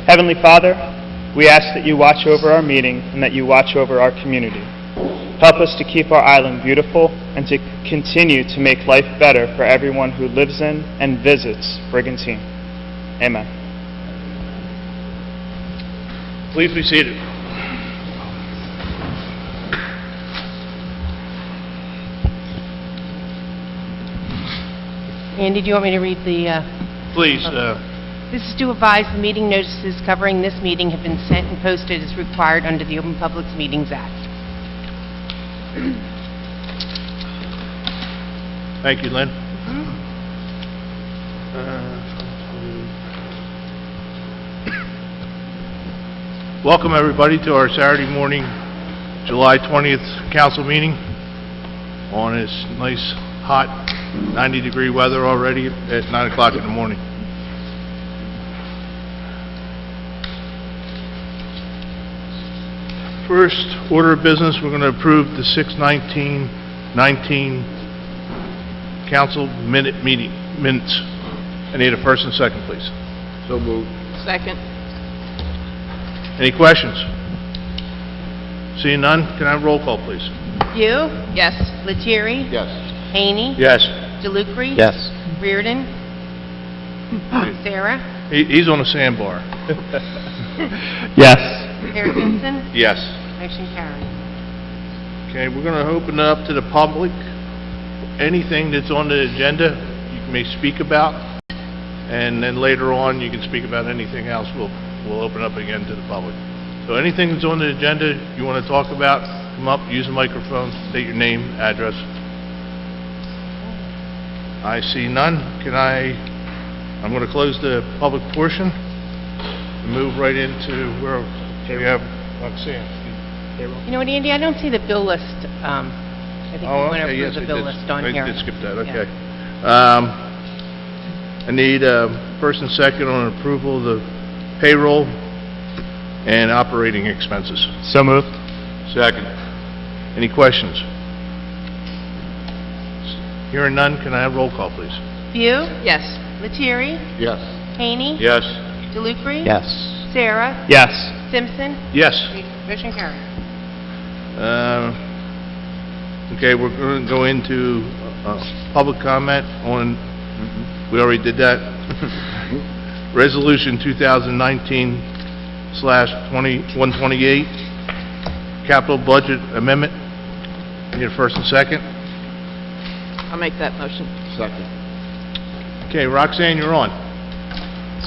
Heavenly Father, we ask that you watch over our meeting and that you watch over our community. Help us to keep our island beautiful and to continue to make life better for everyone who lives in and visits Brigantine. Amen. Please be seated. Andy, do you want me to read the... Please, This is to advise the meeting notices covering this meeting have been sent and posted as required under the Open Public Meetings Act. thank you, Lynn. Welcome, everybody, to our Saturday morning, July 20th council meeting on this nice, hot, 90-degree weather already at 9 o'clock in the morning. First order of business, we're going to approve the 6/19/19 council minutes. I need a first and second, please. So moved. Second. Any questions? Seeing none, can I have roll call, please? View, Yes. Lettieri, Yes. Haney, Yes. DeLucre, Yes. Reardon, Sarah, He's on a sandbar. Yes. Mayor Simpson, Yes. motion carried. Okay, we're going to open it up to the public. Anything that's on the agenda, you may speak about, and then later on, you can speak about anything else. We'll open up again to the public. So anything that's on the agenda you want to talk about, come up, use the microphone, state your name, address. I see none. I'm going to close the public portion and move right into where we have Roxanne. You know what, Andy, I don't see the bill list. I think we want to okay, yes, approve the bill list on here. I did skip that, Yeah. okay. I need first and second on approval of the payroll and operating expenses. So moved. Second. Any questions? Hearing none, can I have roll call, please? View, Yes. Lettieri, Yes. Haney, Yes. DeLucre, Yes. Sarah, Yes. Simpson, Yes. motion carried. Okay, we're going to go into public comment on, we already did that. Resolution 2019/128, capital budget amendment. Need a first and second? I'll make that motion. Second. Okay, Roxanne, you're on.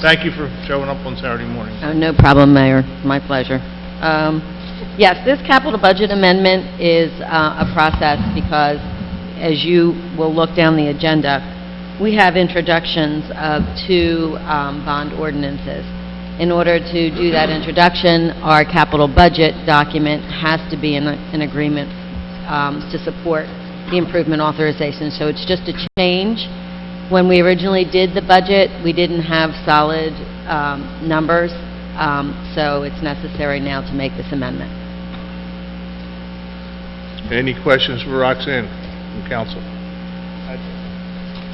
Thank you for showing up on Saturday morning. Oh, no problem, Mayor. My pleasure. Yes, this capital budget amendment is a process because, as you will look down the agenda, we have introductions of two bond ordinances. In order to do that introduction, our capital budget document has to be in agreement to support the improvement authorization. So it's just a change. When we originally did the budget, we didn't have solid numbers, so it's necessary now to make this amendment. Any questions for Roxanne from council?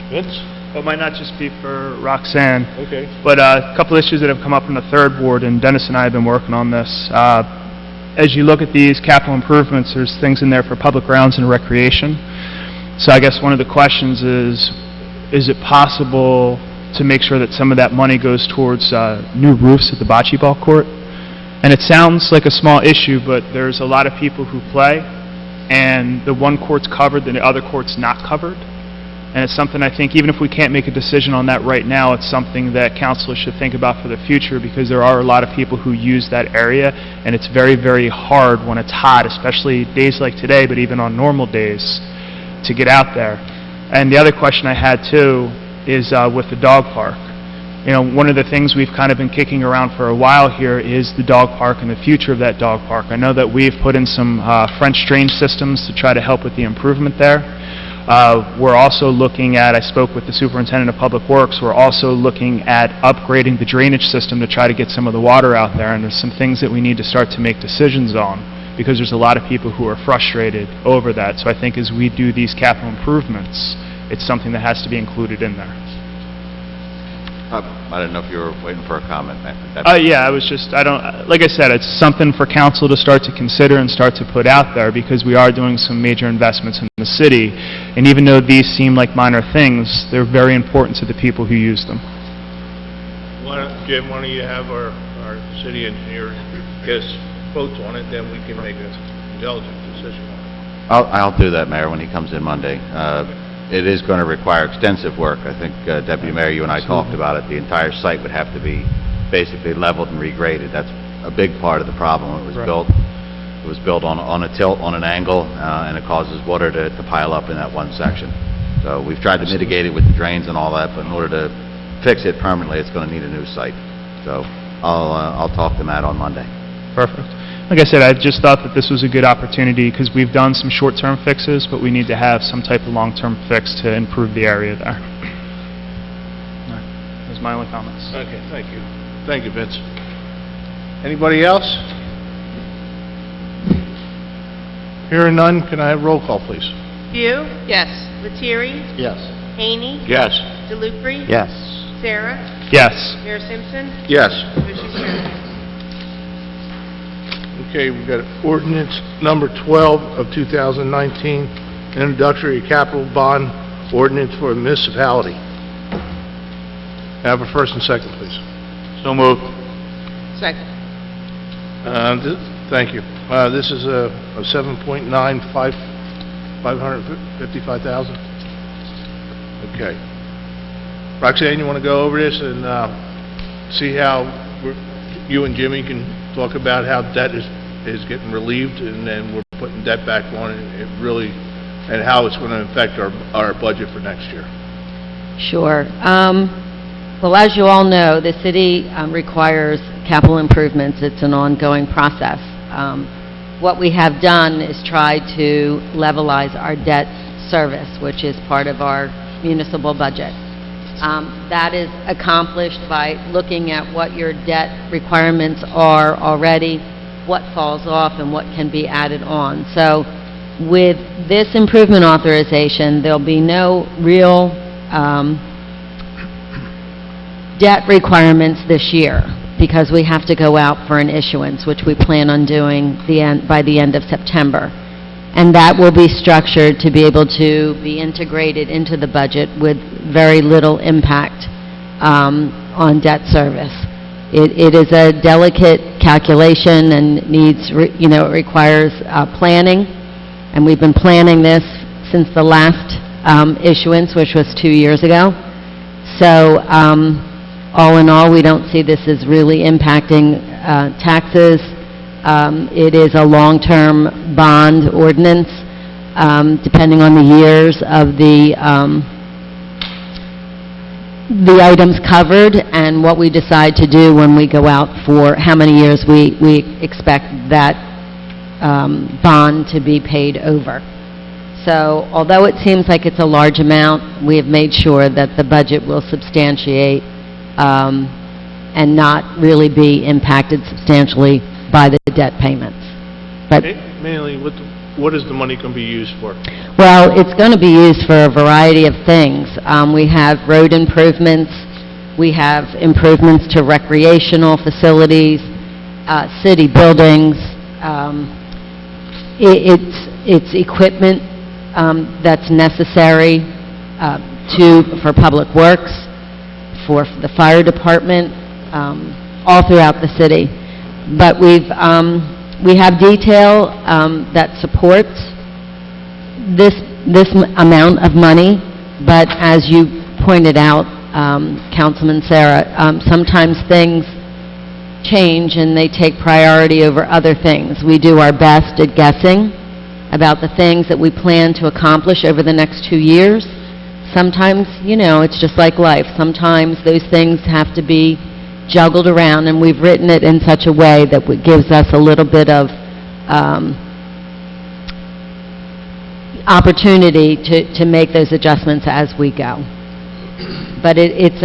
Vince? Well, it might not just be for Roxanne, Okay. but a couple issues that have come up from the third ward, and Dennis and I have been working on this. As you look at these capital improvements, there's things in there for public grounds and recreation. So I guess one of the questions is it possible to make sure that some of that money goes towards new roofs at the bocce ball court? And it sounds like a small issue, but there's a lot of people who play, and the one court's covered, the other court's not covered. And it's something I think, even if we can't make a decision on that right now, it's something that councilors should think about for the future, because there are a lot of people who use that area, and it's very, very hard when it's hot, especially days like today, but even on normal days, to get out there. And the other question I had, too, is with the dog park. You know, one of the things we've kind of been kicking around for a while here is the dog park and the future of that dog park. I know that we've put in some French drain systems to try to help with the improvement there. We're also looking at, I spoke with the superintendent of public works, we're also looking at upgrading the drainage system to try to get some of the water out there, and there's some things that we need to start to make decisions on, because there's a lot of people who are frustrated over that. So I think as we do these capital improvements, it's something that has to be included in there. I don't know if you were waiting for a comment, ma'am. Yeah, I was just, I don't, like I said, it's something for council to start to consider and start to put out there, because we are doing some major investments in the city, and even though these seem like minor things, they're very important to the people who use them. Jim, why don't you have our city engineer get us quotes on it, then we can make an intelligent decision on it. I'll do that, Mayor, when he comes in Monday. It is going to require extensive work. I think, Deputy Mayor, you and I talked about it. The entire site would have to be basically leveled and regraded. That's a big part of the problem. It was Right. built, it was built on a tilt, on an angle, and it causes water to pile up in that one section. So we've tried to mitigate it with the drains and all that, but in order to fix it permanently, it's going to need a new site. So I'll talk to Matt on Monday. Perfect. Like I said, I just thought that this was a good opportunity, because we've done some short-term fixes, but we need to have some type of long-term fix to improve the area there. All right. Those are my only comments. Okay, thank you. Thank you, Vince. Anybody else? Hearing none, can I have roll call, please? View, Yes. Lettieri, Yes. Haney, Yes. DeLucre, Yes. Sarah, Yes. Mayor Simpson, Yes. motion carries. Okay, we've got ordinance number 12 of 2019, introductory capital bond ordinance for a municipality. Have a first and second, please. So moved. Second. Thank you. This is a 555,000? Okay. Roxanne, you want to go over this and see how you and Jimmy can talk about how debt is getting relieved, and then we're putting debt back on it really, and how it's going to affect our budget for next year? Sure. Well, as you all know, the city requires capital improvements. It's an ongoing process. What we have done is try to levelize our debt service, which is part of our municipal budget. That is accomplished by looking at what your debt requirements are already, what falls off, and what can be added on. So with this improvement authorization, there'll be no real debt requirements this year, because we have to go out for an issuance, which we plan on doing by the end of September. And that will be structured to be able to be integrated into the budget with very little impact on debt service. It is a delicate calculation and needs, it requires planning, and we've been planning this since the last issuance, which was 2 years ago. So all in all, we don't see this as really impacting taxes. It is a long-term bond ordinance, depending on the years of the items covered and what we decide to do when we go out for how many years we expect that bond to be paid over. So although it seems like it's a large amount, we have made sure that the budget will substantiate and not really be impacted substantially by the debt payments. But, Mainly, what is the money going to be used for? well, it's going to be used for a variety of things. We have road improvements, we have improvements to recreational facilities, city buildings. It's equipment that's necessary for public works, for the fire department, all throughout the city. But we have detail that supports this amount of money, but as you pointed out, Councilman Sarah, sometimes things change and they take priority over other things. We do our best at guessing about the things that we plan to accomplish over the next 2 years. Sometimes, it's just like life. Sometimes those things have to be juggled around, and we've written it in such a way that it gives us a little bit of opportunity to make those adjustments as we go. But it's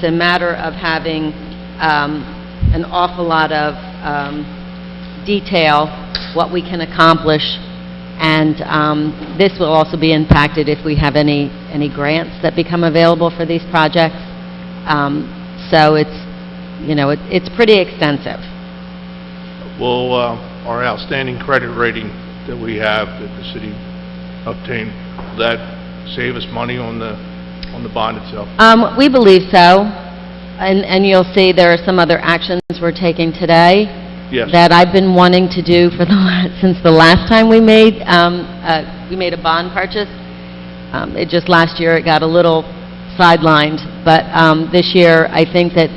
a matter of having an awful lot of detail, what we can accomplish, and this will also be impacted if we have any grants that become available for these projects. so it's, you know, it's pretty extensive. Will our outstanding credit rating that we have, that the city obtained, will that save us money on the bond itself? We believe so, and you'll see there are some other actions we're taking today Yes. that I've been wanting to do for since the last time we made a bond purchase. It just, last year, it got a little sidelined, but this year, I think that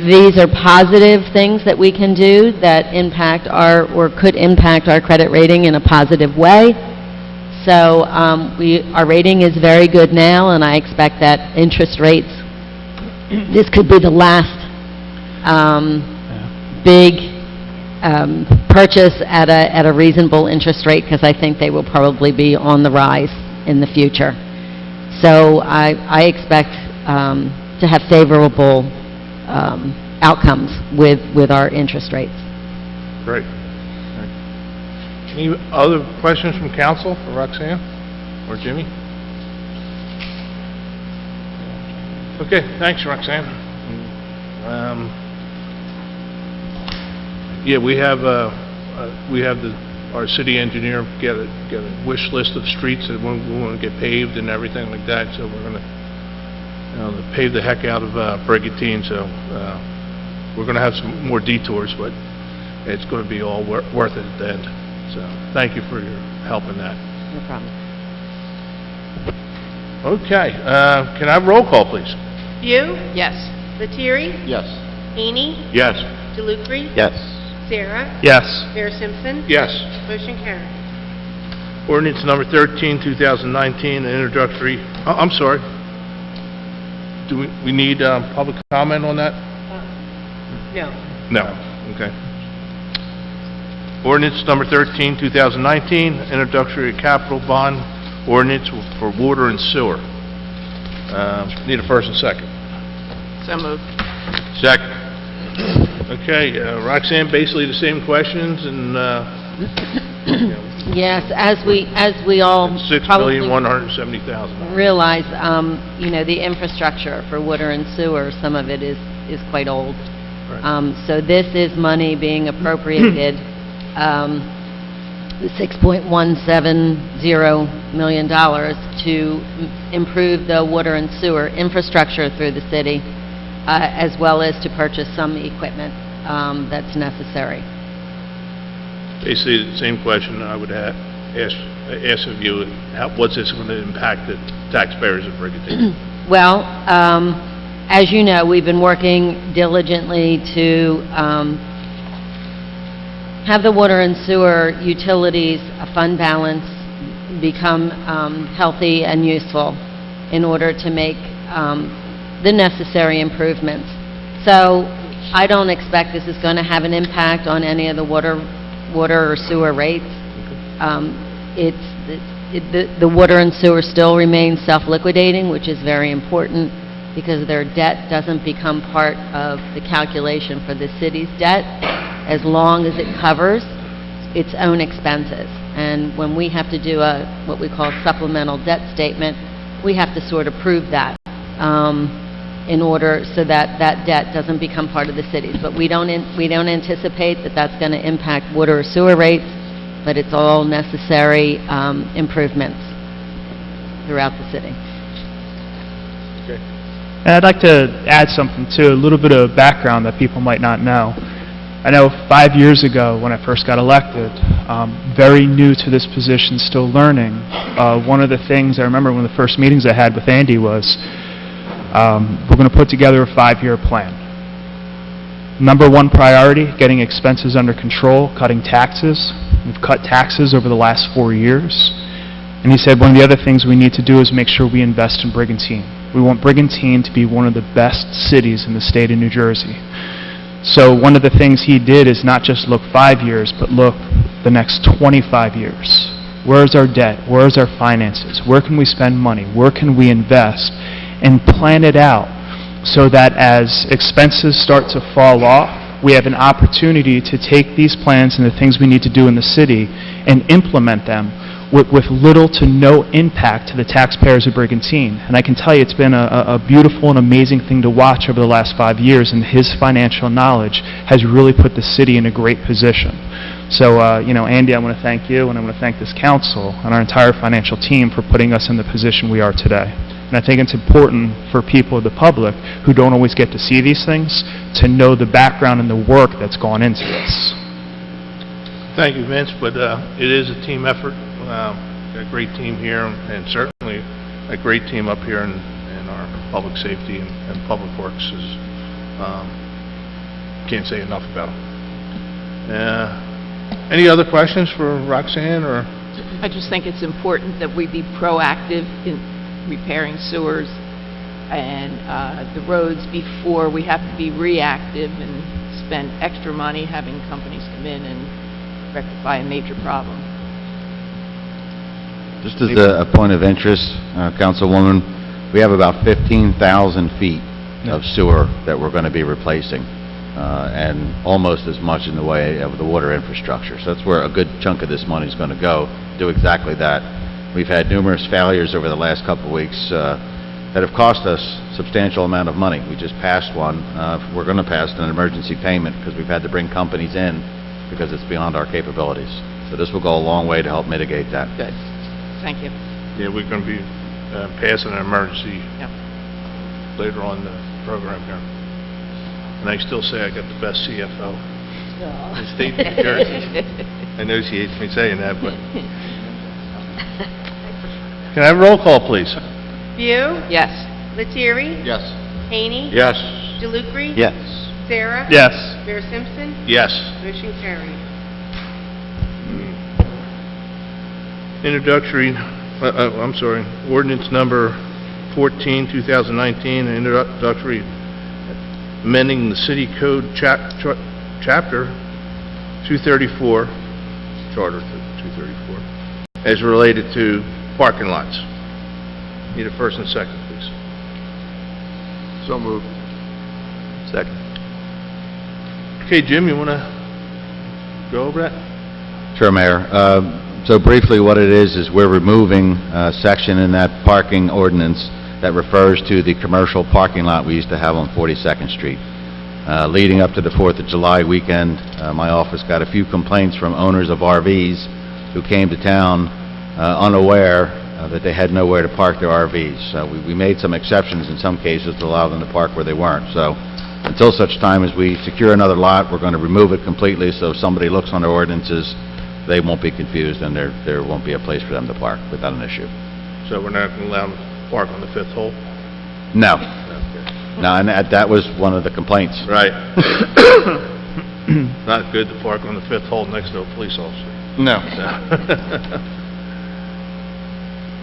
these are positive things that we can do that impact or could impact our credit rating in a positive way. So our rating is very good now, and I expect that interest rates, this could be the last big purchase at a reasonable interest rate, because I think they will probably be on the rise in the future. So I expect to have favorable outcomes with our interest rates. Great. Any other questions from council for Roxanne or Jimmy? Okay, thanks, Roxanne. Yeah, we have our city engineer get a wish list of streets that we want to get paved and everything like that, so we're going to pave the heck out of Brigantine, so we're going to have some more detours, but it's going to be all worth it at the end. So thank you for your help in that. No problem. Okay, can I have roll call, please? View, Yes. Lettieri, Yes. Hany, Yes. DeLucre, Yes. Sarah, Yes. Mayor Simpson. Yes. Motion carried. Ordinance number 13, 2019, an introductory, I'm sorry. Do we need public comment on that? No. No. Okay. Ordinance number 13, 2019, introductory capital bond ordinance for water and sewer. Need a first and second. So moved. Second. Okay, Roxanne, basically the same questions, and, Yes, as we all probably $6,170,000. realize, you know, the infrastructure for water and sewer, some of it is quite old. Right. So this is money being appropriated, the $6.170 million to improve the water and sewer infrastructure through the city, as well as to purchase some equipment that's necessary. Basically, the same question I would ask of you, what's this going to impact the taxpayers of Brigantine? Well, as you know, we've been working diligently to have the water and sewer utilities fund balance become healthy and useful in order to make the necessary improvements. So I don't expect this is going to have an impact on any of the water or sewer rates. The water and sewer still remain self-liquidating, which is very important, because their debt doesn't become part of the calculation for the city's debt as long as it covers its own expenses. And when we have to do what we call supplemental debt statement, we have to sort of prove that in order so that that debt doesn't become part of the city's. But we don't anticipate that that's going to impact water or sewer rates, but it's all necessary improvements throughout the city. Okay. And I'd like to add something too, a little bit of background that people might not know. I know 5 years ago when I first got elected, very new to this position, still learning, one of the things I remember one of the first meetings I had with Andy was, we're going to put together a 5-year plan. Number one priority, getting expenses under control, cutting taxes. We've cut taxes over the last 4 years. And he said one of the other things we need to do is make sure we invest in Brigantine. We want Brigantine to be one of the best cities in the state of New Jersey. So one of the things he did is not just look 5 years, but look the next 25 years. Where's our debt? Where's our finances? Where can we spend money? Where can we invest? And plan it out so that as expenses start to fall off, we have an opportunity to take these plans and the things we need to do in the city and implement them with little to no impact to the taxpayers of Brigantine. And I can tell you, it's been a beautiful and amazing thing to watch over the last 5 years, and his financial knowledge has really put the city in a great position. So, Andy, I want to thank you, and I want to thank this council and our entire financial team for putting us in the position we are today. And I think it's important for people of the public who don't always get to see these things to know the background and the work that's gone into this. Thank you, Vince, but it is a team effort. Got a great team here, and certainly a great team up here in our public safety and public works. Can't say enough about them. Any other questions for Roxanne, or? I just think it's important that we be proactive in repairing sewers and the roads before we have to be reactive and spend extra money having companies come in and rectify a major problem. Just as a point of interest, Councilwoman, we have about 15,000 feet of sewer that we're going to be replacing, and almost as much in the way of the water infrastructure. So that's where a good chunk of this money is going to go, do exactly that. We've had numerous failures over the last couple of weeks that have cost us a substantial amount of money. We just passed one. We're going to pass an emergency payment because we've had to bring companies in because it's beyond our capabilities. So this will go a long way to help mitigate that. Good. Thank you. Yeah, we're going to be passing an emergency Yep. later on in the program here. And I still say I got the best CFO in the state of New Jersey. I know she hates me saying that, but... Can I have a roll call, please? View, Yes. Lettieri? Yes. Haney? Yes. DeLucre? Yes. Sarah? Yes. Mayor Simpson? Yes. Motion carried. Introductory, I'm sorry, ordinance number 14, 2019, introductory, amending the city code chapter 234, charter 234, as related to parking lots. Need a first and second, please. So moved. Second. Okay, Jim, you want to go over that? Sure, Mayor. So briefly, what it is we're removing a section in that parking ordinance that refers to the commercial parking lot we used to have on 42nd Street. Leading up to the 4th of July weekend, my office got a few complaints from owners of RVs who came to town unaware that they had nowhere to park their RVs. We made some exceptions in some cases to allow them to park where they weren't. So until such time as we secure another lot, we're going to remove it completely, so if somebody looks on their ordinances, they won't be confused, and there won't be a place for them to park without an issue. So we're not going to allow them to park on the fifth hole? No. Okay. No, and that was one of the complaints. Right. Not good to park on the fifth hole next to a police officer. No.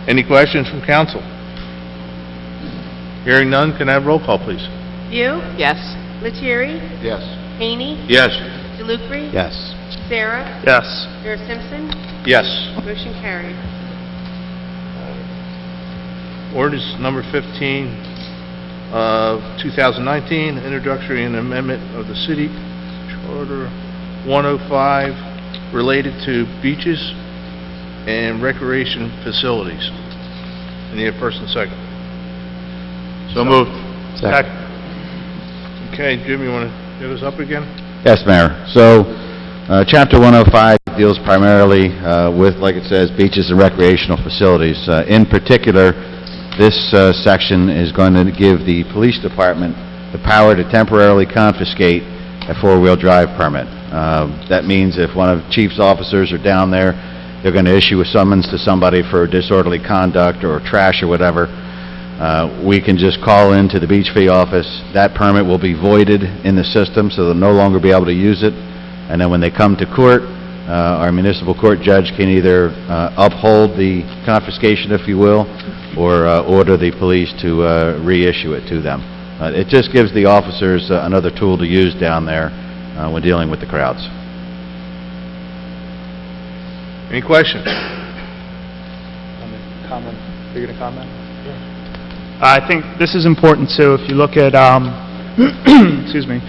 Any questions from council? Hearing none, can I have roll call, please? View, Yes. Lettieri? Yes. Haney? Yes. DeLucre? Yes. Sarah? Yes. Mayor Simpson? Yes. Motion carried. Ordinance number 15 of 2019, introductory and amendment of the city charter 105 related to beaches and recreation facilities. I need a first and second. So moved. Second. Okay, Jim, you want to get us up again? Yes, Mayor. So, Chapter 105 deals primarily with, like it says, beaches and recreational facilities. In particular, this section is going to give the police department the power to temporarily confiscate a four-wheel drive permit. That means if one of the chief's officers are down there, they're going to issue a summons to somebody for disorderly conduct or trash or whatever, we can just call into the beach fee office. That permit will be voided in the system, so they'll no longer be able to use it. And then when they come to court, our municipal court judge can either uphold the confiscation, if you will, or order the police to reissue it to them. It just gives the officers another tool to use down there when dealing with the crowds. Any questions? Comment. You're going to comment? I think this is important too. If you look at, excuse me,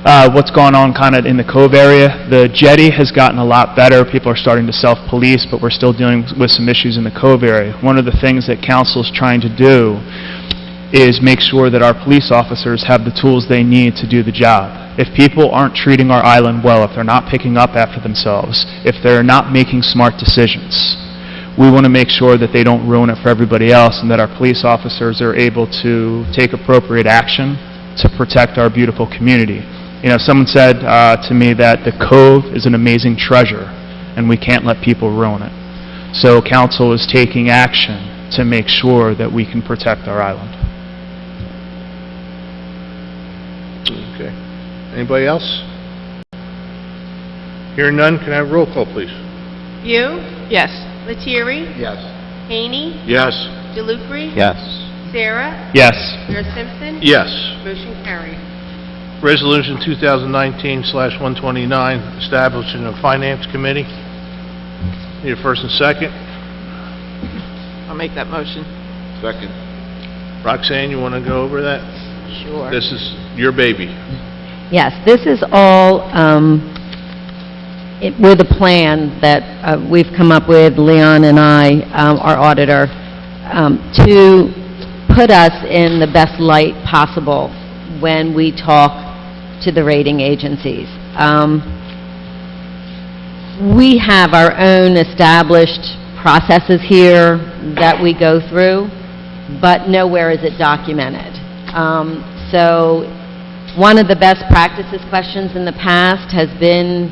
what's going on kind of in the Cove area. The jetty has gotten a lot better. People are starting to self-police, but we're still dealing with some issues in the Cove area. One of the things that council is trying to do is make sure that our police officers have the tools they need to do the job. If people aren't treating our island well, if they're not picking up after themselves, if they're not making smart decisions, we want to make sure that they don't ruin it for everybody else and that our police officers are able to take appropriate action to protect our beautiful community. You know, someone said to me that the Cove is an amazing treasure and we can't let people ruin it. So council is taking action to make sure that we can protect our island. Okay. Anybody else? Hearing none, can I have roll call, please? View, Yes. Lettieri, Yes. Haney, Yes. DeLucre, Yes. Sarah, Yes. Mayor Simpson. Yes. Motion carried. Resolution 2019/129, establishing a finance committee. Need a first and second? I'll make that motion. Second. Roxanne, you want to go over that? Sure. This is your baby. Yes, this is all with a plan that we've come up with, Leon and I, our auditor, to put us in the best light possible when we talk to the rating agencies. We have our own established processes here that we go through, but nowhere is it documented. So one of the best practices questions in the past has been,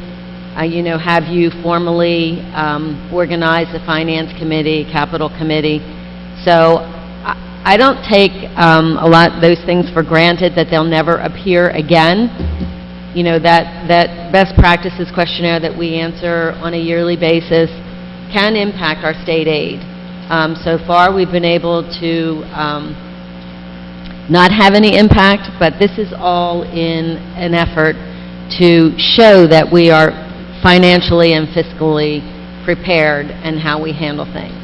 have you formally organized a finance committee, capital committee? So I don't take those things for granted that they'll never appear again. You know, that best practices questionnaire that we answer on a yearly basis can impact our state aid. So far, we've been able to not have any impact, but this is all in an effort to show that we are financially and fiscally prepared and how we handle things.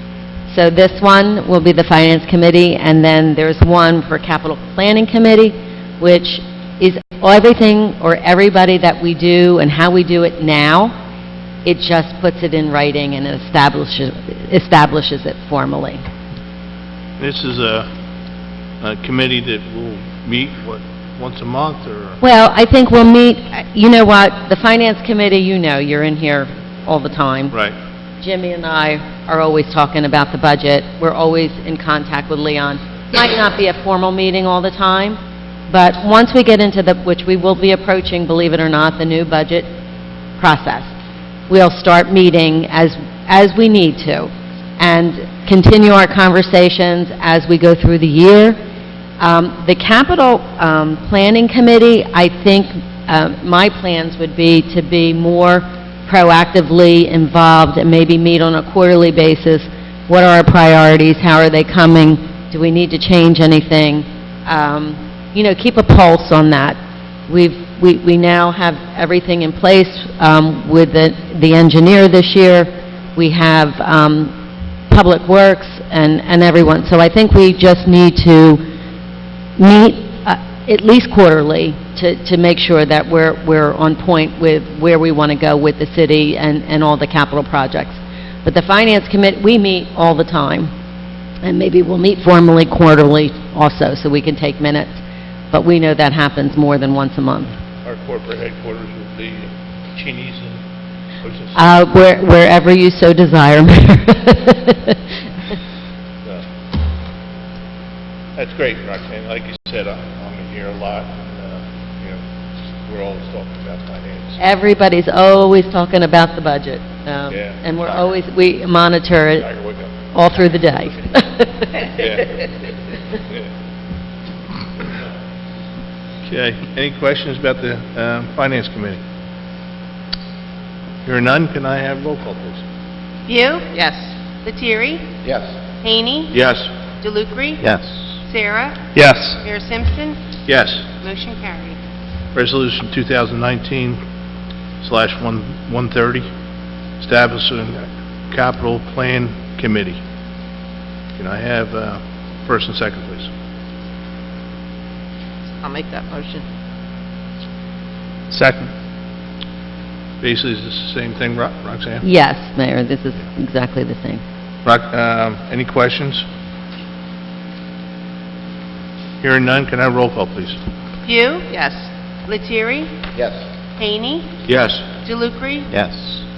So this one will be the Finance Committee, and then there's one for Capital Planning Committee, which is everything or everybody that we do and how we do it now. It just puts it in writing and establishes it formally. This is a committee that will meet, once a month, or? Well, I think we'll meet, you know what, the Finance Committee, you're in here all the time. Right. Jimmy and I are always talking about the budget. We're always in contact with Leon. Might not be a formal meeting all the time, but once we get into which we will be approaching, believe it or not, the new budget process, we'll start meeting as we need to and continue our conversations as we go through the year. The Capital Planning Committee, I think my plans would be to be more proactively involved and maybe meet on a quarterly basis. What are our priorities? How are they coming? Do we need to change anything? Keep a pulse on that. We now have everything in place with the engineer this year. We have Public Works and everyone. So I think we just need to meet at least quarterly to make sure that we're on point with where we want to go with the city and all the capital projects. But the Finance Committee, we meet all the time, and maybe we'll meet formally quarterly also, so we can take minutes. But we know that happens more than once a month. Our corporate headquarters will be Cheney's and, what's this? Wherever you so desire, Mayor. That's great, Roxanne. Like you said, I'm in here a lot, and, we're always talking about finance. Everybody's always talking about the budget. Yeah. And we monitor it Tiger, wake up. all through the day. Okay, any questions about the Finance Committee? Hearing none, can I have roll call, please? View, Yes. Lettieri, Yes. Haney, Yes. DeLucre, Yes. Sarah, Yes. Mayor Simpson. Yes. Motion carried. Resolution 2019/130, establishing a capital plan committee. Can I have first and second, please? I'll make that motion. Second. Basically, it's the same thing, Roxanne? Yes, Mayor, this is exactly the same. Any questions? Hearing none, can I have roll call, please? View, Yes. Lettieri, Yes. Haney, Yes. DeLucre, Yes.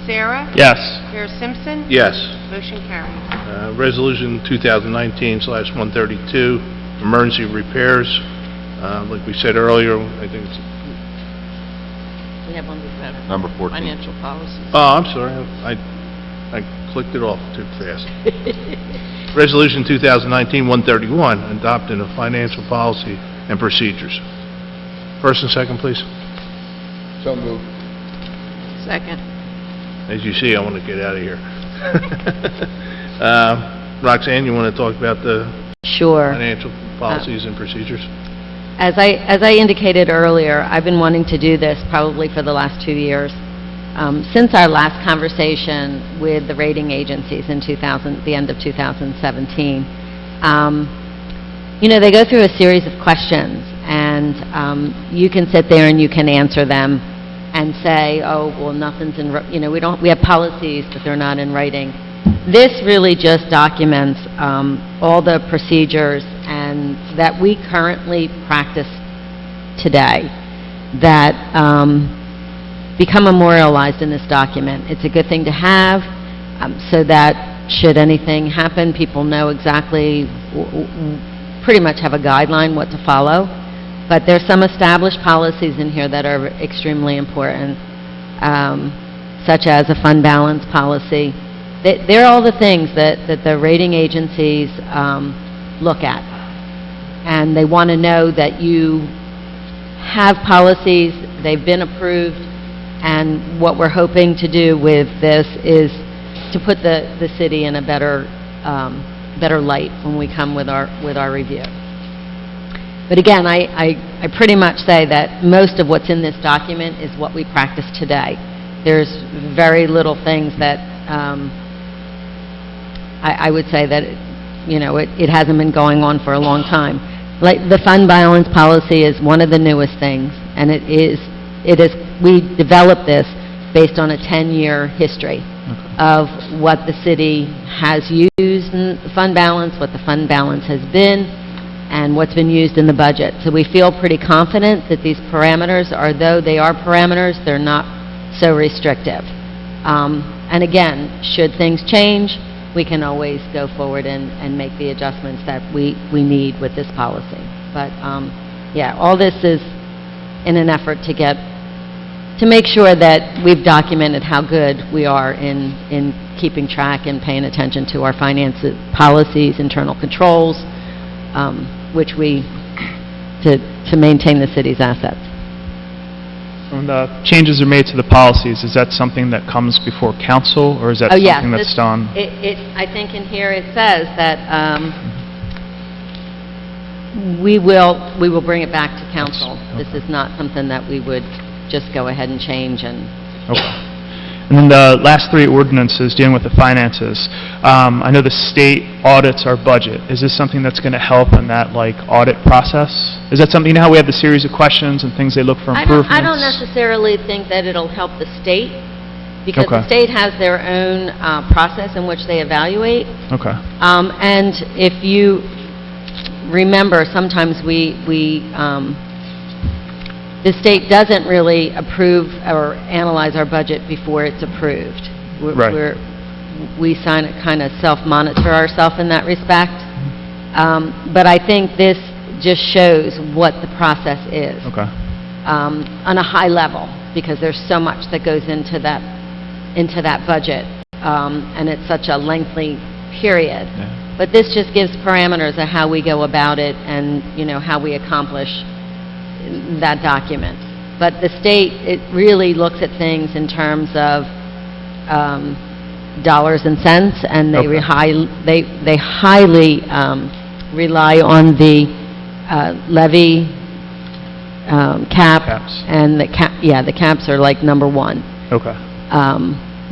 Sarah, Yes. Mayor Simpson. Yes. Motion carries. Resolution 2019/132, emergency repairs. Like we said earlier, I think it's, We have one better. Number 14. Financial policies. oh, I'm sorry, I clicked it off too fast. Resolution 2019-131, adopting a financial policy and procedures. First and second, please. So moved. Second. As you see, I want to get out of here. Roxanne, you want to talk about the Sure. financial policies and procedures? As I indicated earlier, I've been wanting to do this probably for the last 2 years. Since our last conversation with the rating agencies in the end of 2017, they go through a series of questions, and you can sit there and you can answer them and say, oh, well, nothing's in, we have policies, but they're not in writing. This really just documents all the procedures and that we currently practice today that become memorialized in this document. It's a good thing to have so that should anything happen, people know exactly, pretty much have a guideline what to follow. But there's some established policies in here that are extremely important, such as a fund balance policy. They're all the things that the rating agencies look at. And they want to know that you have policies, they've been approved, and what we're hoping to do with this is to put the city in a better light when we come with our review. But again, I pretty much say that most of what's in this document is what we practice today. There's very little things that I would say that, it hasn't been going on for a long time. Like the fund balance policy is one of the newest things, and we developed this based on a 10-year history of what the city has used in the fund balance, what the fund balance has been, and what's been used in the budget. So we feel pretty confident that these parameters, although they are parameters, they're not so restrictive. And again, should things change, we can always go forward and make the adjustments that we need with this policy. But, yeah, all this is in an effort to make sure that we've documented how good we are in keeping track and paying attention to our finance policies, internal controls, to maintain the city's assets. When the changes are made to the policies, is that something that comes before council, or is that Oh, yes, something that's done? I think in here it says that we will bring it back to council. This is not something that we would just go ahead and change and... Okay. And then the last three ordinances dealing with the finances. I know the state audits our budget. Is this something that's going to help in that, audit process? Is that something, how we have the series of questions and things they look for improvements? I don't necessarily think that it'll help the state, because the state has their own process in which they evaluate. Okay. And if you remember, sometimes the state doesn't really approve or analyze our budget before it's approved. Right. We kind of self-monitor ourselves in that respect. But I think this just shows what the process is. Okay. On a high level, because there's so much that goes into that budget, and it's such a lengthy period. Yeah. But this just gives parameters of how we go about it and, how we accomplish that document. But the state, it really looks at things in terms of dollars and cents, and they they highly rely on the levy cap, Caps. and the caps are like number one. Okay.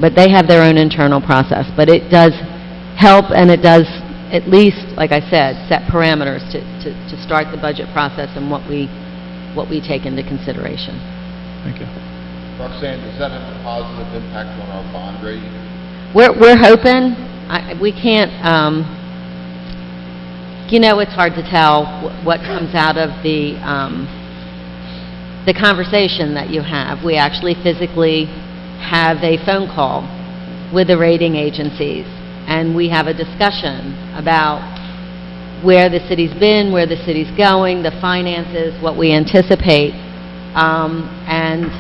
But they have their own internal process. But it does help, and it does at least, like I said, set parameters to start the budget process and what we take into consideration. Thank you. Roxanne, does that have a positive impact on our bond rating? We're hoping, we can't, it's hard to tell what comes out of the conversation that you have. We actually physically have a phone call with the rating agencies, and we have a discussion about where the city's been, where the city's going, the finances, what we anticipate. And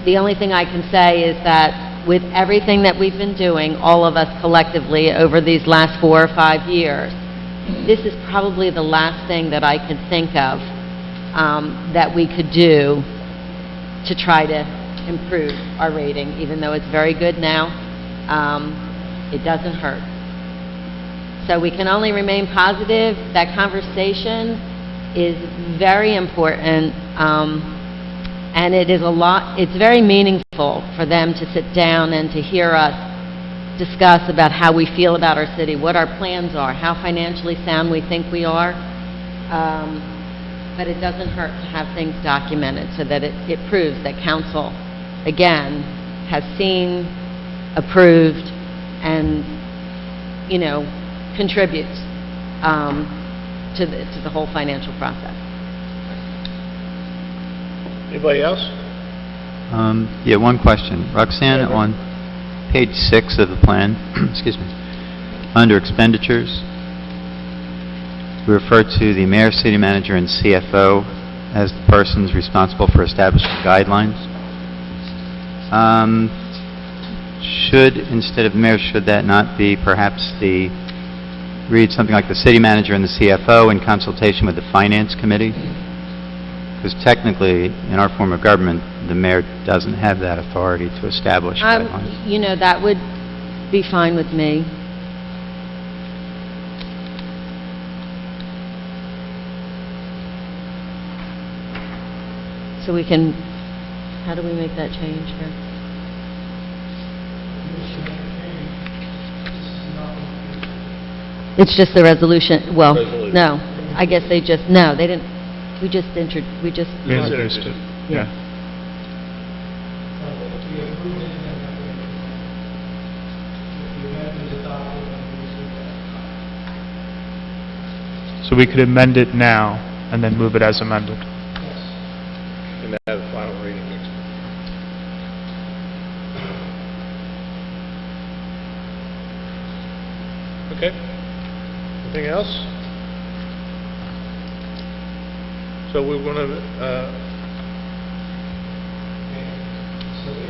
the only thing I can say is that with everything that we've been doing, all of us collectively over these last 4 or 5 years, this is probably the last thing that I could think of that we could do to try to improve our rating, even though it's very good now. It doesn't hurt. So we can only remain positive. That conversation is very important, and it is it's very meaningful for them to sit down and to hear us discuss about how we feel about our city, what our plans are, how financially sound we think we are. But it doesn't hurt to have things documented so that it proves that council, again, has seen, approved, and, contributes to the whole financial process. Anybody else? Yeah, one question. Roxanne, on page 6 of the plan, excuse me, under expenditures, we refer to the mayor, city manager, and CFO as the persons responsible for establishing guidelines. Instead of mayor, should that not be perhaps read something like the city manager and the CFO in consultation with the finance committee? Because technically, in our form of government, the mayor doesn't have that authority to establish guidelines. That would be fine with me. So we can, how do we make that change here? It's just the resolution, well, Resolution. no, I guess they didn't, we just Introduced it. Yeah. So we could amend it now and then move it as amended. And have a final reading next week. Okay. Anything else? So we're going to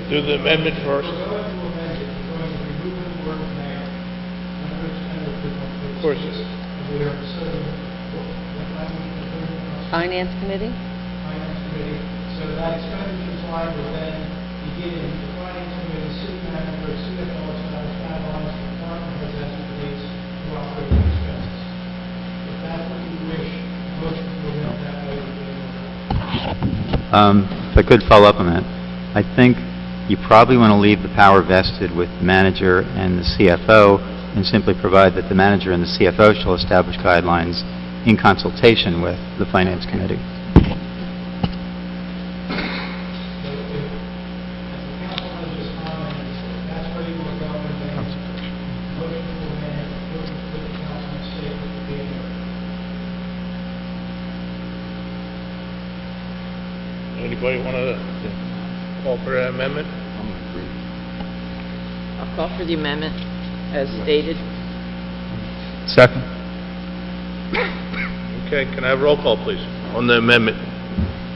do the amendment first. Of course. Finance committee? So that expenditures line will then begin in the finance committee, city manager, CFO, establish guidelines for department heads as it relates to operating expenses. If that's what you wish, motion to amend that way would be in order. If I could follow up on that, I think you probably want to leave the power vested with the manager and the CFO and simply provide that the manager and the CFO shall establish guidelines in consultation with the finance committee. Anybody want to call for that amendment? I'll call for the amendment as stated. Second. Okay, can I have a roll call, please, on the amendment?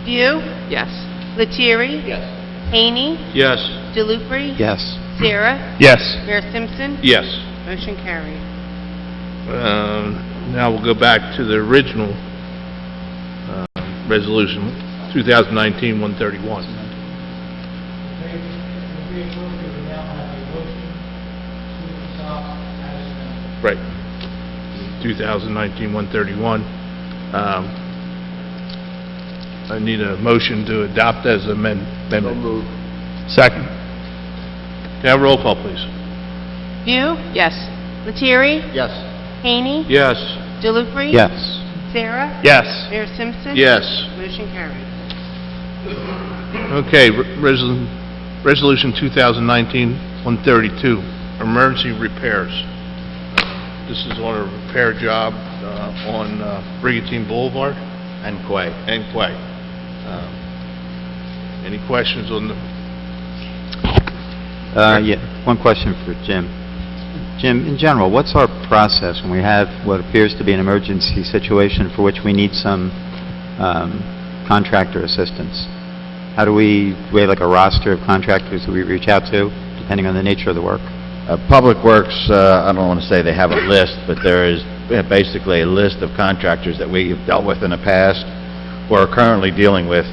View, Yes. Lettieri? Yes. Haney? Yes. DeLucre? Yes. Sarah? Yes. Mayor Simpson? Yes. Motion carried. Now we'll go back to the original resolution, 2019-131. Be appropriate to now have a motion to adopt as amended. Right. 2019-131. I need a motion to adopt as amendment. Second. Can I have a roll call, please? View, Yes. Lettieri? Yes. Haney? Yes. DeLucre? Yes. Sarah? Yes. Mayor Simpson? Yes. Motion carried. Okay, Resolution 2019-132, emergency repairs. This is on a repair job on Brigantine Boulevard And Quay. and Quay. Any questions on the... Yeah, one question for Jim. Jim, in general, what's our process when we have what appears to be an emergency situation for which we need some contractor assistance? How do we have like a roster of contractors that we reach out to, depending on the nature of the work? Public Works, I don't want to say they have a list, but there is basically a list of contractors that we've dealt with in the past or are currently dealing with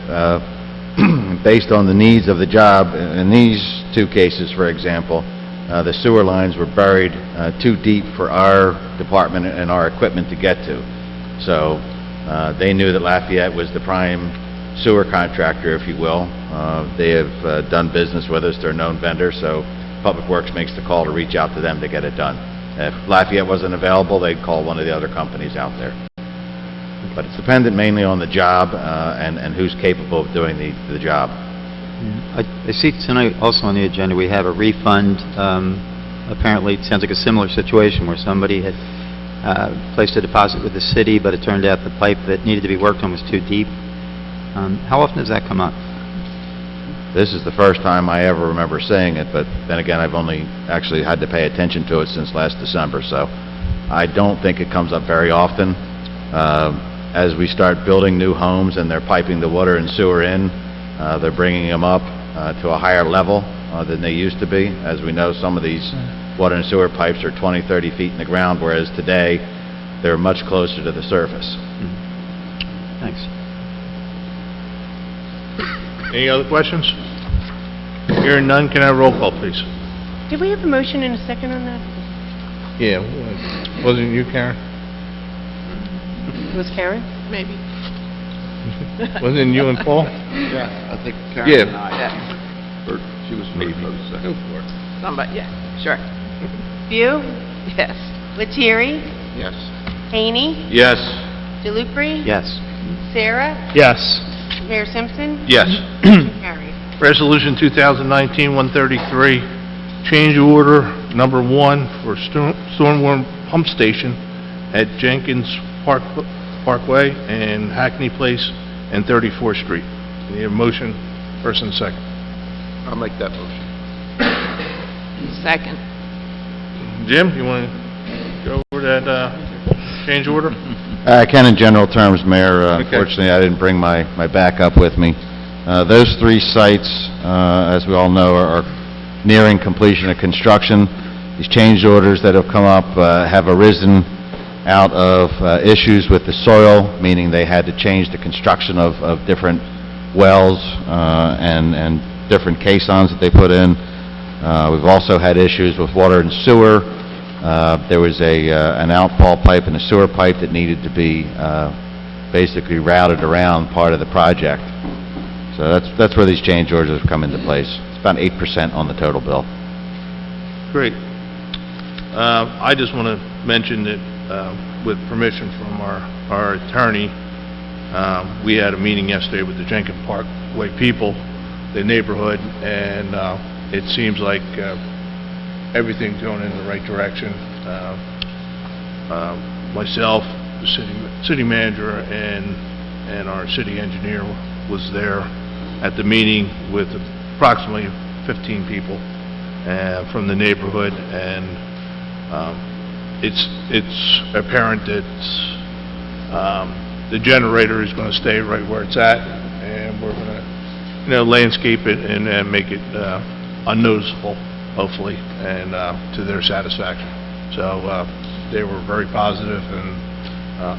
based on the needs of the job. In these two cases, for example, the sewer lines were buried too deep for our department and our equipment to get to. So they knew that Lafayette was the prime sewer contractor, if you will. They have done business with us. They're a known vendor, so Public Works makes the call to reach out to them to get it done. If Lafayette wasn't available, they'd call one of the other companies out there. But it's dependent mainly on the job and who's capable of doing the job. I see tonight also on the agenda, we have a refund. Apparently, it sounds like a similar situation where somebody had placed a deposit with the city, but it turned out the pipe that needed to be worked on was too deep. How often does that come up? This is the first time I ever remember seeing it, but then again, I've only actually had to pay attention to it since last December, so I don't think it comes up very often. As we start building new homes and they're piping the water and sewer in, they're bringing them up to a higher level than they used to be. As we know, some of these water and sewer pipes are 20, 30 feet in the ground, whereas today they're much closer to the surface. Thanks. Any other questions? Hearing none, can I have a roll call, please? Did we have a motion and a second on that? Yeah, wasn't you, Karen? It was Karen? Maybe. Wasn't you and Paul? Yeah, I think Yeah. Karen and I, or she was maybe. Somebody, yeah, sure. View? Yes. Lettieri? Yes. Haney? Yes. DeLucre? Yes. Sarah? Yes. Mayor Simpson? Yes. Motion carries. Resolution 2019-133, change order number 1 for stormwater pump station at Jenkins Parkway and Hackney Place and 34th Street. Need a motion, first and second. I'll make that motion. Second. Jim, you want to go over that change order? I can in general terms, Mayor. Okay. Unfortunately, I didn't bring my backup with me. Those three sites, as we all know, are nearing completion of construction. These change orders that have come up have arisen out of issues with the soil, meaning they had to change the construction of different wells and different caissons that they put in. We've also had issues with water and sewer. There was an outfall pipe and a sewer pipe that needed to be basically routed around part of the project. So that's where these change orders have come into place. It's about 8% on the total bill. Great. I just want to mention that, with permission from our attorney, we had a meeting yesterday with the Jenkins Parkway people, the neighborhood, and it seems like everything's going in the right direction. Myself, the city manager, and our city engineer was there at the meeting with approximately 15 people from the neighborhood, and it's apparent that the generator is going to stay right where it's at, and we're going to, landscape it and make it unnoticeable, hopefully, and to their satisfaction. So they were very positive and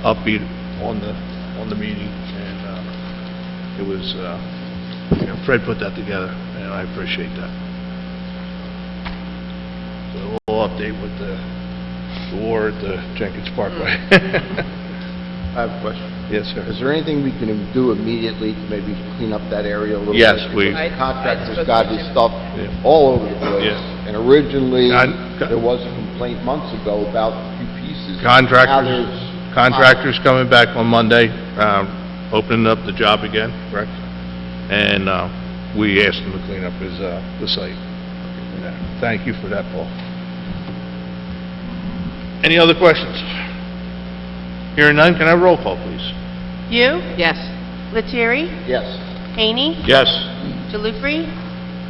upbeat on the meeting, and it was Fred put that together, and I appreciate that. So we'll update with the war at the Jenkins Parkway. I have a question. Yes, sir. Is there anything we can do immediately to maybe clean up that area a little bit? Yes, we- Because the contractor's I- got his stuff Yeah. all over the place. Yeah. And originally, Con- there was a complaint months ago about a few pieces. Now there's- Contractors coming back on Monday, opening up the job again, correct? and we asked him to clean up the site. Thank you for that, Paul. Any other questions? Hearing none, can I have roll call, please? You? Yes. Lettieri? Yes. Haney? Yes. Jalupri?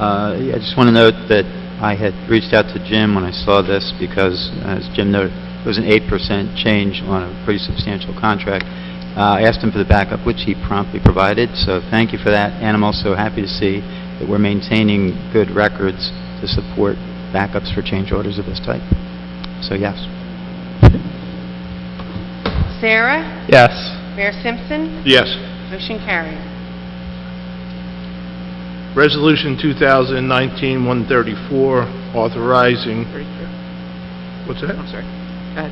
I just want to note that I had reached out to Jim when I saw this because, as Jim noted, it was an 8% change on a pretty substantial contract. I asked him for the backup, which he promptly provided, so thank you for that. And I'm also happy to see that we're maintaining good records to support backups for change orders of this type. So, yes. Sarah? Yes. Mayor Simpson? Yes. Motion carried. Resolution 2019-134, authorizing... What's that? I'm sorry. Go ahead.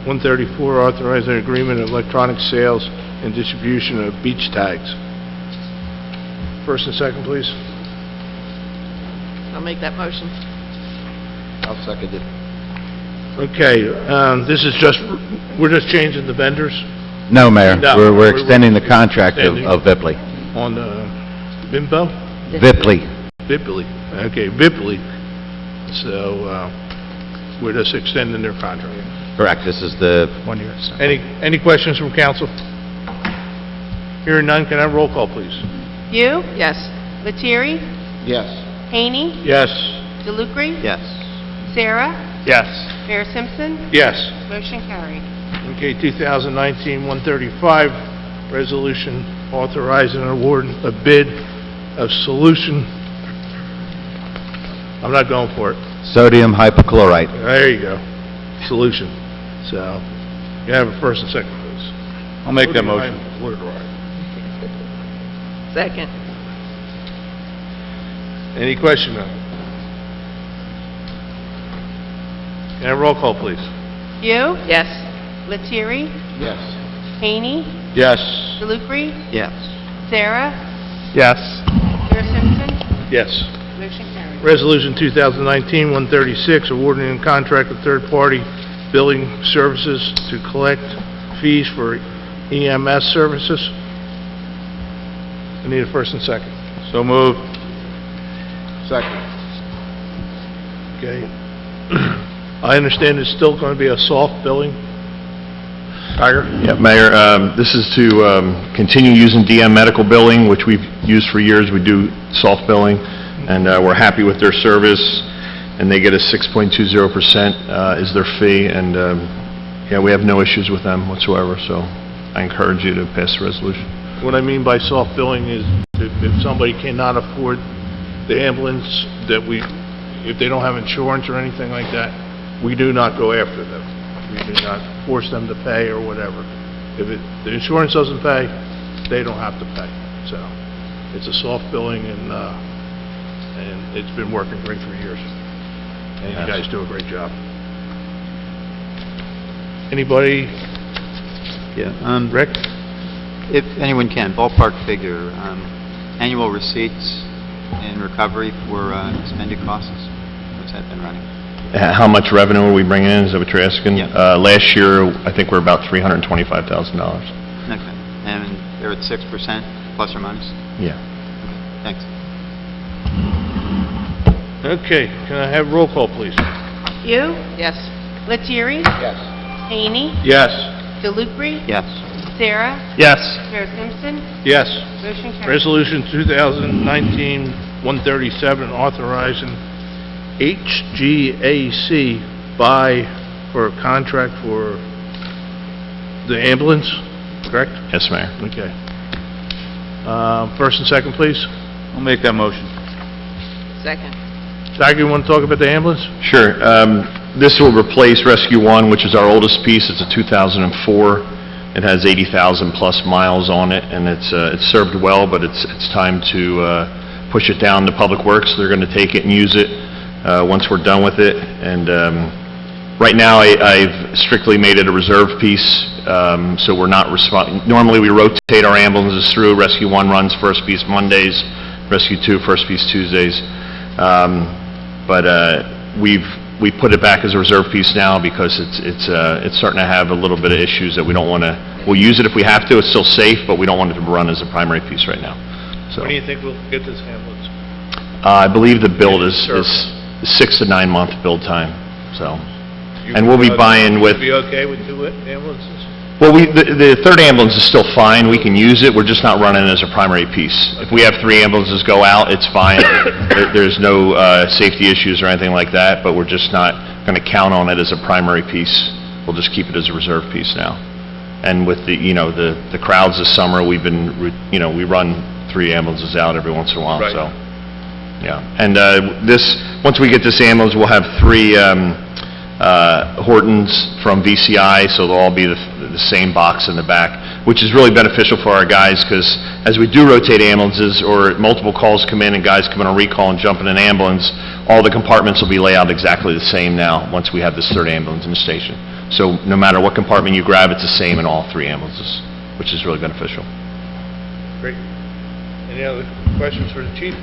134, authorizing agreement of electronic sales and distribution of beach tags. First and second, please. I'll make that motion. I'll second it. Okay, this is just, we're just changing the vendors No, Mayor. No, We're we're extending the contract extending. of Vipley. on Bimbo? Vipley. Vipley. Okay, Vipley. So, we're just extending their contract. Correct. This is the 1 year. Any questions from council? Hearing none, can I have roll call, please? You? Yes. Lettieri? Yes. Haney? Yes. Jalupri? Yes. Sarah? Yes. Mayor Simpson? Yes. Motion carried. Okay, 2019-135, resolution authorizing and awarding a bid of solution. I'm not going for it. sodium hypochlorite. There you go. Solution. So, you have a first and second, please. I'll make that motion. Second. Any question on it? Can I have roll call, please? You? Yes. Lettieri? Yes. Haney? Yes. Jalupri? Yes. Sarah? Yes. Mayor Simpson? Yes. Motion carried. Resolution 2019-136, awarding a contract with third-party billing services to collect fees for EMS services. I need a first and second. So moved. Second. Okay. I understand it's still going to be a soft billing. Tiger? Yeah, Mayor, this is to continue using DM Medical Billing, which we've used for years. We do soft billing, and we're happy with their service, and they get a 6.20% is their fee, and yeah, we have no issues with them whatsoever, so I encourage you to pass the resolution. What I mean by soft billing is if somebody cannot afford the ambulance if they don't have insurance or anything like that, we do not go after them. We do not force them to pay or whatever. If the insurance doesn't pay, they don't have to pay. So, it's a soft billing and it's been working great for years. And you guys do a great job. Anybody? Yeah. Rick? If anyone can, ballpark figure, annual receipts in recovery for expended costs? What's that been running? How much revenue are we bringing in, is that what you're asking? Yeah. Last year, I think we're about $325,000. Okay. And they're at 6%, plus or minus? Yeah. Thanks. Okay, can I have roll call, please? You? Yes. Lettieri? Yes. Haney? Yes. Jalupri? Yes. Sarah? Yes. Mayor Simpson? Yes. Motion carried. Resolution 2019-137, authorizing HGAC for a contract for the ambulance, correct? Yes, Mayor. Okay. First and second, please. I'll make that motion. Second. Tiger, you want to talk about the ambulance? Sure. This will replace Rescue One, which is our oldest piece. It's a 2004. It has 80,000 plus miles on it, and it's served well, but it's time to push it down to Public Works. They're going to take it and use it once we're done with it. And right now, I've strictly made it a reserve piece, so we're not normally we rotate our ambulances through. Rescue One runs first piece Mondays, Rescue Two first piece Tuesdays. But we put it back as a reserve piece now because it's starting to have a little bit of issues that we don't want to We'll use it if we have to. It's still safe, but we don't want it to run as a primary piece right now. So, When do you think we'll get this ambulance? I believe the build is 6 to 9 month build time, so. And we'll be buying with, You be okay with 2 ambulances? well, the third ambulance is still fine. We can use it. We're just not running it as a primary piece. If we have 3 ambulances go out, it's fine. There's no safety issues or anything like that, but we're just not going to count on it as a primary piece. We'll just keep it as a reserve piece now. And with the, the crowds this summer, we've been, we run 3 ambulances out every once in a while, Right. so. Yeah, and once we get this ambulance, we'll have 3 Hortons from VCI, so they'll all be the same box in the back, which is really beneficial for our guys, because as we do rotate ambulances, or multiple calls come in and guys come in on recall and jump in an ambulance, all the compartments will be laid out exactly the same now, once we have this third ambulance in the station. So no matter what compartment you grab, it's the same in all 3 ambulances, which is really beneficial. Great. Any other questions for the chief?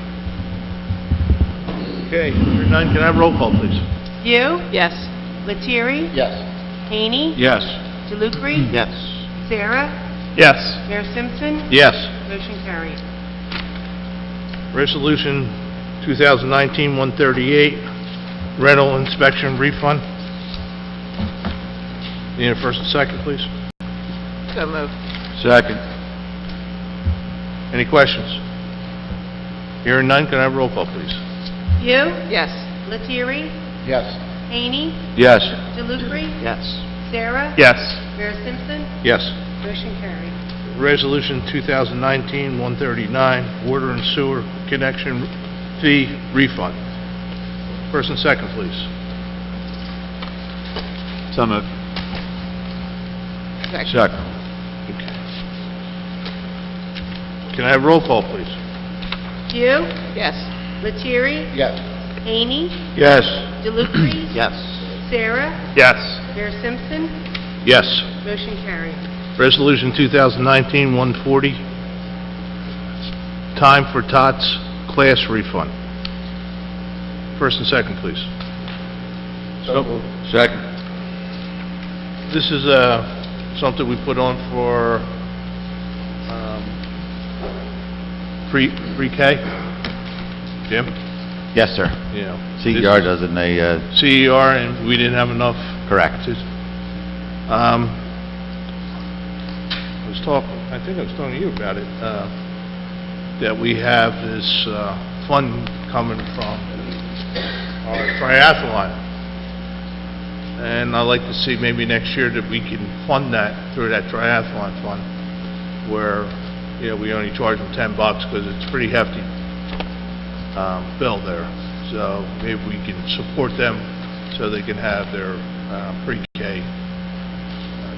Okay, hearing none, can I have roll call, please? You, Yes. Lettieri, Yes. Haney, Yes. DeLucre, Yes. Sarah, Yes. Mayor Simpson, Yes. motion carried. Resolution 2019-138, rental inspection refund. Need a first and second, please? So moved. Second. Any questions? Hearing none, can I have roll call, please? You, Yes. Lettieri, Yes. Haney, Yes. DeLucre, Yes. Sarah, Yes. Mayor Simpson, Yes. motion carried. Resolution 2019-139, water and sewer connection fee refund. First and second, please. So moved. Second. Can I have roll call, please? You, Yes. Lettieri, Yes. Haney, Yes. DeLucre, Yes. Sarah, Yes. Mayor Simpson, Yes. motion carried. Resolution 2019-140, time for TOTS class refund. First and second, please. So moved. Second. This is something we put on for pre-K. Jim? Yes, sir. Yeah. CER does it, and they, CER, and we didn't have enough. correct. I was talking, I think I was talking to you about it, that we have this fund coming from our triathlon. And I'd like to see maybe next year that we can fund that through that triathlon fund, where, we only charge them $10 because it's a pretty hefty bill there. So maybe we can support them so they can have their pre-K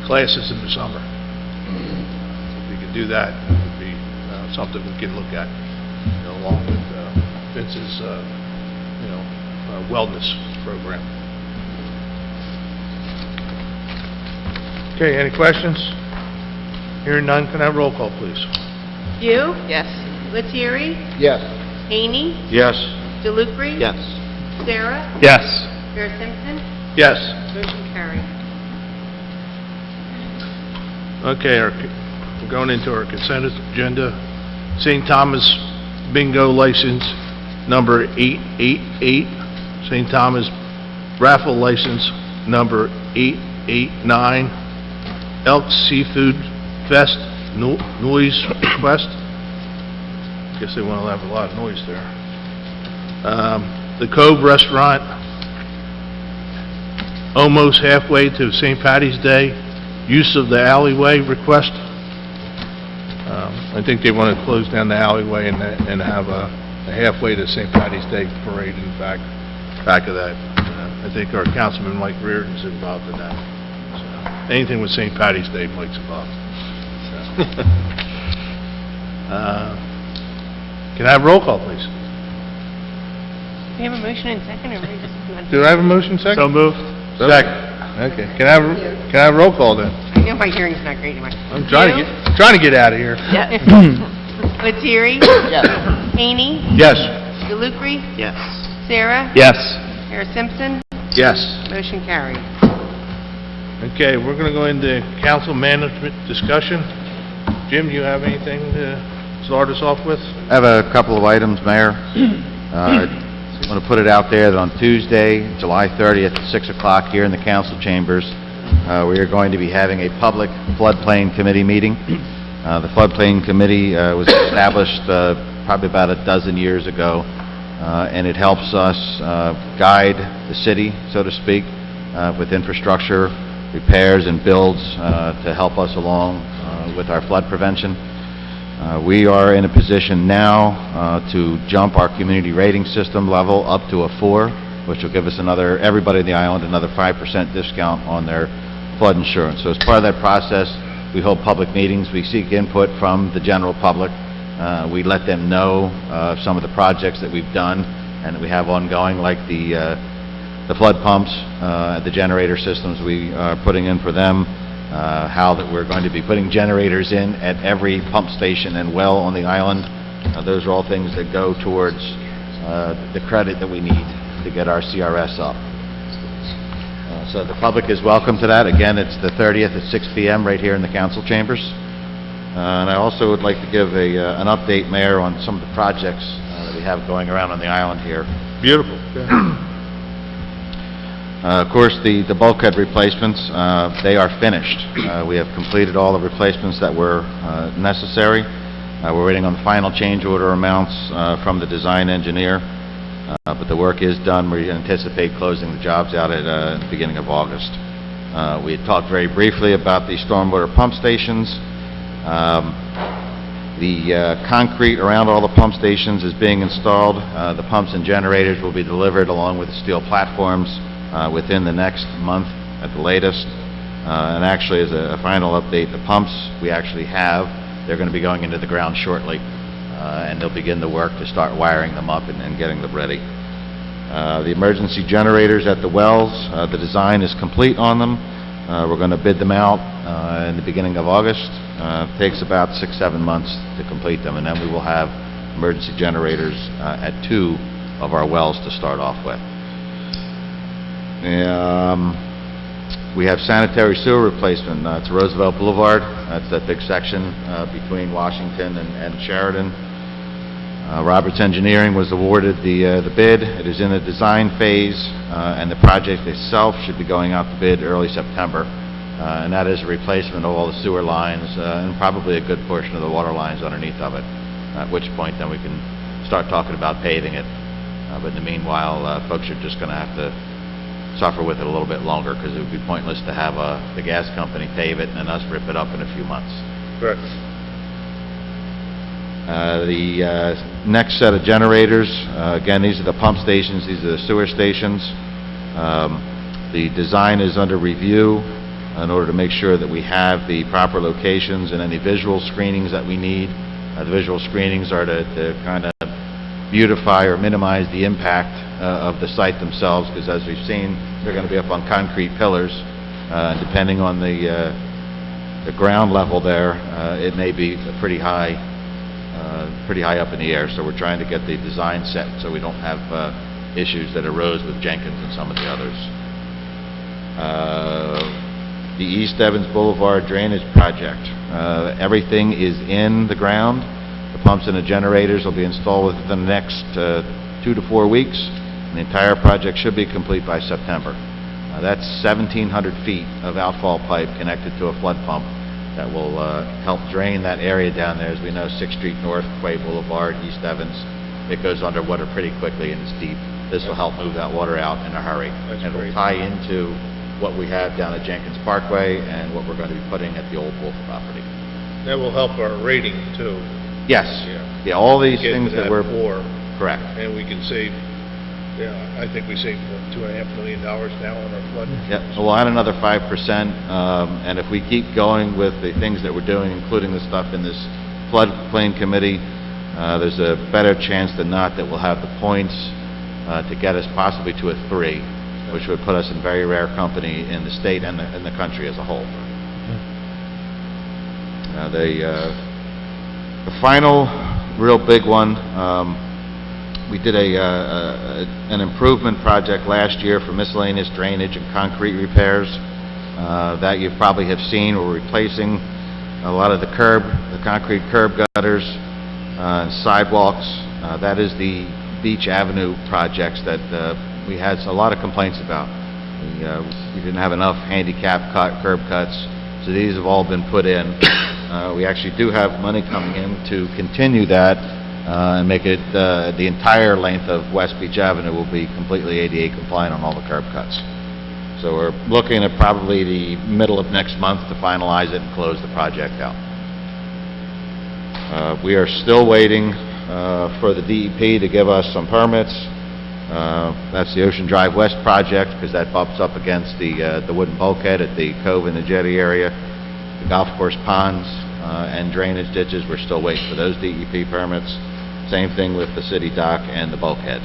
classes in the summer. If we could do that, it would be something we can look at, along with Vince's, wellness program. Okay, any questions? Hearing none, can I have roll call, please? You, Yes. Lettieri, Yes. Haney, Yes. DeLucre, Yes. Sarah, Yes. Mayor Simpson, Yes. motion carried. Okay, we're going into our consent agenda. St. Thomas bingo license number 888, St. Thomas raffle license number 889, Elk Seafood Fest noise request. Guess they want to have a lot of noise there. The Cove Restaurant, almost halfway to St. Patty's Day, use of the alleyway request. I think they want to close down the alleyway and have a halfway to St. Patty's Day parade in the back of that. I think our Councilman Mike Reardon's involved in that. So, anything with St. Patty's Day, Mike's involved. So. Can I have roll call, please? We have a motion and second, or we just... Do I have a motion second? So moved. Second. Okay. Can I have roll call then? I know my hearing's not great anymore. I'm trying to get out of here. Yes. Lettieri, Yes. Haney, Yes. DeLucre, Yes. Sarah, Yes. Mayor Simpson, Yes. motion carried. Okay, we're going to go into council management discussion. Jim, you have anything to start us off with? I have a couple of items, Mayor. I want to put it out there that on Tuesday, July 30th, at 6 o'clock here in the council chambers, we are going to be having a public floodplain committee meeting. The floodplain committee was established probably about a dozen years ago, and it helps us guide the city, so to speak, with infrastructure, repairs, and builds to help us along with our flood prevention. We are in a position now to jump our community rating system level up to a 4, which will give us everybody in the island, another 5% discount on their flood insurance. So as part of that process, we hold public meetings. We seek input from the general public. We let them know some of the projects that we've done and that we have ongoing, like the flood pumps, the generator systems we are putting in for them, how that we're going to be putting generators in at every pump station and well on the island. Those are all things that go towards the credit that we need to get our CRS up. So the public is welcome to that. Again, it's the 30th at 6 p.m. right here in the council chambers. And I also would like to give an update, Mayor, on some of the projects that we have going around on the island here. Beautiful. Of course, the bulkhead replacements, they are finished. We have completed all the replacements that were necessary. We're waiting on the final change order amounts from the design engineer, but the work is done. We anticipate closing the jobs out at the beginning of August. We had talked very briefly about the stormwater pump stations. The concrete around all the pump stations is being installed. The pumps and generators will be delivered along with the steel platforms within the next month at the latest. And actually, as a final update, the pumps we actually have, they're going to be going into the ground shortly, and they'll begin the work to start wiring them up and getting them ready. The emergency generators at the wells, the design is complete on them. We're going to bid them out in the beginning of August. It takes about 6-7 months to complete them, and then we will have emergency generators at 2 of our wells to start off with. We have sanitary sewer replacement. It's Roosevelt Boulevard. That's that big section between Washington and Sheridan. Roberts Engineering was awarded the bid. It is in the design phase, and the project itself should be going out to bid early September. And that is a replacement of all the sewer lines and probably a good portion of the water lines underneath of it, at which point then we can start talking about paving it. But in the meanwhile, folks are just going to have to suffer with it a little bit longer, because it would be pointless to have the gas company pave it and then us rip it up in a few months. Correct. The next set of generators, again, these are the pump stations, these are the sewer stations. The design is under review in order to make sure that we have the proper locations and any visual screenings that we need. The visual screenings are to kind of beautify or minimize the impact of the site themselves, because as we've seen, they're going to be up on concrete pillars, and depending on the ground level there, it may be pretty high up in the air. So we're trying to get the design set so we don't have issues that arose with Jenkins and some of the others. The East Evans Boulevard drainage project, everything is in the ground. The pumps and the generators will be installed within the next 2 to 4 weeks. And the entire project should be complete by September. That's 1,700 feet of outfall pipe connected to a flood pump that will help drain that area down there. As we know, 6th Street North, Quay Boulevard, East Evans, it goes underwater pretty quickly and it's deep. This will help move that water out in a hurry. That's and great. it'll tie into what we have down at Jenkins Parkway and what we're going to be putting at the Old Wolf property. That will help our rating, too. Yes. Yeah. Yeah, all these Get things to that we're... 4, Correct. and we can save, I think we saved $2.5 million now on our flood. Yep, so we'll add another 5%, and if we keep going with the things that we're doing, including the stuff in this floodplain committee, there's a better chance than not that we'll have the points to get us possibly to a 3, which would put us in very rare company in the state and the country as a whole. The final real big one, we did an improvement project last year for miscellaneous drainage and concrete repairs. that you probably have seen. We're replacing a lot of the concrete curb gutters, sidewalks. That is the Beach Avenue projects that we had a lot of complaints about. We didn't have enough handicap curb cuts, so these have all been put in. We actually do have money coming in to continue that and make it the entire length of West Beach Avenue will be completely ADA compliant on all the curb cuts. So we're looking at probably the middle of next month to finalize it and close the project out. We are still waiting for the DEP to give us some permits. That's the Ocean Drive West project, because that bumps up against the wooden bulkhead at the cove and the jetty area. The golf course ponds and drainage ditches, we're still waiting for those DEP permits. Same thing with the city dock and the bulkhead.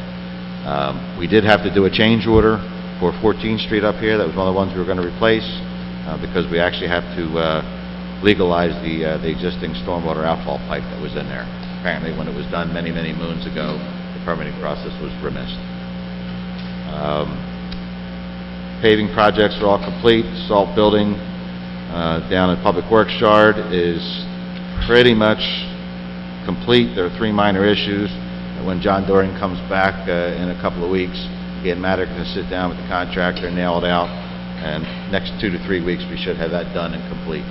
We did have to do a change order for 14th Street up here. That was one of the ones we were going to replace because we actually have to legalize the existing stormwater outfall pipe that was in there. Apparently, when it was done many, many moons ago, the permitting process was remiss. Paving projects are all complete. Salt building down at Public Works Yard is pretty much complete. There are 3 minor issues. And when John Doring comes back in a couple of weeks, he and Matt are going to sit down with the contractor and nail it out. And next 2 to 3 weeks, we should have that done and complete.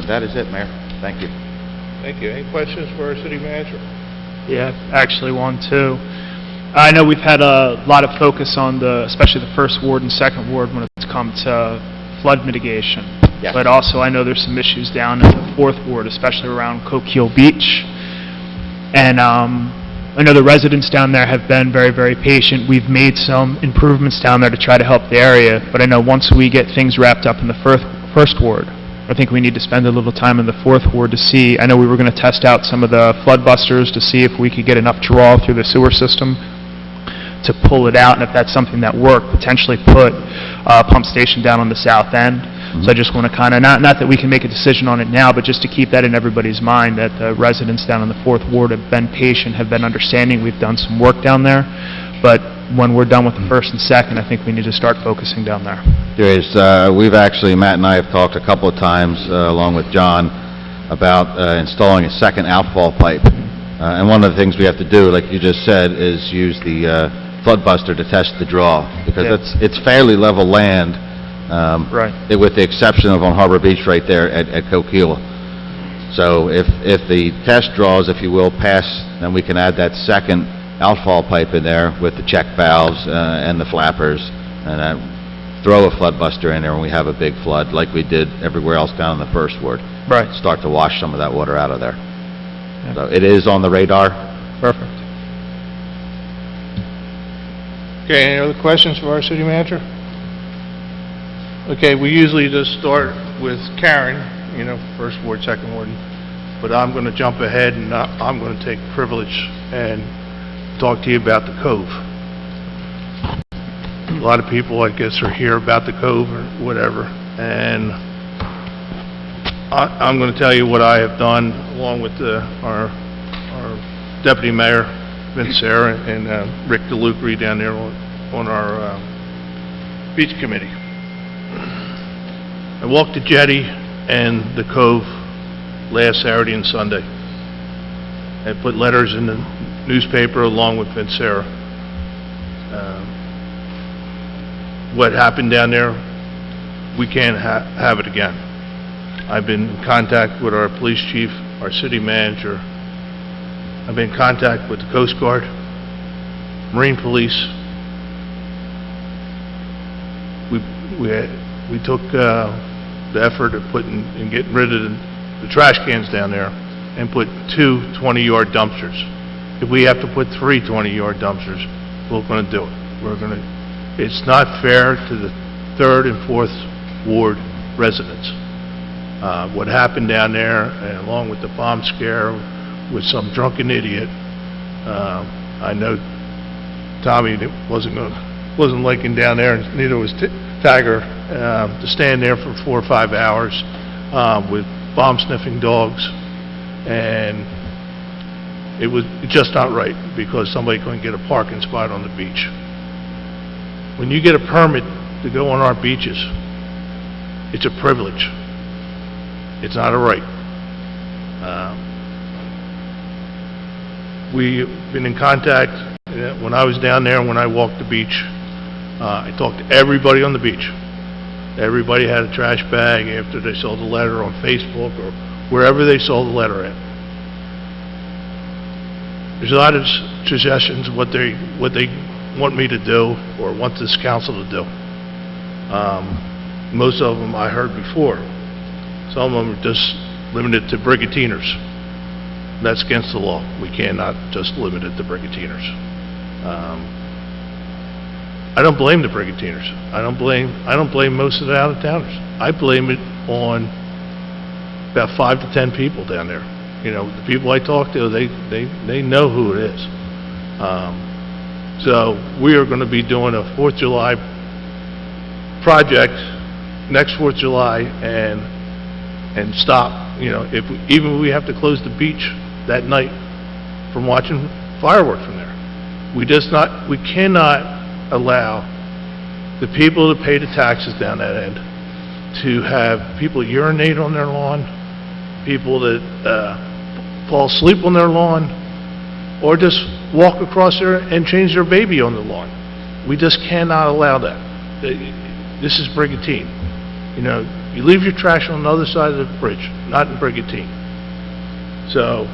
That is it, Mayor. Thank you. Thank you. Any questions for our city manager? Yeah, actually one too. I know we've had a lot of focus on especially the first ward and second ward when it's come to flood mitigation. Yes. But also I know there's some issues down in the fourth ward, especially around Coquille Beach. And I know the residents down there have been very, very patient. We've made some improvements down there to try to help the area. But I know once we get things wrapped up in the first ward, I think we need to spend a little time in the fourth ward to see. I know we were going to test out some of the flood busters to see if we could get enough draw through the sewer system to pull it out, and if that's something that worked, potentially put a pump station down on the south end. So I just want to kind of, not that we can make a decision on it now, but just to keep that in everybody's mind, that the residents down in the fourth ward have been patient, have been understanding. We've done some work down there, but when we're done with the first and second, I think we need to start focusing down there. There is, Matt and I have talked a couple of times, along with John, about installing a second outfall pipe. And one of the things we have to do, like you just said, is use the flood buster to test the draw, because it's fairly level land, Right. with the exception of on Harbor Beach right there at Coquille. So if the test draws, if you will, pass, then we can add that second outfall pipe in there with the check valves and the flappers, and throw a flood buster in there when we have a big flood, like we did everywhere else down in the first ward. Right. Start to wash some of that water out of there. So it is on the radar. Perfect. Okay, any other questions for our city manager? Okay, we usually just start with Karen, first ward, second ward, but I'm going to jump ahead and I'm going to take privilege and talk to you about the Cove. A lot of people, I guess, are here about the Cove or whatever, and I'm going to tell you what I have done along with our Deputy Mayor, Vince Serra, and Rick DeLucre down there on our beach committee. I walked the jetty and the Cove last Saturday and Sunday. I put letters in the newspaper along with Vince Serra. What happened down there, we can't have it again. I've been in contact with our police chief, our city manager. I've been in contact with the Coast Guard, Marine Police. We took the effort of getting rid of the trash cans down there and put 2 20-yard dumpsters. If we have to put 3 20-yard dumpsters, we're going to do it. It's not fair to the 3rd and 4th Ward residents. What happened down there, and along with the bomb scare with some drunken idiot, I know Tommy wasn't liking down there, and neither was Tiger, to stand there for 4 or 5 hours with bomb-sniffing dogs, and it was just not right because somebody couldn't get a parking spot on the beach. when you get a permit to go on our beaches, it's a privilege. It's not a right. We've been in contact, when I was down there, when I walked the beach, I talked to everybody on the beach. Everybody had a trash bag after they saw the letter on Facebook or wherever they saw the letter at. There's a lot of suggestions what they want me to do or want this council to do. Most of them I heard before. Some of them are just limited to brigatiners. That's against the law. We cannot just limit it to brigatiners. I don't blame the brigatiners. I don't blame most of the out-of-towners. I blame it on about 5 to 10 people down there. You know, the people I talk to, they know who it is. So we are going to be doing a 4th of July project next 4th of July and stop. You know, even if we have to close the beach that night from watching fireworks from there. We cannot allow the people that pay the taxes down that end to have people urinate on their lawn, people that fall asleep on their lawn, or just walk across there and change their baby on the lawn. We just cannot allow that. This is Brigantine. You know, you leave your trash on the other side of the bridge, not in Brigantine. So,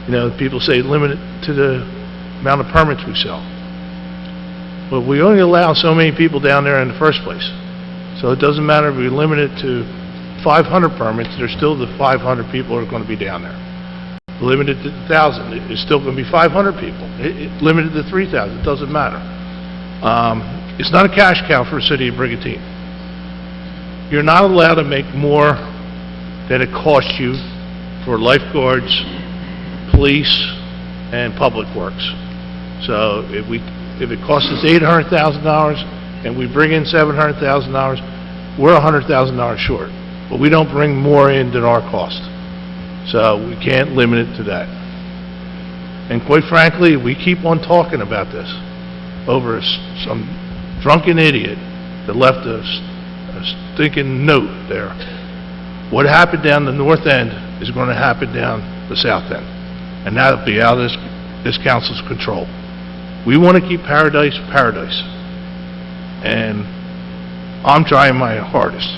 you know, people say limit it to the amount of permits we sell. But we only allow so many people down there in the first place. So it doesn't matter if we limit it to 500 permits, there's still the 500 people who are going to be down there. Limited to 1,000, it's still going to be 500 people. Limited to 3,000, it doesn't matter. It's not a cash cow for the city of Brigantine. You're not allowed to make more than it costs you for lifeguards, police, and public works. So if it costs us $800,000 and we bring in $700,000, we're $100,000 short. But we don't bring more in than our cost. So we can't limit it to that. And quite frankly, we keep on talking about this over some drunken idiot that left a stinking note there. What happened down the north end is going to happen down the south end. And that'll be out of this council's control. We want to keep paradise paradise. And I'm trying my hardest.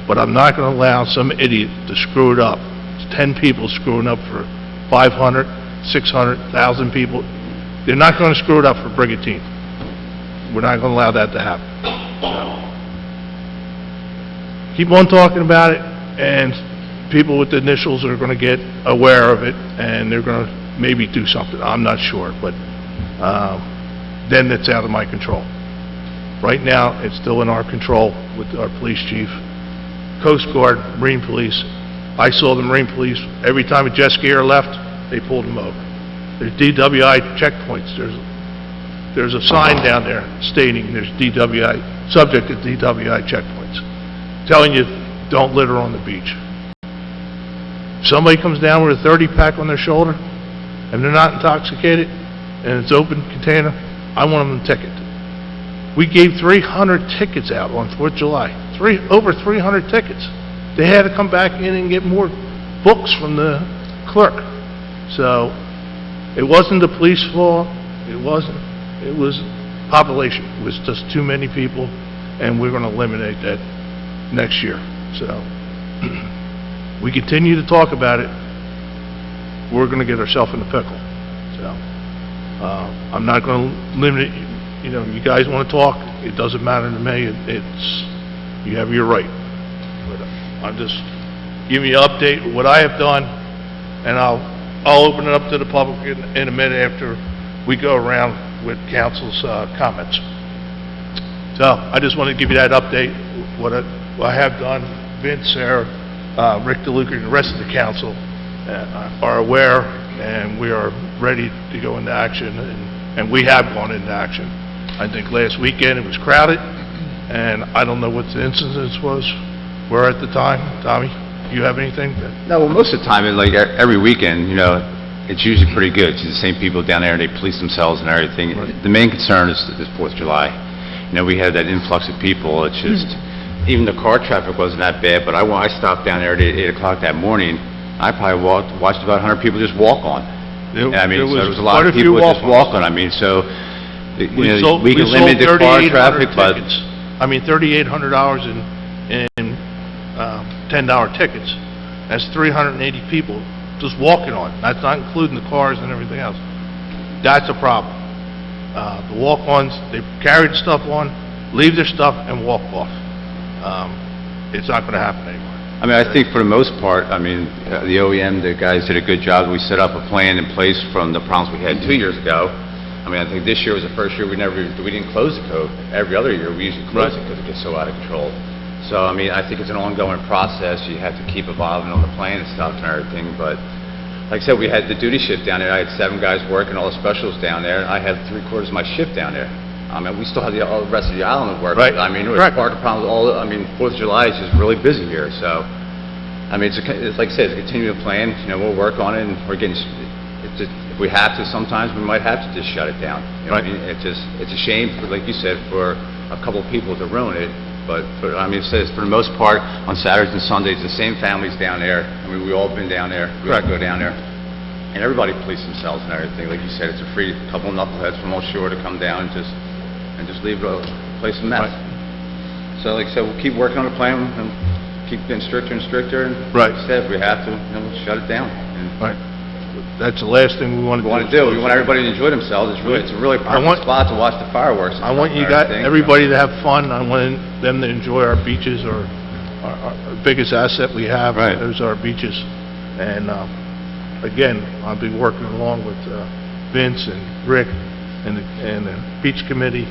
But I'm not going to allow some idiot to screw it up. It's 10 people screwing up for 500, 600, 1,000 people. They're not going to screw it up for Brigantine. We're not going to allow that to happen. So, keep on talking about it, and people with the initials are going to get aware of it, and they're going to maybe do something. I'm not sure, but then it's out of my control. Right now, it's still in our control with our police chief, Coast Guard, Marine Police. I saw the Marine Police, every time a jet skier left, they pulled them over. There's DWI checkpoints. There's a sign down there stating there's DWI, subject to DWI checkpoints, telling you don't litter on the beach. If somebody comes down with a 30-pack on their shoulder and they're not intoxicated and it's open container, I want them a ticket. We gave 300 tickets out on 4th of July. Over 300 tickets. They had to come back in and get more books from the clerk. So, it wasn't the police fault. It was population. It was just too many people, and we're going to eliminate that next year. So, we continue to talk about it, we're going to get ourselves in the pickle. So, I'm not going to limit it. You know, you guys want to talk, it doesn't matter to me. You have your right. But I'm just giving you an update of what I have done, and I'll open it up to the public in a minute after we go around with council's comments. So I just want to give you that update, what I have done. Vince, Sarah, Rick DeLuca, and the rest of the council are aware, and we are ready to go into action, and we have gone into action. I think last weekend it was crowded, and I don't know what the incidence were at the time. Tommy, do you have anything? No, well, most of the time, like every weekend, you know, it's usually pretty good. It's the same people down there, and they police themselves and everything. The main concern is the 4th of July. You know, we have that influx of people. It's just, even the car traffic wasn't that bad, but I stopped down there at 8 o'clock that morning. I probably watched about 100 people just walk on. I mean, so there was a lot of people just walk on. I mean, so, you know, we can limit the car traffic, but... I mean, $3,800 in $10 tickets. That's 380 people just walking on. That's not including the cars and everything else. That's a problem. The walk-ons, they carry the stuff on, leave their stuff, and walk off. It's not going to happen anymore. I mean, I think for the most part, I mean, the OEM, the guys did a good job. We set up a plan in place from the problems we had 2 years ago. I mean, I think this year was the first year we didn't close the code. Every other year, we usually close it because it gets so out of control. So, I mean, I think it's an ongoing process. You have to keep evolving on the plan and stuff and everything, but like I said, we had the duty shift down there. I had 7 guys working, all the specials down there, and I had 3/4 of my shift down there. I mean, we still have all the rest of the island to work. Right. I mean, it was part of the problem. 4th of July is just really busy here, so, I mean, it's like I said, it's a continuing plan. You know, we'll work on it, and we're getting, if we have to, sometimes we might have to just shut it down. You know what I mean? It's a shame, like you said, for a couple of people to ruin it, but I mean, it says for the most part, on Saturdays and Sundays, the same families down there. I mean, we've all been down there. We all go down there. And everybody police themselves and everything. Like you said, it's a free couple of knuckleheads from offshore to come down and just leave the place a mess. So like I said, we'll keep working on the plan and keep getting stricter and stricter. And like I said, if we have to, you know, we'll shut it down. And That's the last thing we want to do. We want everybody to enjoy themselves. It's a really perfect spot to watch the fireworks. I want you guys, everybody to have fun. I want them to enjoy our beaches, our biggest asset we have. Those are our beaches. And again, I'll be working along with Vince and Rick and the beach committee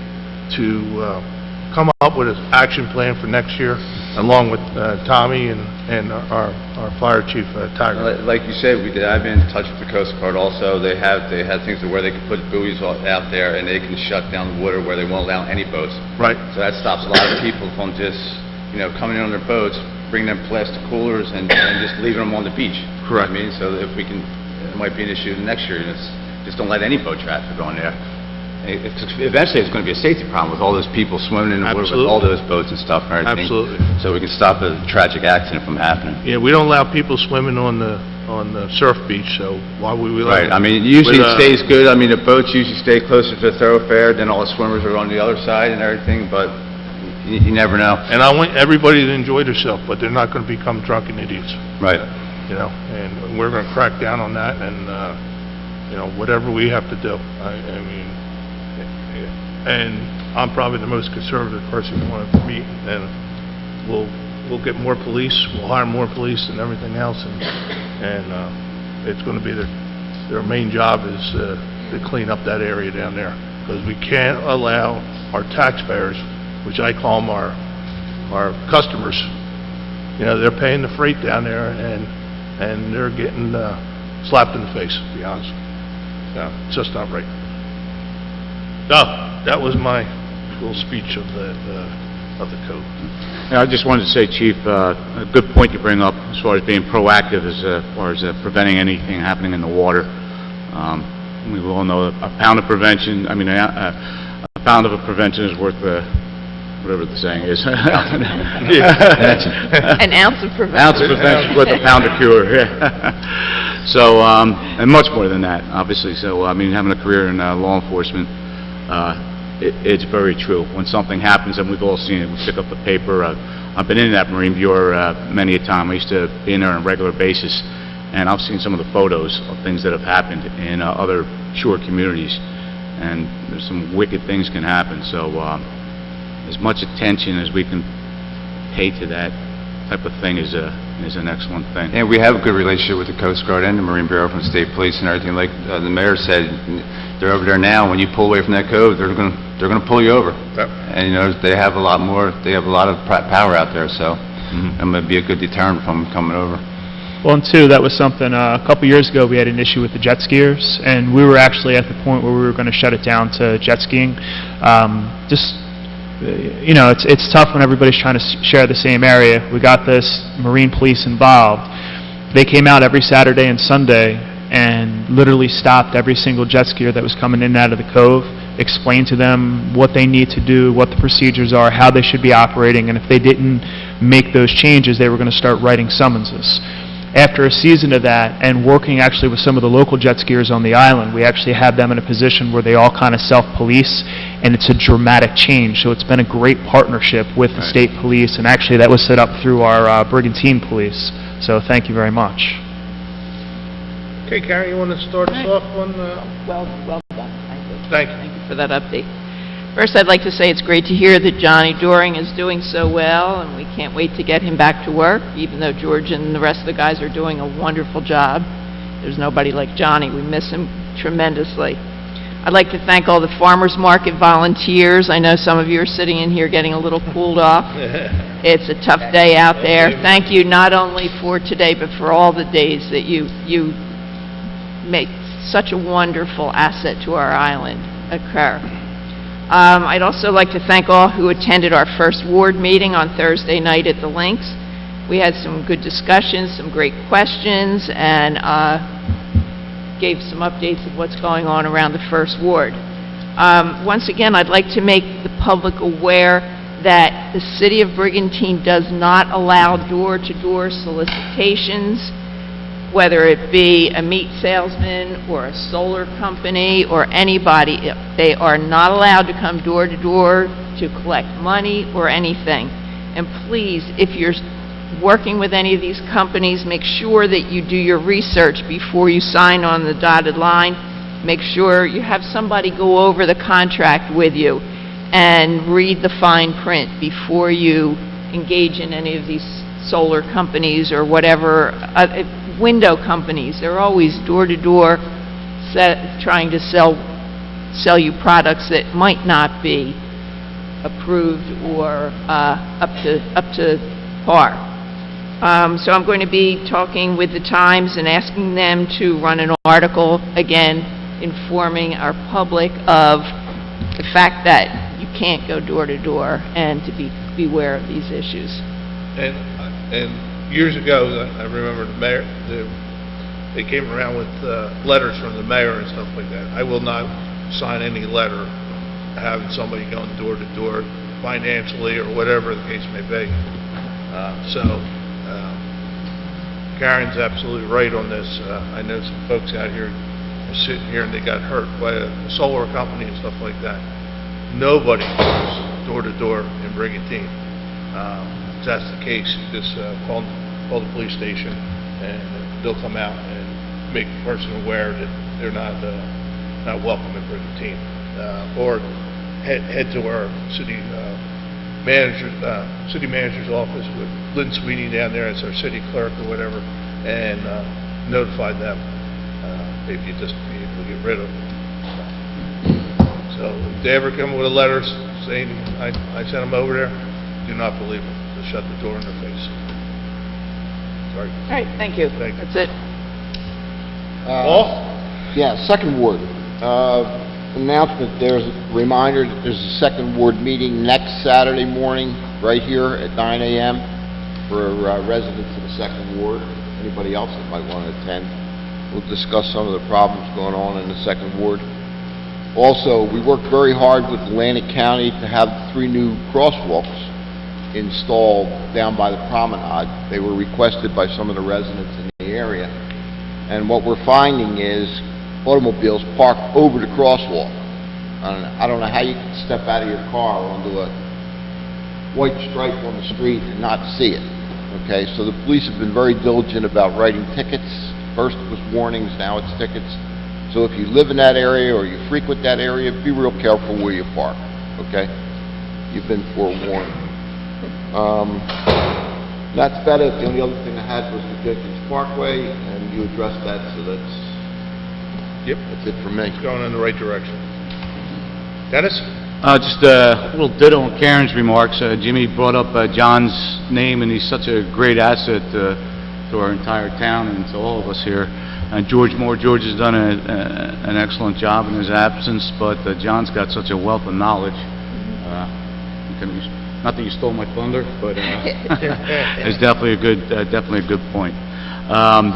to come up with an action plan for next year, along with Tommy and our fire chief, Tiger. Like you said, I've been in touch with the Coast Guard also. They have things where they can put buoys out there and they can shut down the water where they won't allow any boats. Right. So that stops a lot of people from just, you know, coming in on their boats, bringing them plastic coolers and just leaving them on the beach. Correct. I mean, so if we can, it might be an issue next year, and just don't let any boat traffic on there. Eventually, it's going to be a safety problem with all those people swimming in the water with all those boats and stuff and everything. Absolutely. So we can stop a tragic accident from happening. Yeah, we don't allow people swimming on the surf beach, so why would we let Right, I mean, usually it stays good. I mean, the boats usually stay closer to the thoroughfare, then all the swimmers are on the other side and everything, but you never know. And I want everybody to enjoy themselves, but they're not going to become drunken idiots. Right. You know, and we're going to crack down on that, and you know, whatever we have to do. I mean, and I'm probably the most conservative person you want to meet, and we'll get more police, we'll hire more police and everything else, and it's going to be their main job is to clean up that area down there, because we can't allow our taxpayers, which I call them our customers, you know, they're paying the freight down there, and they're getting slapped in the face, to be honest. No, it's just not right. No, that was my little speech of the code. Yeah, I just wanted to say, Chief, a good point you bring up as far as being proactive as far as preventing anything happening in the water. We all know a pound of prevention, I mean, a pound of a prevention is worth whatever the saying is. An ounce of prevention. Ounce of prevention is worth a pound of cure, yeah. So, and much more than that, obviously. So, I mean, having a career in law enforcement, it's very true. When something happens, and we've all seen it, we pick up the paper. I've been in that Marine Bureau many a time. I used to be in there on a regular basis, and I've seen some of the photos of things that have happened in other shore communities, and there's some wicked things can happen. So as much attention as we can pay to that type of thing is an excellent thing. And we have a good relationship with the Coast Guard and the Marine Bureau from State Police and everything. Like the mayor said, they're over there now. When you pull away from that code, they're going to pull you over. Yep. And you know, they have a lot of power out there, so it might be a good deterrent from coming over. Well, and two, that was something, a couple years ago, we had an issue with the jet skiers, and we were actually at the point where we were going to shut it down to jet skiing. You know, it's tough when everybody's trying to share the same area. We got this Marine police involved. They came out every Saturday and Sunday and literally stopped every single jet skier that was coming in and out of the cove, explained to them what they need to do, what the procedures are, how they should be operating, and if they didn't make those changes, they were going to start writing summonses. After a season of that, and working actually with some of the local jet skiers on the island, we actually have them in a position where they all kind of self-police, and it's a dramatic change. So it's been a great partnership with the state police, and actually that was set up through our Brigantine Police. So thank you very much. Okay, Karen, you want to start us off on, Well done. Thank you. thank you. Thank you for that update. First, I'd like to say it's great to hear that Johnny Doring is doing so well, and we can't wait to get him back to work, even though George and the rest of the guys are doing a wonderful job. There's nobody like Johnny. We miss him tremendously. I'd like to thank all the farmers market volunteers. I know some of you are sitting in here getting a little cooled off. It's a tough day out there. Thank you not only for today, but for all the days that you make such a wonderful asset to our island occur. I'd also like to thank all who attended our first ward meeting on Thursday night at the Links. We had some good discussions, some great questions, and gave some updates of what's going on around the first ward. Once again, I'd like to make the public aware that the City of Brigantine does not allow door-to-door solicitations, whether it be a meat salesman or a solar company or anybody. They are not allowed to come door to door to collect money or anything. And please, if you're working with any of these companies, make sure that you do your research before you sign on the dotted line. Make sure you have somebody go over the contract with you and read the fine print before you engage in any of these solar companies or whatever, window companies. They're always door-to-door trying to sell you products that might not be approved or up to par. So I'm going to be talking with the Times and asking them to run an article, again, informing our public of the fact that you can't go door-to-door and to beware of these issues. And years ago, I remember the mayor, they came around with letters from the mayor and stuff like that. I will not sign any letter having somebody going door to door financially or whatever the case may be. Karen's absolutely right on this. I know some folks out here are sitting here and they got hurt by a solar company and stuff like that. Nobody goes door to door in Brigantine. If that's the case, you just call the police station and they'll come out and make the person aware that they're not welcome in Brigantine. Or head to our city manager's office with Lynn Sweeney down there as our city clerk or whatever, and notify them if you just be able to get rid of them. So if they ever come with a letter saying I sent them over there, do not believe them. Just shut the door in their face. Sorry. All right, thank you. Thank you. That's it. Paul? Yeah, second ward. Announcement, there's a reminder that there's a second ward meeting next Saturday morning, right here at 9 a.m. for residents of the second ward. Anybody else that might want to attend. We'll discuss some of the problems going on in the second ward. Also, we worked very hard with Atlantic County to have 3 new crosswalks installed down by the promenade. They were requested by some of the residents in the area. And what we're finding is automobiles park over the crosswalk. I don't know how you can step out of your car onto a white stripe on the street and not see it. Okay, so the police have been very diligent about writing tickets. First it was warnings, now it's tickets. So if you live in that area or you frequent that area, be real careful where you park. Okay, you've been forewarned. That's about it. The only other thing I had was the Jenkins Parkway, and you addressed that, so that's it for me. It's going in the right direction. Dennis? Just a little ditto on Karen's remarks. Jimmy brought up John's name, and he's such a great asset to our entire town and to all of us here. George Moore, George has done an excellent job in his absence, but John's got such a wealth of knowledge. Not that you stole my thunder, but it's definitely a good point.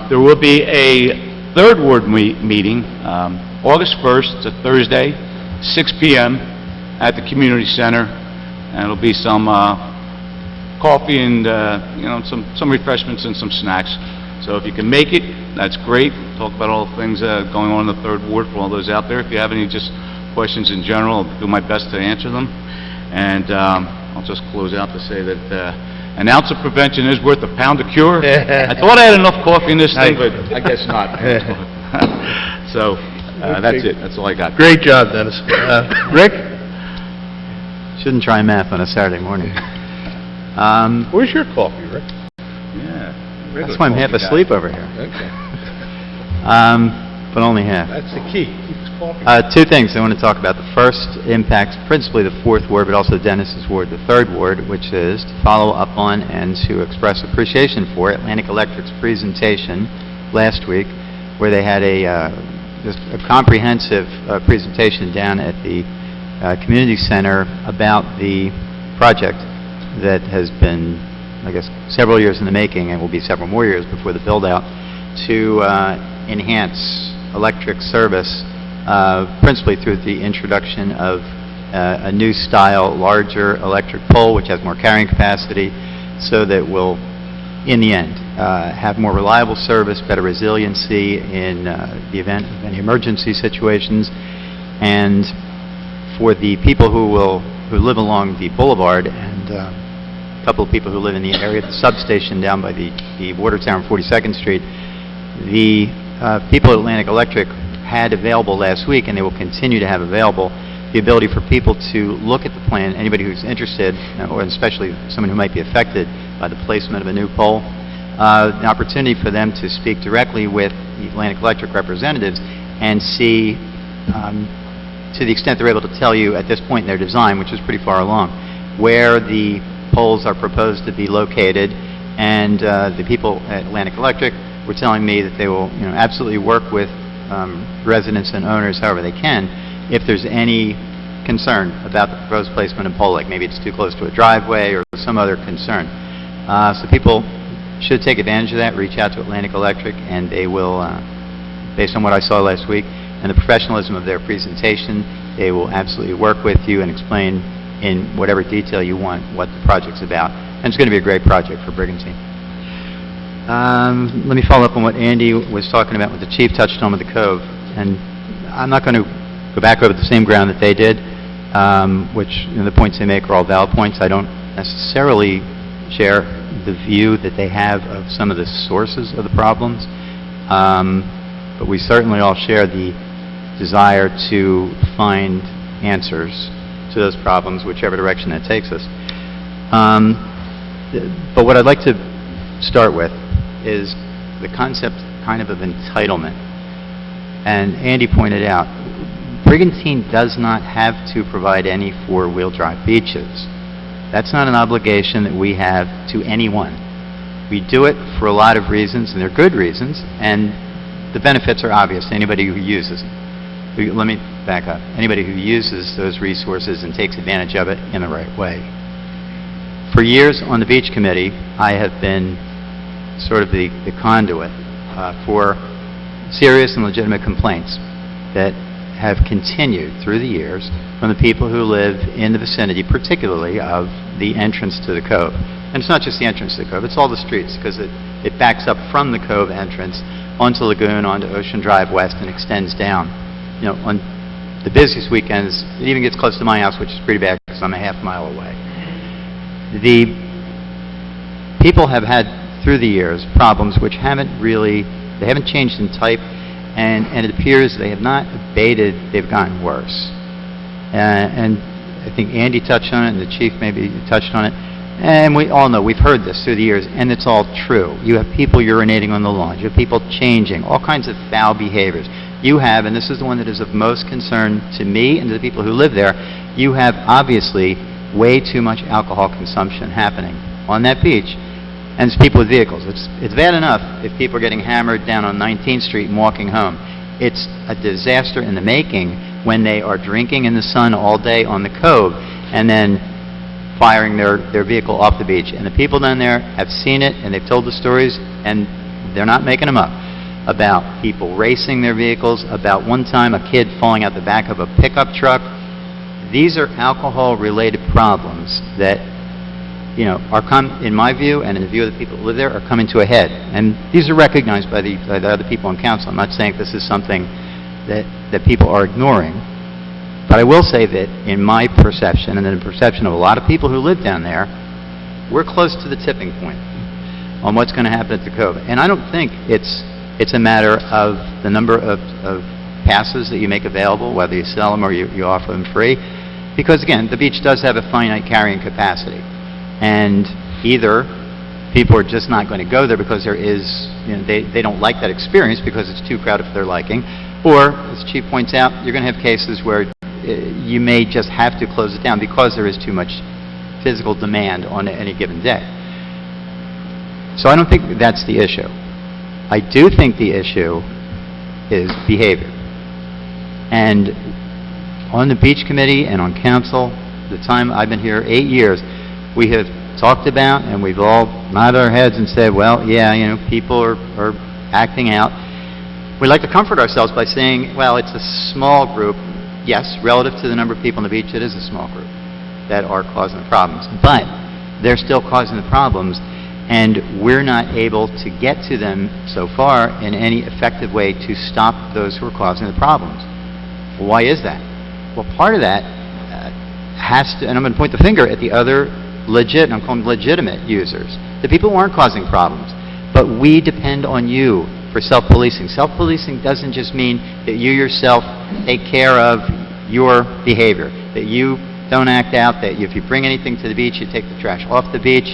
There will be a third ward meeting, August 1st, it's a Thursday, 6 p.m. at the community center, and it'll be some coffee and, some refreshments and some snacks. So if you can make it, that's great. Talk about all the things going on in the third ward for all those out there. If you have any just questions in general, I'll do my best to answer them. And I'll just close out to say that an ounce of prevention is worth a pound of cure. I thought I had enough coffee in this thing, but I guess not. So, that's it. That's all I got. Great job, Dennis. Rick? Shouldn't try math on a Saturday morning. Where's your coffee, Rick? Yeah. That's why I'm half asleep over here. Okay. But only half. That's the key. Keep his coffee. Two things I want to talk about. The first impacts principally the fourth ward, but also Dennis's ward, the third ward, which is to follow up on and to express appreciation for Atlantic Electric's presentation last week, where they had just a comprehensive presentation down at the community center about the project that has been, I guess, several years in the making, and will be several more years before the build-out, to enhance electric service, principally through the introduction of a new style, larger electric pole, which has more carrying capacity, so that we'll, in the end, have more reliable service, better resiliency in the event of any emergency situations, and for the people who live along the boulevard, and a couple of people who live in the area of the substation down by the water tower on 42nd Street, the people at Atlantic Electric had available last week, and they will continue to have available, the ability for people to look at the plan, anybody who's interested, or especially someone who might be affected by the placement of a new pole, an opportunity for them to speak directly with the Atlantic Electric representatives and see, to the extent they're able to tell you at this point in their design, which is pretty far along, where the poles are proposed to be located. And the people at Atlantic Electric were telling me that they will, absolutely work with residents and owners however they can if there's any concern about the proposed placement of pole, like maybe it's too close to a driveway or some other concern. So people should take advantage of that, reach out to Atlantic Electric, and they will, based on what I saw last week and the professionalism of their presentation, they will absolutely work with you and explain in whatever detail you want what the project's about. And it's going to be a great project for Brigantine. Let me follow up on what Andy was talking about, what the chief touched on with the Cove. And I'm not going to go back over the same ground that they did, which the points they make are all valid points. I don't necessarily share the view that they have of some of the sources of the problems, but we certainly all share the desire to find answers to those problems, whichever direction that takes us. But what I'd like to start with is the concept kind of entitlement. And Andy pointed out, Brigantine does not have to provide any four-wheel drive beaches. That's not an obligation that we have to anyone. We do it for a lot of reasons, and they're good reasons, and the benefits are obvious to anybody who uses them. Let me back up. Anybody who uses those resources and takes advantage of it in the right way. For years on the beach committee, I have been sort of the conduit for serious and legitimate complaints that have continued through the years from the people who live in the vicinity, particularly of the entrance to the Cove. And it's not just the entrance to the Cove, it's all the streets, because it backs up from the Cove entrance onto Lagoon, onto Ocean Drive West, and extends down. On the busiest weekends, it even gets close to my house, which is pretty bad because I'm a half mile away. The people have had, through the years, problems which haven't changed in type, and it appears they have not abated, they've gotten worse. And I think Andy touched on it, and the chief maybe touched on it, and we all know, we've heard this through the years, and it's all true. You have people urinating on the lawn, you have people changing, all kinds of foul behaviors. You have, and this is the one that is of most concern to me and to the people who live there, you have obviously way too much alcohol consumption happening on that beach. And it's people with vehicles. It's bad enough if people are getting hammered down on 19th Street and walking home. It's a disaster in the making when they are drinking in the sun all day on the Cove and then firing their vehicle off the beach. And the people down there have seen it, and they've told the stories, and they're not making them up. about people racing their vehicles, about one time a kid falling out the back of a pickup truck. These are alcohol-related problems that, in my view, and in the view of the people who live there, are coming to a head. And these are recognized by the other people on council. I'm not saying this is something that people are ignoring. But I will say that in my perception, and in the perception of a lot of people who live down there, we're close to the tipping point on what's going to happen at the Cove. And I don't think it's a matter of the number of passes that you make available, whether you sell them or you offer them free. Because, again, the beach does have a finite carrying capacity. And either people are just not going to go there because there is, they don't like that experience because it's too crowded for their liking, or, as Chief points out, you're going to have cases where you may just have to close it down because there is too much physical demand on any given day. So I don't think that's the issue. I do think the issue is behavior. And on the beach committee and on council, the time I've been here, 8 years, we have talked about and we've all nodded our heads and said, well, yeah, people are acting out. We like to comfort ourselves by saying, well, it's a small group. Yes, relative to the number of people on the beach, it is a small group that are causing the problems. But they're still causing the problems, and we're not able to get to them so far in any effective way to stop those who are causing the problems. Well, why is that? Well, part of that has to, and I'm going to point the finger at the other I'm calling them legitimate users, the people who aren't causing problems. But we depend on you for self-policing. Self-policing doesn't just mean that you yourself take care of your behavior, that you don't act out, that if you bring anything to the beach, you take the trash off the beach.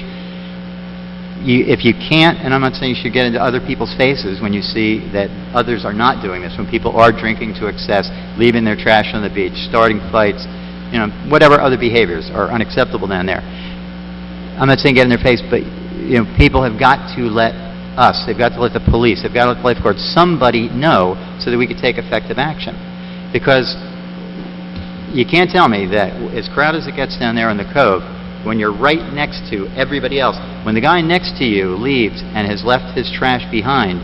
If you can't, and I'm not saying you should get into other people's faces when you see that others are not doing this, when people are drinking to excess, leaving their trash on the beach, starting fights, whatever other behaviors are unacceptable down there. I'm not saying get in their face, but people have got to let us, they've got to let the police, they've got to let the lifeguards, somebody know so that we can take effective action. Because you can't tell me that as crowded as it gets down there in the Cove, when you're right next to everybody else, when the guy next to you leaves and has left his trash behind,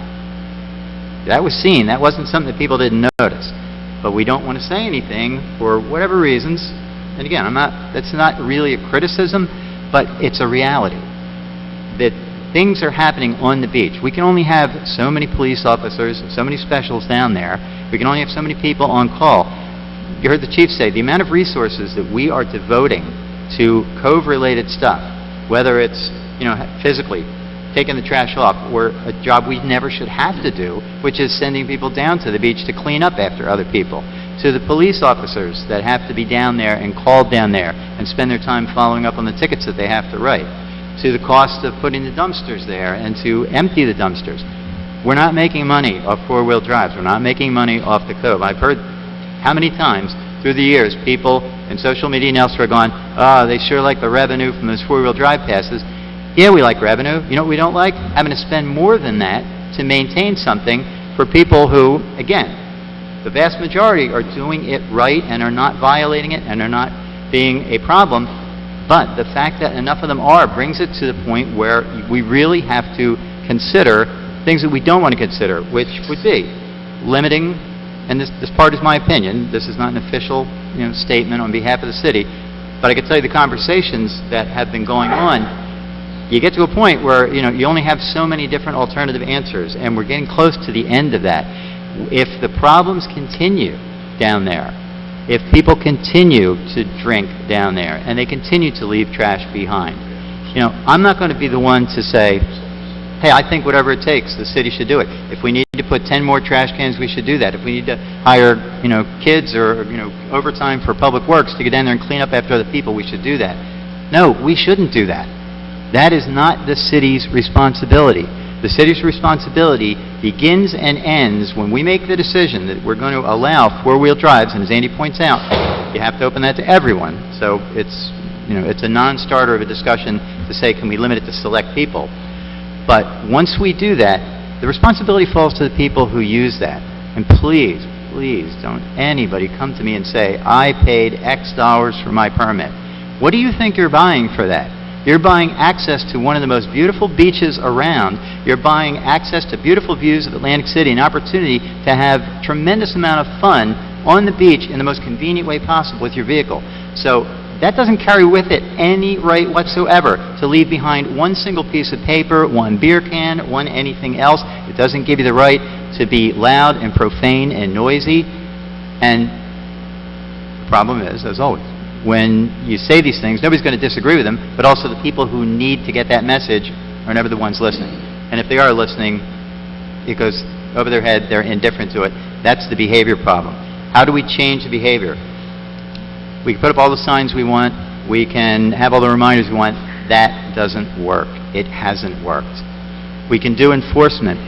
that was seen. That wasn't something that people didn't notice. But we don't want to say anything for whatever reasons. And again, that's not really a criticism, but it's a reality that things are happening on the beach. We can only have so many police officers, so many specials down there. We can only have so many people on call. You heard the chief say the amount of resources that we are devoting to Cove-related stuff, whether it's, physically taking the trash off, or a job we never should have to do, which is sending people down to the beach to clean up after other people, to the police officers that have to be down there and called down there and spend their time following up on the tickets that they have to write, to the cost of putting the dumpsters there and to empty the dumpsters. We're not making money off four-wheel drives. We're not making money off the Cove. I've heard how many times through the years people in social media and elsewhere going, they sure like the revenue from those four-wheel drive passes. Yeah, we like revenue. You know what we don't like? Having to spend more than that to maintain something for people who, again, the vast majority are doing it right and are not violating it and are not being a problem. But the fact that enough of them are brings it to the point where we really have to consider things that we don't want to consider, which would be limiting, and this part is my opinion, this is not an official statement on behalf of the city, but I can tell you the conversations that have been going on, you get to a point where you only have so many different alternative answers, and we're getting close to the end of that. If the problems continue down there, if people continue to drink down there and they continue to leave trash behind, I'm not going to be the one to say, hey, I think whatever it takes, the city should do it. If we need to put 10 more trash cans, we should do that. If we need to hire, kids or, overtime for public works to get down there and clean up after other people, we should do that. No, we shouldn't do that. That is not the city's responsibility. The city's responsibility begins and ends when we make the decision that we're going to allow four-wheel drives, and as Andy points out, you have to open that to everyone. So it's, it's a non-starter of a discussion to say, can we limit it to select people? But once we do that, the responsibility falls to the people who use that. And please, please don't anybody come to me and say, I paid X dollars for my permit. What do you think you're buying for that? You're buying access to one of the most beautiful beaches around. You're buying access to beautiful views of Atlantic City, an opportunity to have tremendous amount of fun on the beach in the most convenient way possible with your vehicle. So that doesn't carry with it any right whatsoever to leave behind one single piece of paper, one beer can, one anything else. It doesn't give you the right to be loud and profane and noisy. And the problem is, as always, when you say these things, nobody's going to disagree with them, but also the people who need to get that message are never the ones listening. And if they are listening, it goes over their head, they're indifferent to it. That's the behavior problem. How do we change the behavior? We can put up all the signs we want, we can have all the reminders we want. That doesn't work. It hasn't worked. We can do enforcement.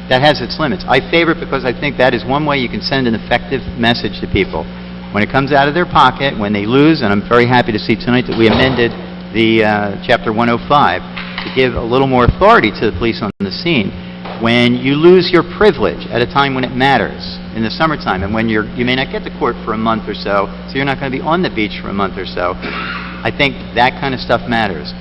That has its limits. I favor it because I think that is one way you can send an effective message to people. When it comes out of their pocket, when they lose, and I'm very happy to see tonight that we amended the Chapter 105 to give a little more authority to the police on the scene. When you lose your privilege at a time when it matters, in the summertime, and when you may not get to court for a month or so you're not going to be on the beach for a month or so, I think that kind of stuff matters.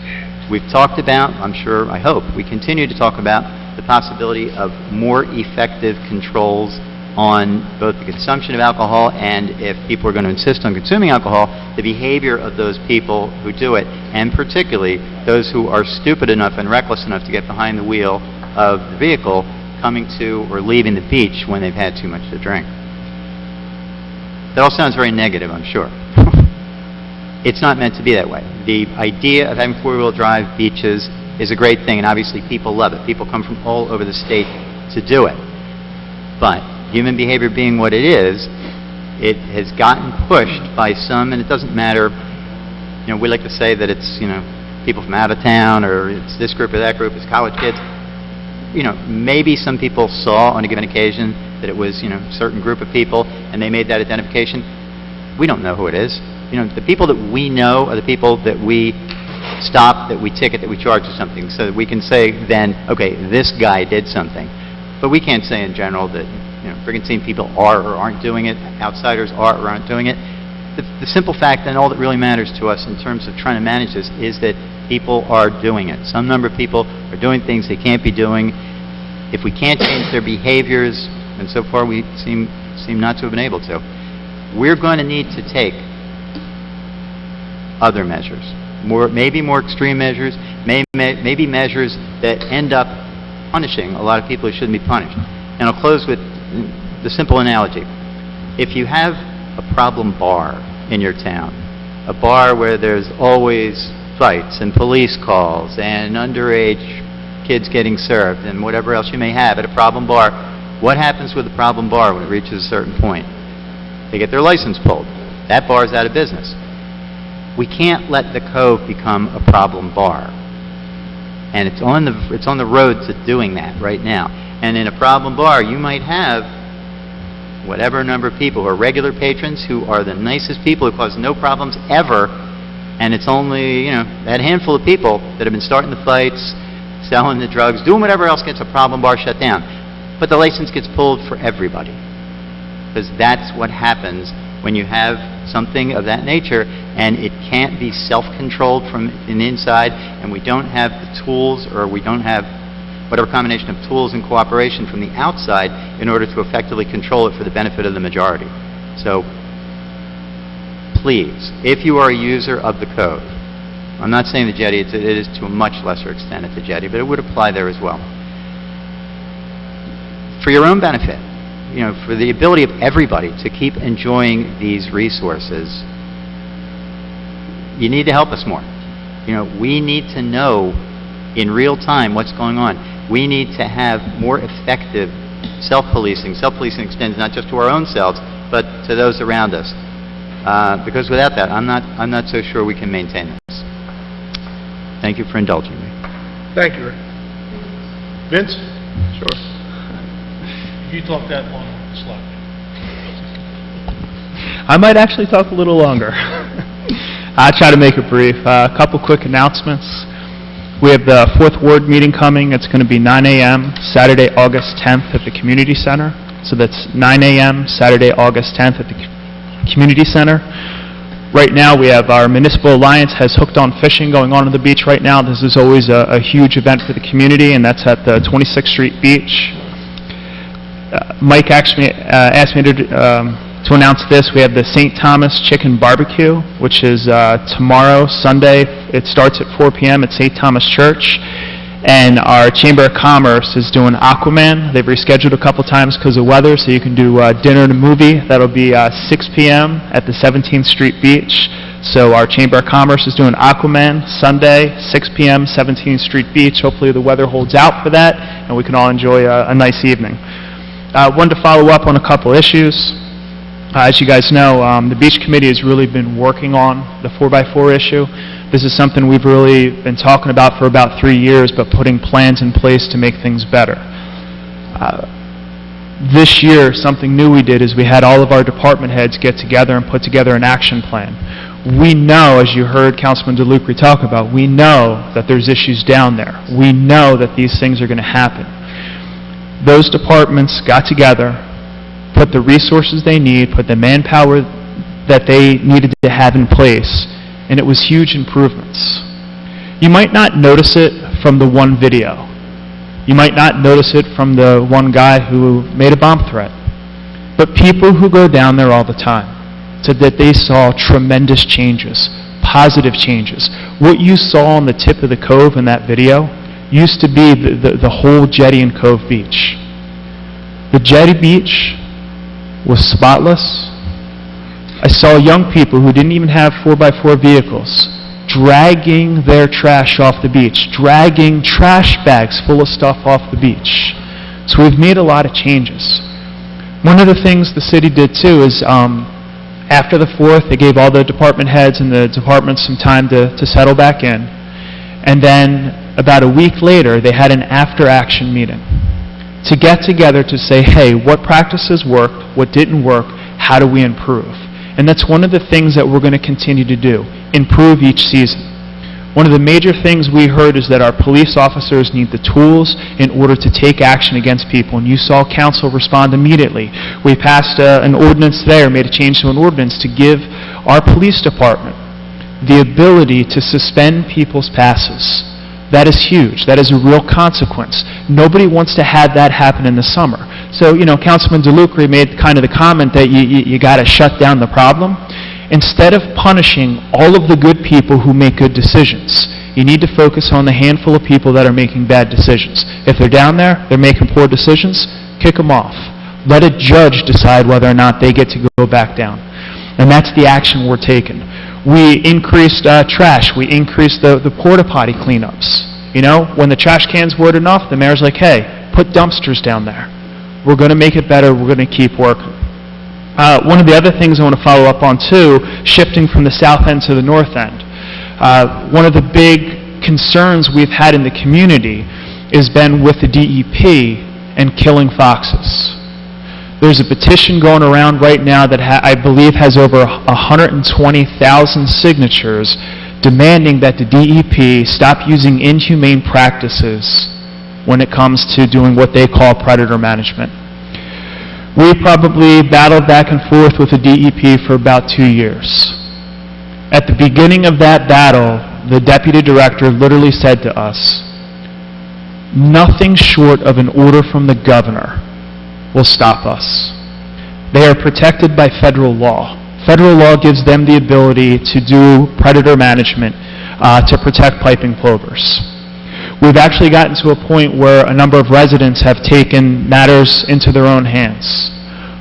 We've talked about, I'm sure, I hope, we continue to talk about the possibility of more effective controls on both the consumption of alcohol and, if people are going to insist on consuming alcohol, the behavior of those people who do it, and particularly those who are stupid enough and reckless enough to get behind the wheel of the vehicle coming to or leaving the beach when they've had too much to drink. That all sounds very negative, I'm sure. It's not meant to be that way. The idea of having four-wheel drive beaches is a great thing, and obviously people love it. People come from all over the state to do it. But human behavior being what it is, it has gotten pushed by some, and it doesn't matter, we like to say that it's, people from out of town, or it's this group or that group, it's college kids. Maybe some people saw on a given occasion that it was, a certain group of people, and they made that identification. We don't know who it is. The people that we know are the people that we stop, that we ticket, that we charge or something, so that we can say then, okay, this guy did something. But we can't say in general that brigantine people are or aren't doing it, outsiders are or aren't doing it. The simple fact, and all that really matters to us in terms of trying to manage this, is that people are doing it. Some number of people are doing things they can't be doing. If we can't change their behaviors, and so far we seem not to have been able to, we're going to need to take other measures, maybe more extreme measures, maybe measures that end up punishing a lot of people who shouldn't be punished. And I'll close with the simple analogy. If you have a problem bar in your town, a bar where there's always fights and police calls and underage kids getting served and whatever else you may have at a problem bar, what happens with the problem bar when it reaches a certain point? They get their license pulled. That bar is out of business. We can't let the Cove become a problem bar. And it's on the road to doing that right now. And in a problem bar, you might have whatever number of people who are regular patrons, who are the nicest people, who cause no problems ever, and it's only, that handful of people that have been starting the fights, selling the drugs, doing whatever else gets a problem bar shut down. But the license gets pulled for everybody. Because that's what happens when you have something of that nature, and it can't be self-controlled from the inside, and we don't have the tools, or we don't have whatever combination of tools and cooperation from the outside in order to effectively control it for the benefit of the majority. So, please, if you are a user of the Cove, I'm not saying the jetty, it is to a much lesser extent at the jetty, but it would apply there as well. For your own benefit, for the ability of everybody to keep enjoying these resources, you need to help us more. We need to know in real time what's going on. We need to have more effective self-policing. Self-policing extends not just to our own selves, but to those around us. Because without that, I'm not so sure we can maintain this. Thank you for indulging me. Thank you, Rick. Vince? Sure. If you talk that long, slap me. I might actually talk a little longer. I'll try to make it brief. A couple quick announcements. We have the 4th Ward meeting coming. It's going to be 9 a.m. Saturday, August 10th at the Community Center. So that's 9 a.m. Saturday, August 10th at the Community Center. Right now, we have our Municipal Alliance has Hooked on Fishing going on the beach right now. This is always a huge event for the community, and that's at the 26th Street Beach. Mike actually asked me to announce this. We have the St. Thomas Chicken Barbecue, which is tomorrow, Sunday. It starts at 4 p.m. at St. Thomas Church. And our Chamber of Commerce is doing Aquaman. They've rescheduled a couple times because of weather, so you can do dinner and a movie. That'll be 6 p.m. at the 17th Street Beach. So our Chamber of Commerce is doing Aquaman Sunday, 6 p.m., 17th Street Beach. Hopefully the weather holds out for that, and we can all enjoy a nice evening. Wanted to follow up on a couple issues. As you guys know, the Beach Committee has really been working on the 4x4 issue. This is something we've really been talking about for about 3 years, but putting plans in place to make things better. This year, something new we did is we had all of our department heads get together and put together an action plan. We know, as you heard Councilman DeLucre talk about, we know that there's issues down there. We know that these things are going to happen. Those departments got together, put the resources they need, put the manpower that they needed to have in place, and it was huge improvements. You might not notice it from the one video. You might not notice it from the one guy who made a bomb threat. But people who go down there all the time said that they saw tremendous changes, positive changes. What you saw on the tip of the cove in that video used to be the whole Jetty and Cove Beach. The Jetty Beach was spotless. I saw young people who didn't even have 4x4 vehicles dragging their trash off the beach, dragging trash bags full of stuff off the beach. So we've made a lot of changes. One of the things the city did too is after the 4th, they gave all the department heads and the departments some time to settle back in. And then about a week later, they had an after-action meeting to get together to say, hey, what practices worked, what didn't work, how do we improve? And that's one of the things that we're going to continue to do, improve each season. One of the major things we heard is that our police officers need the tools in order to take action against people, and you saw council respond immediately. We passed an ordinance there, made a change to an ordinance to give our police department the ability to suspend people's passes. That is huge. That is a real consequence. Nobody wants to have that happen in the summer. So, Councilman DeLucre made kind of the comment that you got to shut down the problem. Instead of punishing all of the good people who make good decisions, you need to focus on the handful of people that are making bad decisions. If they're down there, they're making poor decisions, kick them off. Let a judge decide whether or not they get to go back down. And that's the action we're taking. We increased trash. We increased the porta potty cleanups. When the trash cans weren't enough, the mayor's like, hey, put dumpsters down there. We're going to make it better. We're going to keep working. One of the other things I want to follow up on, too, shifting from the south end to the north end. One of the big concerns we've had in the community has been with the DEP and killing foxes. There's a petition going around right now that I believe has over 120,000 signatures demanding that the DEP stop using inhumane practices when it comes to doing what they call predator management. We probably battled back and forth with the DEP for about 2 years. At the beginning of that battle, the deputy director literally said to us, nothing short of an order from the governor will stop us. They are protected by federal law. Federal law gives them the ability to do predator management to protect piping plovers. We've actually gotten to a point where a number of residents have taken matters into their own hands.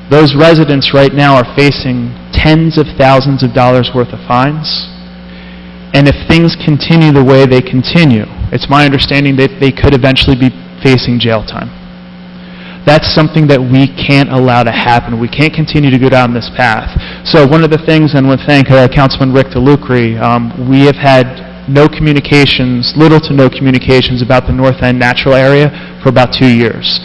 Those residents right now are facing tens of thousands of dollars worth of fines. And if things continue the way they continue, it's my understanding that they could eventually be facing jail time. That's something that we can't allow to happen. We can't continue to go down this path. So one of the things, and I want to thank Councilman Rick DeLucre, we have had no communications, little to no communications about the North End natural area for about 2 years.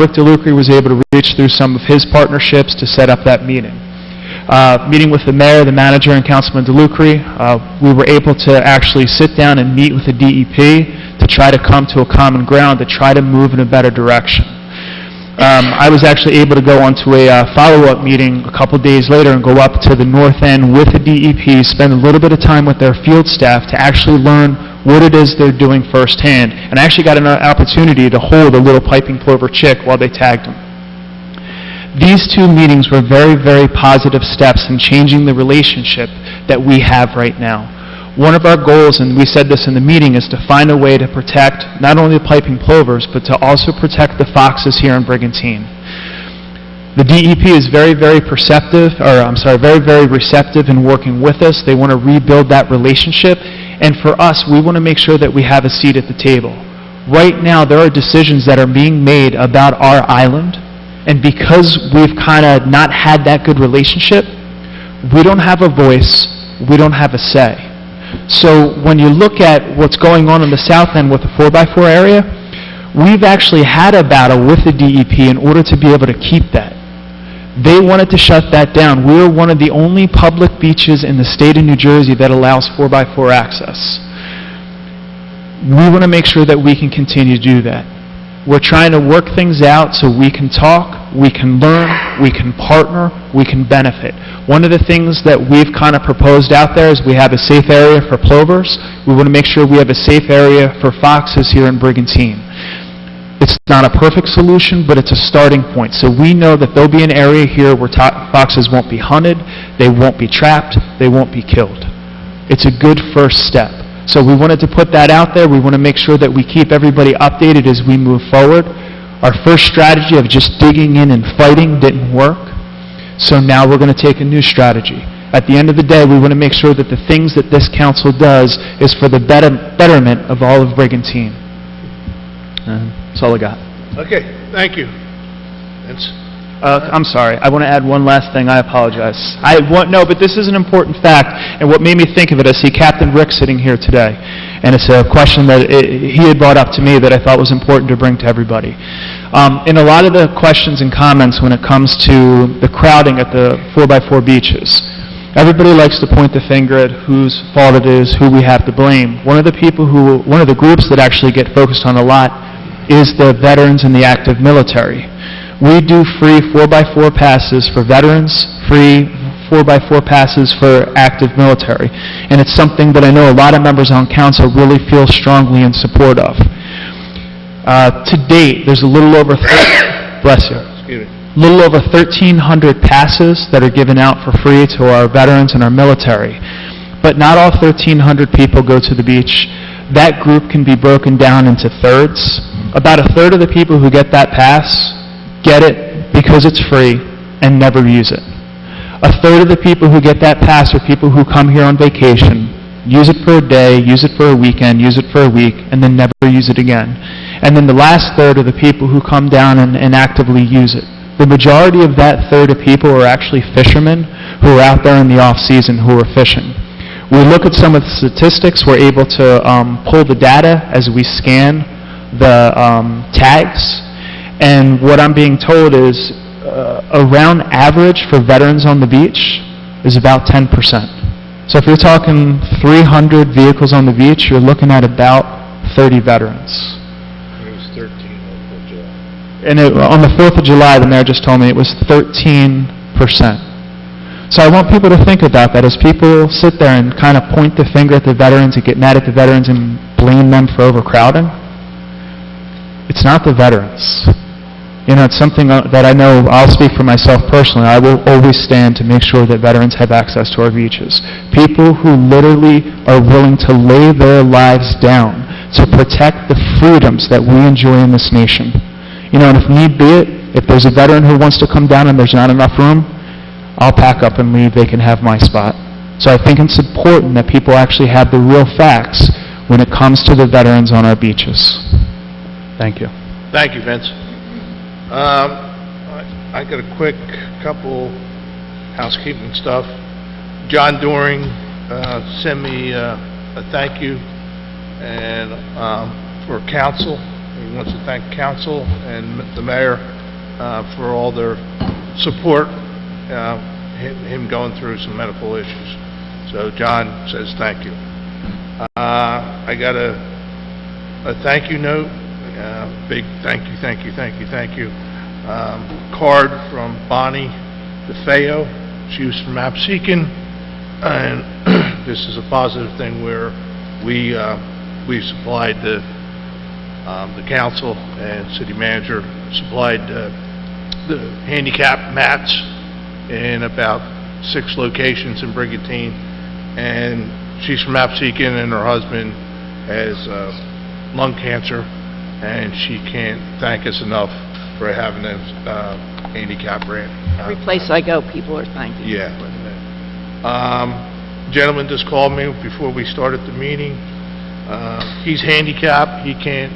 Rick DeLucre was able to reach through some of his partnerships to set up that meeting. Meeting with the mayor, the manager, and Councilman DeLucre, we were able to actually sit down and meet with the DEP to try to come to a common ground, to try to move in a better direction. I was actually able to go onto a follow-up meeting a couple days later and go up to the north end with the DEP, spend a little bit of time with their field staff to actually learn what it is they're doing firsthand. And I actually got an opportunity to hold a little piping plover chick while they tagged him. These two meetings were very, very positive steps in changing the relationship that we have right now. One of our goals, and we said this in the meeting, is to find a way to protect not only the piping plovers, but to also protect the foxes here in Brigantine. The DEP is very, very very, very receptive in working with us. They want to rebuild that relationship, and for us, we want to make sure that we have a seat at the table. Right now, there are decisions that are being made about our island, and because we've kind of not had that good relationship, we don't have a voice, we don't have a say. So when you look at what's going on the south end with the 4x4 area, we've actually had a battle with the DEP in order to be able to keep that. They wanted to shut that down. We're one of the only public beaches in the state of New Jersey that allows 4x4 access. We want to make sure that we can continue to do that. We're trying to work things out so we can talk, we can learn, we can partner, we can benefit. One of the things that we've kind of proposed out there is we have a safe area for plovers. We want to make sure we have a safe area for foxes here in Brigantine. It's not a perfect solution, but it's a starting point. So we know that there'll be an area here where foxes won't be hunted, they won't be trapped, they won't be killed. It's a good first step. So we wanted to put that out there. We want to make sure that we keep everybody updated as we move forward. Our first strategy of just digging in and fighting didn't work. So now we're going to take a new strategy. At the end of the day, we want to make sure that the things that this council does is for the betterment of all of Brigantine. That's all I got. Okay, thank you. Vince? I'm sorry. I want to add one last thing. I apologize. No, but this is an important fact, and what made me think of it, I see Captain Rick sitting here today, and it's a question that he had brought up to me that I thought was important to bring to everybody. In a lot of the questions and comments when it comes to the crowding at the 4x4 beaches, everybody likes to point the finger at whose fault it is, who we have to blame. One of the groups that actually get focused on a lot is the veterans and the active military. We do free 4x4 passes for veterans, free 4x4 passes for active military. And it's something that I know a lot of members on council really feel strongly in support of. To date, there's a little over, bless you, little over 1,300 passes that are given out for free to our veterans and our military. But not all 1,300 people go to the beach. That group can be broken down into thirds. About a third of the people who get that pass get it because it's free and never use it. A third of the people who get that pass are people who come here on vacation, use it for a day, use it for a weekend, use it for a week, and then never use it again. And then the last third are the people who come down and actively use it. The majority of that third of people are actually fishermen who are out there in the off-season who are fishing. We look at some of the statistics. We're able to pull the data as we scan the tags. And what I'm being told is around average for veterans on the beach is about 10%. So if you're talking 300 vehicles on the beach, you're looking at about 30 veterans. It was 13 on 4th of July. And on the 4th of July, the mayor just told me it was 13%. So I want people to think about that as people sit there and kind of point the finger at the veterans and get mad at the veterans and blame them for overcrowding. It's not the veterans. You know, it's something that I know, I'll speak for myself personally, I will always stand to make sure that veterans have access to our beaches. People who literally are willing to lay their lives down to protect the freedoms that we enjoy in this nation. You know, and if need be it, if there's a veteran who wants to come down and there's not enough room, I'll pack up and leave, they can have my spot. So I think it's important that people actually have the real facts when it comes to the veterans on our beaches. Thank you. Thank you, Vince. I got a quick couple housekeeping stuff. John Doring sent me a thank you and for council. He wants to thank council and the mayor for all their support, him going through some medical issues. So John says thank you. I got a thank you note. Big thank you card from Bonnie DeFeo. She was from Apsecan, and this is a positive thing where we supplied the council and city manager supplied the handicap mats in about 6 locations in Brigantine, and she's from Apsecan, and her husband has lung cancer, and she can't thank us enough for having a handicap ramp. Every place I go, people are thanking me. Yeah. Gentleman just called me before we started the meeting. He's handicapped. He can't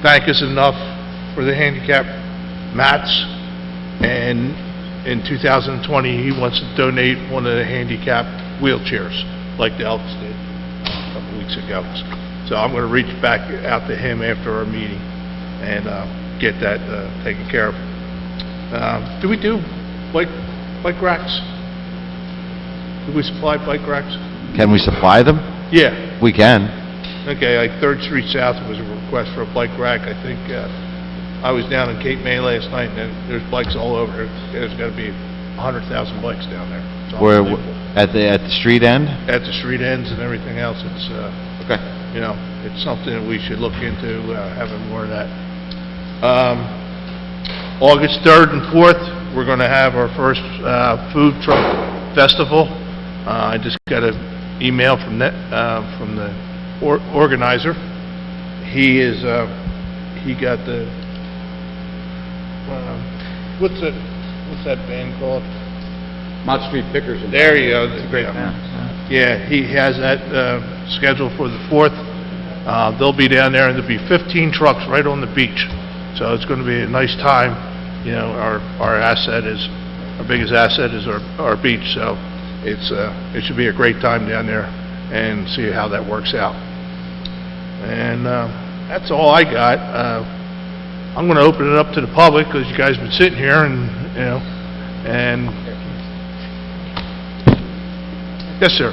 thank us enough for the handicap mats, and in 2020, he wants to donate one of the handicap wheelchairs, like the Elks did a couple weeks ago. So I'm going to reach back out to him after our meeting and get that taken care of. Do we do bike racks? Do we supply bike racks? Can we supply them? Yeah. We can. Okay, like 3rd Street South was a request for a bike rack. I think I was down in Cape May last night, and there's bikes all over. There's got to be 100,000 bikes down there. It's Where, unbelievable. at the street end? At the street ends and everything else, it's, Okay. you know, it's something that we should look into, having more of that. August 3rd and 4th, we're going to have our first food truck festival. I just got an email from the organizer. He got the what's that band called? Mott Street Pickers. There you go. It's a great band. Yeah, he has that scheduled for the 4th. They'll be down there, and there'll be 15 trucks right on the beach. So it's going to be a nice time. You know, our biggest asset is our beach. So it should be a great time down there, and see how that works out. And that's all I got. I'm going to open it up to the public, because you guys have been sitting here, and you know, and yes, sir.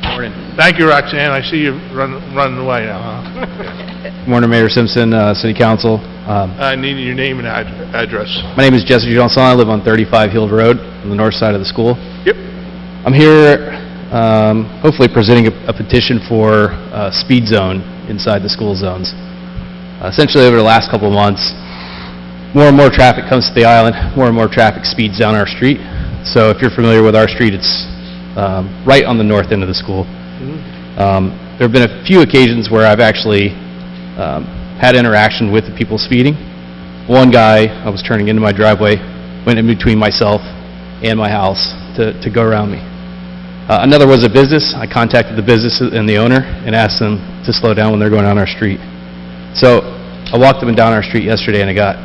Morning. Thank you, Roxanne. I see you running away now, huh? Morning, Mayor Simpson, City Council. I need your name and address. My name is Jesse Johnson. I live on 35 Hill Road on the north side of the school. Yep. I'm here hopefully presenting a petition for speed zone inside the school zones. Essentially, over the last couple of months, more and more traffic comes to the island, more and more traffic speeds down our street. So if you're familiar with our street, it's right on the north end of the school. There have been a few occasions where I've actually had interaction with the people speeding. One guy, I was turning into my driveway, went in between myself and my house to go around me. Another was a business. I contacted the business and the owner and asked them to slow down when they're going down our street. So I walked them down our street yesterday, and I got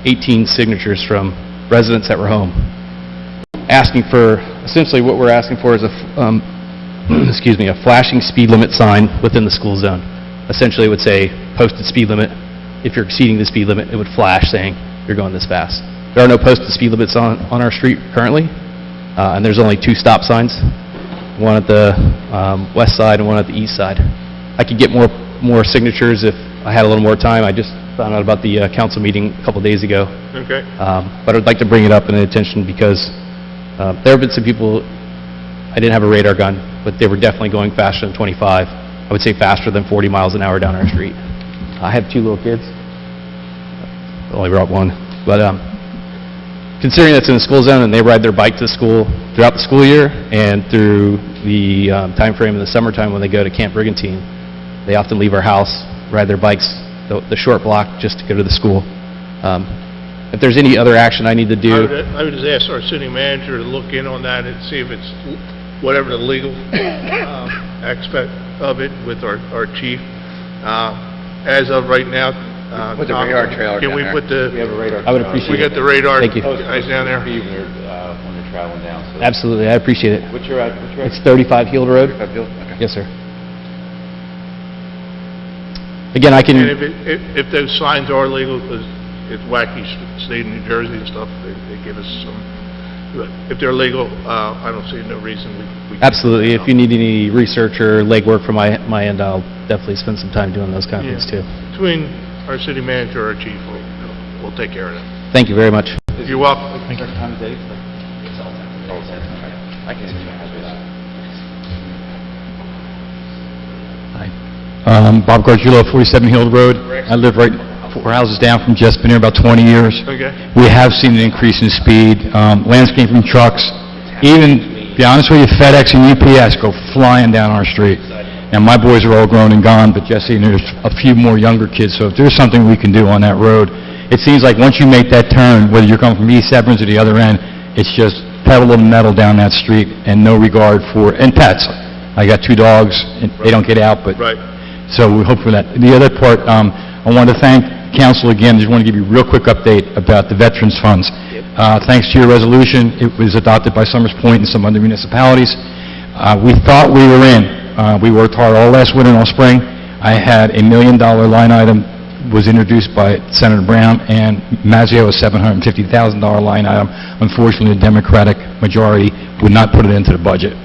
18 signatures from residents that were home, asking for, essentially what we're asking for is a flashing speed limit sign within the school zone. Essentially, it would say posted speed limit. If you're exceeding the speed limit, it would flash saying you're going this fast. There are no posted speed limits on our street currently, and there's only 2 stop signs, one at the west side and one at the east side. I could get more signatures if I had a little more time. I just found out about the council meeting a couple days ago. Okay. But I'd like to bring it up in attention because there have been some people, I didn't have a radar gun, but they were definitely going faster than 25. I would say faster than 40 miles an hour down our street. I have 2 little kids. I only brought one. But considering that's in the school zone and they ride their bike to school throughout the school year and through the time frame in the summertime when they go to Camp Brigantine, they often leave our house, ride their bikes the short block just to go to the school. If there's any other action I need to do... I would just ask our city manager to look in on that and see if it's whatever the legal aspect of it with our chief. As of right now... Put the radar trailer Can down we there. put the... We have a radar I would trailer. appreciate We got the radar Thank you. guys down there. When they're traveling down. So Absolutely, I appreciate it. What's your It's 35 Hill Road. Okay. Yes, sir. Again, I can... And if those signs are legal, because it's wacky state of New Jersey and stuff, they give us some... But if they're legal, I don't see no reason we... Absolutely. If you need any research or legwork from my end, I'll definitely spend some time doing those kind of things too. Between our city manager or our chief, we'll take care of that. Thank you very much. You're welcome. Bob Gargiulo, 47 Hill Road. I live right 4 houses down from Jess, been here about 20 years. Okay. We have seen an increase in speed, landscaping trucks, even, to be honest with you, FedEx and UPS go flying down our street. And my boys are all grown and gone, but Jesse, and there's a few more younger kids, so if there's something we can do on that road, it seems like once you make that turn, whether you're coming from East Severance or the other end, it's just pedal to the metal down that street and no regard for, and pets. I got 2 dogs, and they don't get out, but Right. so we hope for that. The other part, I want to thank council again, just want to give you a real quick update about the veterans funds. Thanks to your resolution, it was adopted by Summers Point and some other municipalities. We thought we were in. We worked hard all last winter and all spring. I had a $1 million line item was introduced by Senator Brown, and Mazzeo a $750,000 line item. Unfortunately, the Democratic majority would not put it into the budget.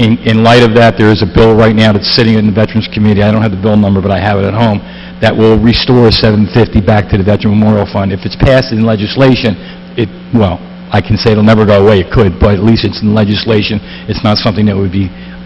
In light of that, there is a bill right now that's sitting in the Veterans Committee, I don't have the bill number, but I have it at home, that will restore $750 back to the Veteran Memorial Fund. If it's passed in legislation, well, I can say it'll never go away, it could, but at least it's in legislation. It's not something that would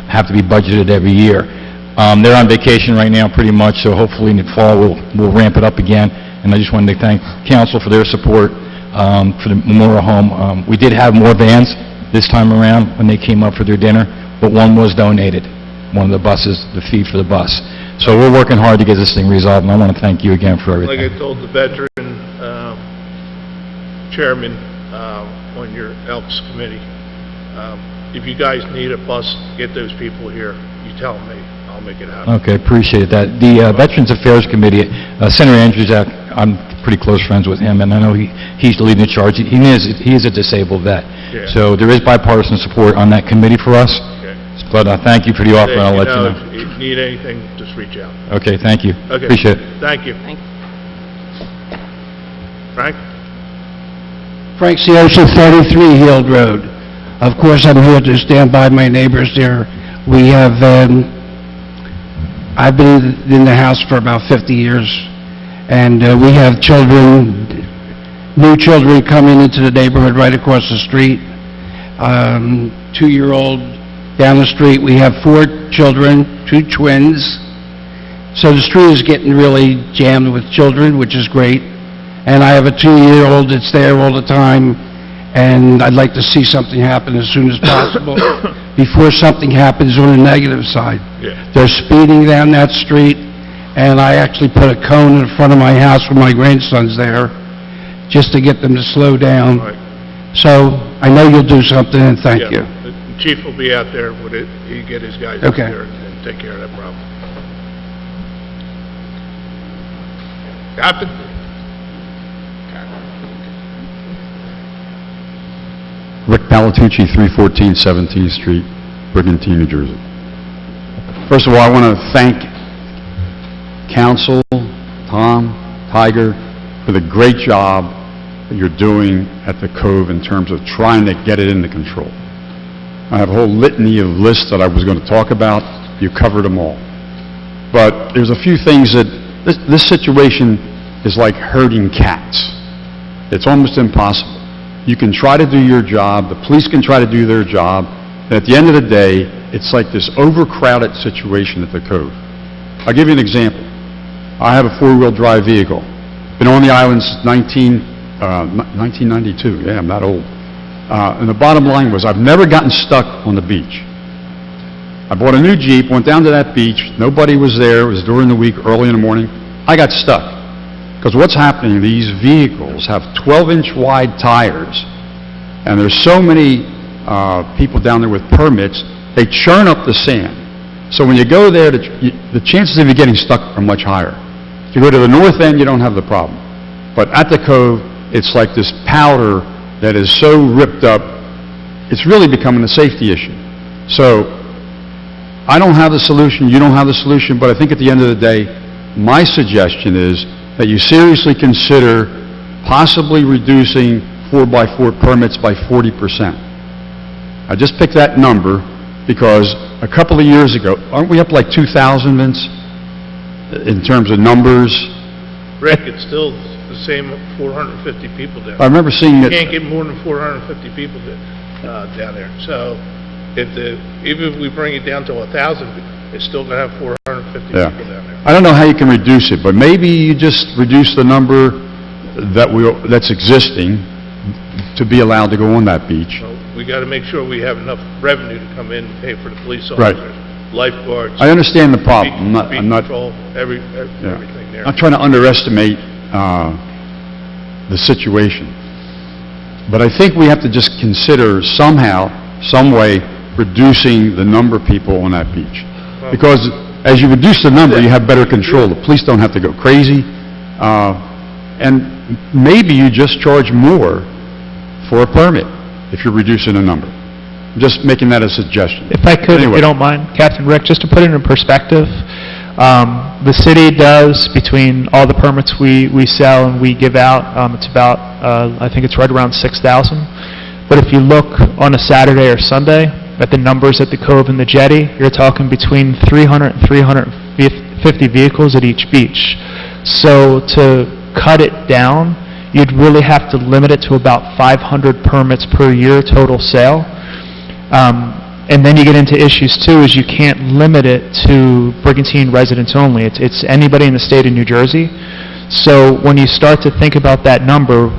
have to be budgeted every year. They're on vacation right now pretty much, so hopefully in the fall we'll ramp it up again. And I just wanted to thank council for their support for the Memorial Home. We did have more vans this time around when they came up for their dinner, but one was donated, one of the buses, the fee for the bus. So we're working hard to get this thing resolved, and I want to thank you again for everything. Like I told the veteran chairman on your Elks Committee, if you guys need a bus, get those people here. You tell me, I'll make it happen. Okay, appreciate that. The Veterans Affairs Committee, Senator Andrzejak, I'm pretty close friends with him, and I know he's leading the charge. He is a disabled vet. Yeah. So there is bipartisan support on that committee for us. Okay. But thank you for the offer, and I'll let you know. If you need anything, just reach out. Okay, thank you. Okay. Appreciate it. Thank you. Thanks. Frank? Frank Ciosa, 33 Hill Road. Of course, I'm here to stand by my neighbors there. We have, I've been in the house for about 50 years, and we have children, new children coming into the neighborhood right across the street. 2-year-old down the street. We have 4 children, 2 twins. So the street is getting really jammed with children, which is great. And I have a 2-year-old that's there all the time, and I'd like to see something happen as soon as possible before something happens on the negative side. Yeah. They're speeding down that street, and I actually put a cone in front of my house when my grandson's there, just to get them to slow down. Right. So I know you'll do something, and thank Yeah. you. The chief will be out there with it. He get his guys out Okay. there and take care of that problem. Captain? Rick Palatucci, 314 17th Street, Brigantine, New Jersey. First of all, I want to thank council, Tom, Tiger, for the great job that you're doing at the Cove in terms of trying to get it under control. I have a whole litany of lists that I was going to talk about. You covered them all. But there's a few things that, this situation is like herding cats. It's almost impossible. You can try to do your job, the police can try to do their job, and at the end of the day, it's like this overcrowded situation at the Cove. I'll give you an example. I have a 4-wheel drive vehicle. Been on the island since 1992. Yeah, I'm not old. And the bottom line was, I've never gotten stuck on the beach. I bought a new Jeep, went down to that beach, nobody was there, it was during the week, early in the morning. I got stuck. Because what's happening, these vehicles have 12-inch wide tires, and there's so many people down there with permits, they churn up the sand. So when you go there, the chances of you getting stuck are much higher. If you go to the north end, you don't have the problem. But at the Cove, it's like this powder that is so ripped up, it's really becoming a safety issue. So I don't have the solution, you don't have the solution, but I think at the end of the day, my suggestion is that you seriously consider possibly reducing 4x4 permits by 40%. I just picked that number because a couple of years ago, aren't we up like 2,000, Vince, in terms of numbers? Rick, it's still the same 450 people there. I remember seeing You it, can't get more than 450 people down there. So even if we bring it down to 1,000, it's still going to have 450 yeah. people down there. I don't know how you can reduce it, but maybe you just reduce the number that's existing to be allowed to go on that beach. So we got to make sure we have enough revenue to come in and pay for the police Right. officers, lifeguards. I understand the problem. Speed I'm not, control, yeah. everything there. I'm trying to underestimate the situation. But I think we have to just consider somehow, some way, reducing the number of people on that beach. Because as you reduce the number, you have better control. The police don't have to go crazy. And maybe you just charge more for a permit if you're reducing the number. I'm just making that a suggestion. If I could, if Anyway. you don't mind, Captain Rick, just to put it in perspective, the city does, between all the permits we sell and we give out, it's about, I think it's right around 6,000. But if you look on a Saturday or Sunday at the numbers at the Cove and the Jetty, you're talking between 300 and 350 vehicles at each beach. So to cut it down, you'd really have to limit it to about 500 permits per year total sale. And then you get into issues too, is you can't limit it to Brigantine residents only. It's anybody in the state of New Jersey. So when you start to think about that number,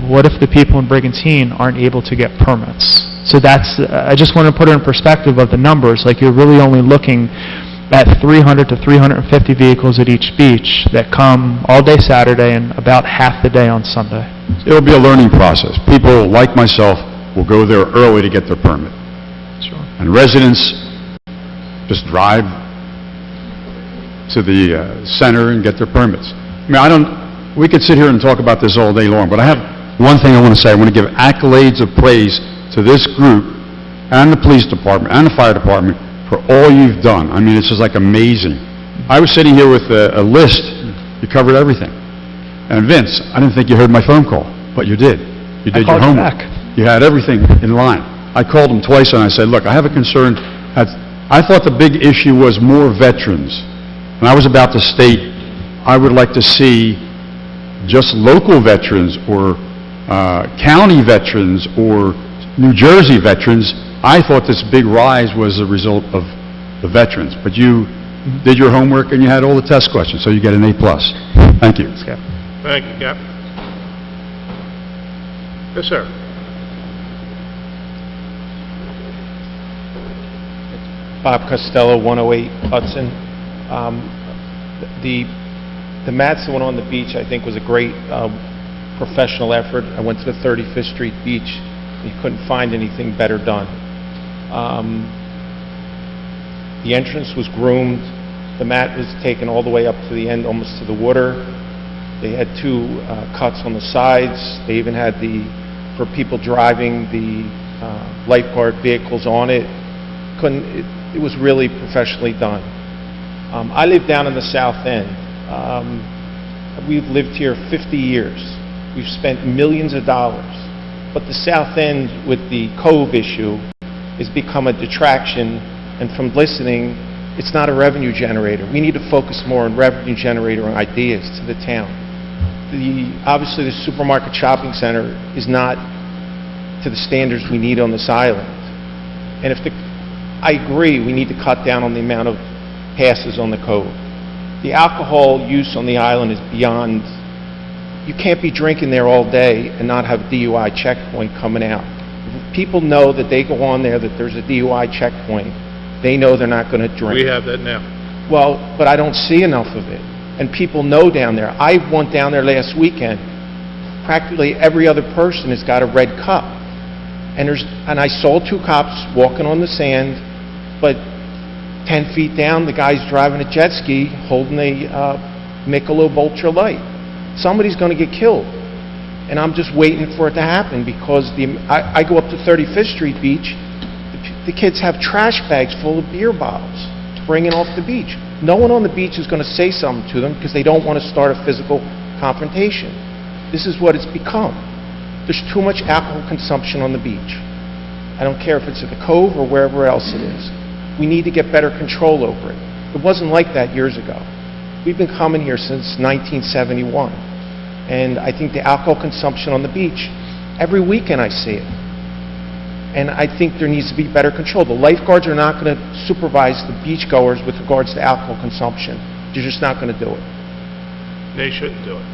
what if the people in Brigantine aren't able to get permits? So that's, I just want to put it in perspective of the numbers, like you're really only looking at 300 to 350 vehicles at each beach that come all day Saturday and about half the day on Sunday. It'll be a learning process. People like myself will go there early to get their permit. Sure. And residents just drive to the center and get their permits. I mean, we could sit here and talk about this all day long, but I have one thing I want to say. I want to give accolades of praise to this group and the police department and the fire department for all you've done. I mean, it's just like amazing. I was sitting here with a list. You covered everything. And Vince, I didn't think you heard my phone call, but you did. You did your homework. You had everything in line. I called him twice and I said, look, I have a concern. I thought the big issue was more veterans. And I was about to state, I would like to see just local veterans or county veterans or New Jersey veterans. I thought this big rise was a result of the veterans. But you did your homework and you had all the test questions, so you get an A+. Thank you. Thank you, Cap. Yes, sir. Bob Costello, 108 Hudson. The mats that went on the beach, I think, was a great professional effort. I went to the 35th Street beach. You couldn't find anything better done. The entrance was groomed. The mat was taken all the way up to the end, almost to the water. They had two cuts on the sides. They even had for people driving the lifeguard vehicles on it. It was really professionally done. I live down in the South End. We've lived here 50 years. We've spent millions of dollars. But the South End, with the Cove issue, has become a detraction, and from listening, it's not a revenue generator. We need to focus more on revenue generator ideas to the town. Obviously, the supermarket shopping center is not to the standards we need on this island. And I agree, we need to cut down on the amount of passes on the Cove. The alcohol use on the island is beyond. You can't be drinking there all day and not have a DUI checkpoint coming out. If people know that they go on there, that there's a DUI checkpoint, they know they're not going to drink. We have that now. Well, but I don't see enough of it. And people know down there. I went down there last weekend. Practically every other person has got a red cup. And I saw two cops walking on the sand, but 10 feet down, the guy's driving a jet ski holding a Michelob Ultra Light. Somebody's going to get killed. And I'm just waiting for it to happen because I go up to 35th Street Beach. The kids have trash bags full of beer bottles to bring in off the beach. No one on the beach is going to say something to them because they don't want to start a physical confrontation. This is what it's become. There's too much alcohol consumption on the beach. I don't care if it's at the Cove or wherever else it is. We need to get better control over it. It wasn't like that years ago. We've been coming here since 1971. And I think the alcohol consumption on the beach, every weekend I see it. And I think there needs to be better control. The lifeguards are not going to supervise the beachgoers with regards to alcohol consumption. They're just not going to do it. They shouldn't do it.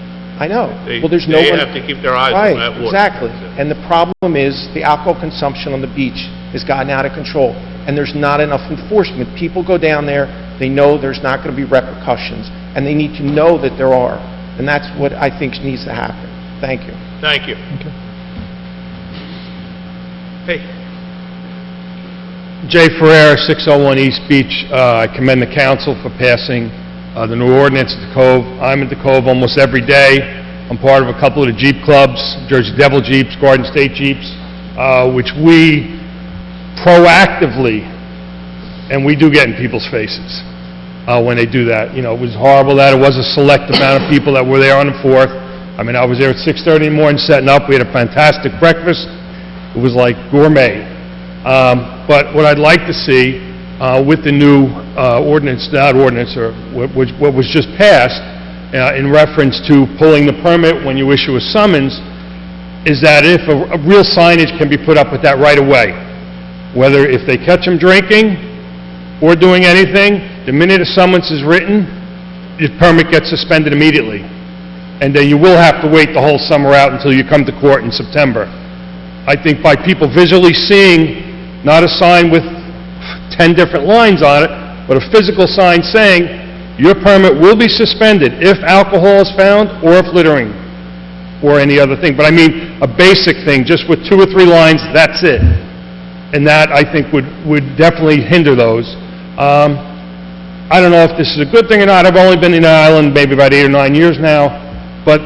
I know. They, Well, there's no they one... have to keep their eyes Right, on that water. exactly. And the problem is, the alcohol consumption on the beach has gotten out of control, and there's not enough enforcement. People go down there, they know there's not going to be repercussions, and they need to know that there are. And that's what I think needs to happen. Thank you. Thank you. Hey, Jay Ferrer, 601 East Beach. I commend the council for passing the new ordinance at the Cove. I'm at the Cove almost every day. I'm part of a couple of the Jeep clubs, Jersey Devil Jeeps, Garden State Jeeps, which we proactively, and we do get in people's faces when they do that. You know, it was horrible that it was a select amount of people that were there on the 4th. I mean, I was there at 6:30 in the morning setting up. We had a fantastic breakfast. It was like gourmet. But what I'd like to see with the new ordinance, not ordinance, or what was just passed, in reference to pulling the permit when you issue a summons, is that if a real signage can be put up with that right away, whether if they catch them drinking or doing anything, the minute a summons is written, the permit gets suspended immediately. And then you will have to wait the whole summer out until you come to court in September. I think by people visually seeing not a sign with 10 different lines on it, but a physical sign saying, your permit will be suspended if alcohol is found or if littering or any other thing. But I mean, a basic thing, just with 2 or 3 lines, that's it. And that, I think, would definitely hinder those. I don't know if this is a good thing or not. I've only been in the island maybe about 8 or 9 years now, but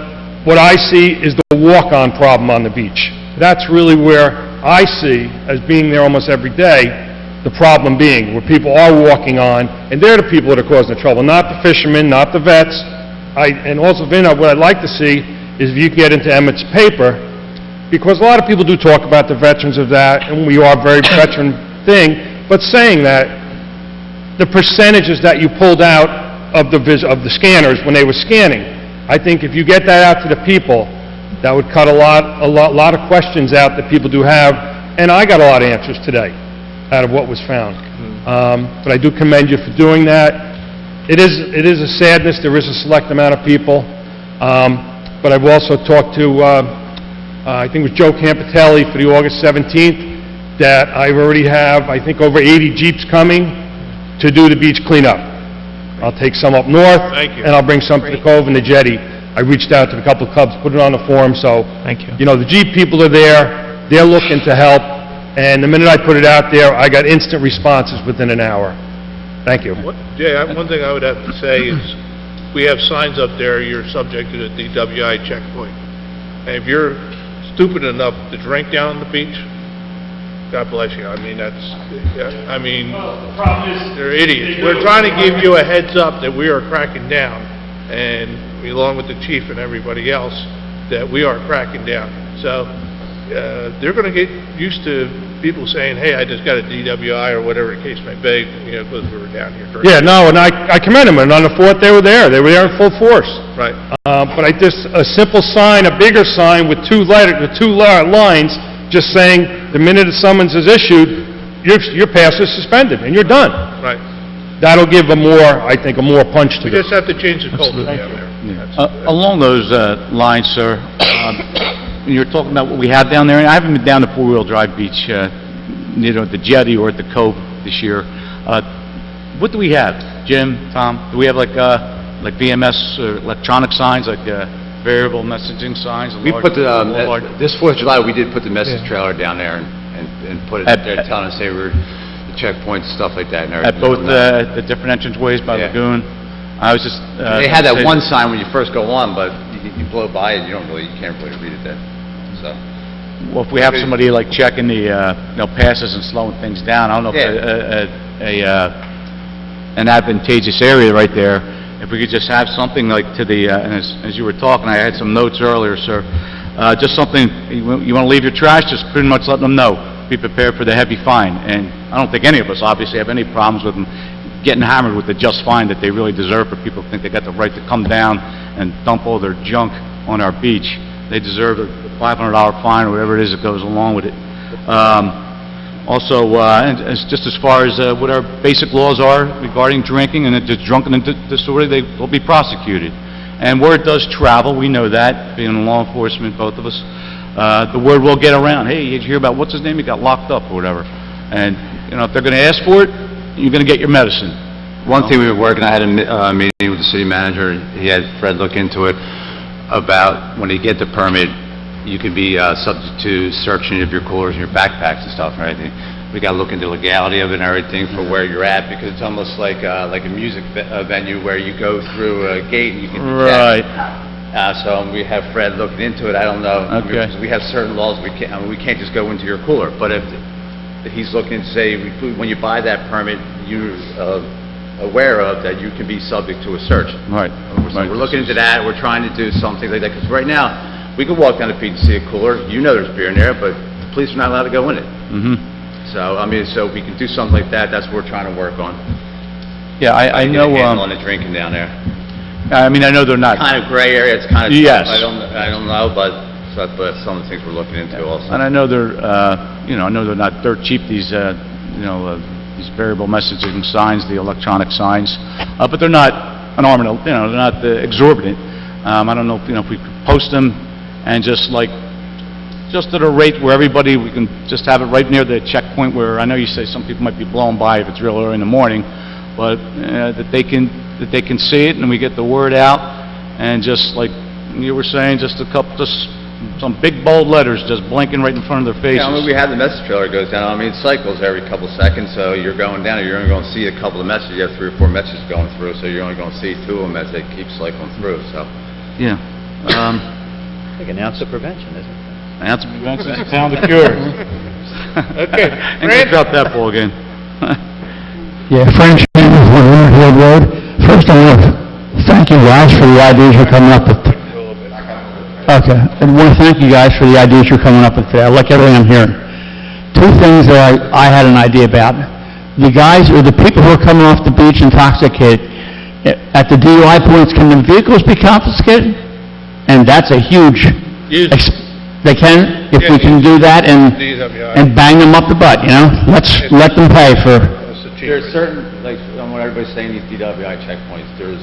what I see is the walk-on problem on the beach. That's really where I see, as being there almost every day, the problem being, where people are walking on, and they're the people that are causing the trouble, not the fishermen, not the vets. And also, Vin, what I'd like to see is if you can get into Emmett's paper, because a lot of people do talk about the veterans of that, and we are a very veteran thing, but saying that, the percentages that you pulled out of the scanners when they were scanning, I think if you get that out to the people, that would cut a lot of questions out that people do have, and I got a lot of answers today out of what was found. But I do commend you for doing that. It is a sadness. There is a select amount of people. But I've also talked to, I think it was Joe Campitelli for the August 17th, that I already have, I think, over 80 Jeeps coming to do the beach cleanup. I'll take some up north, and I'll bring some to the Cove and the jetty. I reached out to a couple of clubs, put it on the forum, so, you know, the Jeep people are there, they're looking to help, and the minute I put it out there, I got instant responses within an hour. Thank you. Jay, one thing I would have to say is, we have signs up there, you're subject to the DWI checkpoint. And if you're stupid enough to drink down on the beach, God bless you. I mean, they're idiots. We're trying to give you a heads up that we are cracking down, and along with the chief and everybody else, that we are cracking down. So, they're going to get used to people saying, hey, I just got a DWI or whatever the case may be, you know, because we were down here drinking. Yeah, no, and I commend them, and on the 4th they were there in full force. Right. But a simple sign, a bigger sign with 2 lines, just saying, the minute a summons is issued, your pass is suspended, and you're done. Right. That'll give I think, a more punch to We just have to change the culture down there. Along those lines, sir, when you're talking about what we have down there, and I haven't been down to four-wheel drive beach, you know, at the jetty or at the Cove this year. What do we have, Jim, Tom? Do we have like VMS electronic signs, like variable messaging signs? We put this 4th of July, we did put the message trailer down there and put it there telling us, hey, we're the checkpoints, stuff like that and everything. At both the different entranceways by Lagoon. I was just... they had that one sign when you first go on, but you blow by it, you can't really read it then, so. Well, if we have somebody like checking the, passes and slowing things down, I don't know if an advantageous area right there, if we could just have something like to the, and as you were talking, I had some notes earlier, sir, just something, you want to leave your trash, just pretty much let them know. Be prepared for the heavy fine. And I don't think any of us obviously have any problems with them getting hammered with the just fine that they really deserve, for people to think they got the right to come down and dump all their junk on our beach. They deserve a $500 fine or whatever it is that goes along with it. Also, and just as far as what our basic laws are regarding drinking and if there's drunken disorder, they'll be prosecuted. And word does travel, we know that, being in law enforcement, both of us. The word will get around, hey, did you hear about what's his name? He got locked up or whatever. And, if they're going to ask for it, you're going to get your medicine. One thing we were working, I had a meeting with the city manager, he had Fred look into it, about when you get the permit, you could be subject to searching of your coolers and your backpacks and stuff, right? We got to look into legality of it and everything for where you're at, because it's almost like a music venue where you go through a gate and you can detect. Right. So we have Fred looking into it, I don't know. Okay. Because we have certain laws, we can't just go into your cooler, but if he's looking to say, when you buy that permit, you're aware of that you can be subject to a search. Right. So we're looking into that, we're trying to do something like that, because right now, we could walk down the beach and see a cooler, there's beer in there, but the police are not allowed to go in it. So, so we can do something like that, that's what we're trying to work on. Yeah, I know, On the drinking down there. I know they're not. Kind of gray area, it's kind of Yes. tough, I don't know, but that's some of the things we're looking into also. And I know they're, I know they're not dirt cheap, these variable messaging signs, the electronic signs, but they're not an arm and they're not exorbitant. I don't know, if we could post them and just at a rate where we can just have it right near the checkpoint where, I know you say some people might be blown by if it's real early in the morning, but that they can see it and we get the word out, and just like you were saying, just some big bold letters just blinking right in front of their faces. Yeah, we have the message trailer goes down, it cycles every couple seconds, so you're going down, you're only going to see a couple of messages, you have 3 or 4 messages going through, so you're only going to see 2 of them as they keep cycling through, so. Yeah. I think an ounce of prevention, isn't it? An ounce of prevention is a pound of cure. Okay, And Fran? drop that ball again. Yeah, Frank Chambers, 100 Hill Road. First, I want to thank you guys for the ideas you're coming up with. Okay, and want to thank you guys for the ideas you're coming up with today. I like everything I'm hearing. 2 things that I had an idea about. The guys, or the people who are coming off the beach intoxicated, at the DUI points, can the vehicles be confiscated? And that's a huge... They can, if we can do that and bang them up the butt, Let's let them pay for... There's certain, like, what everybody's saying, these DWI checkpoints, there's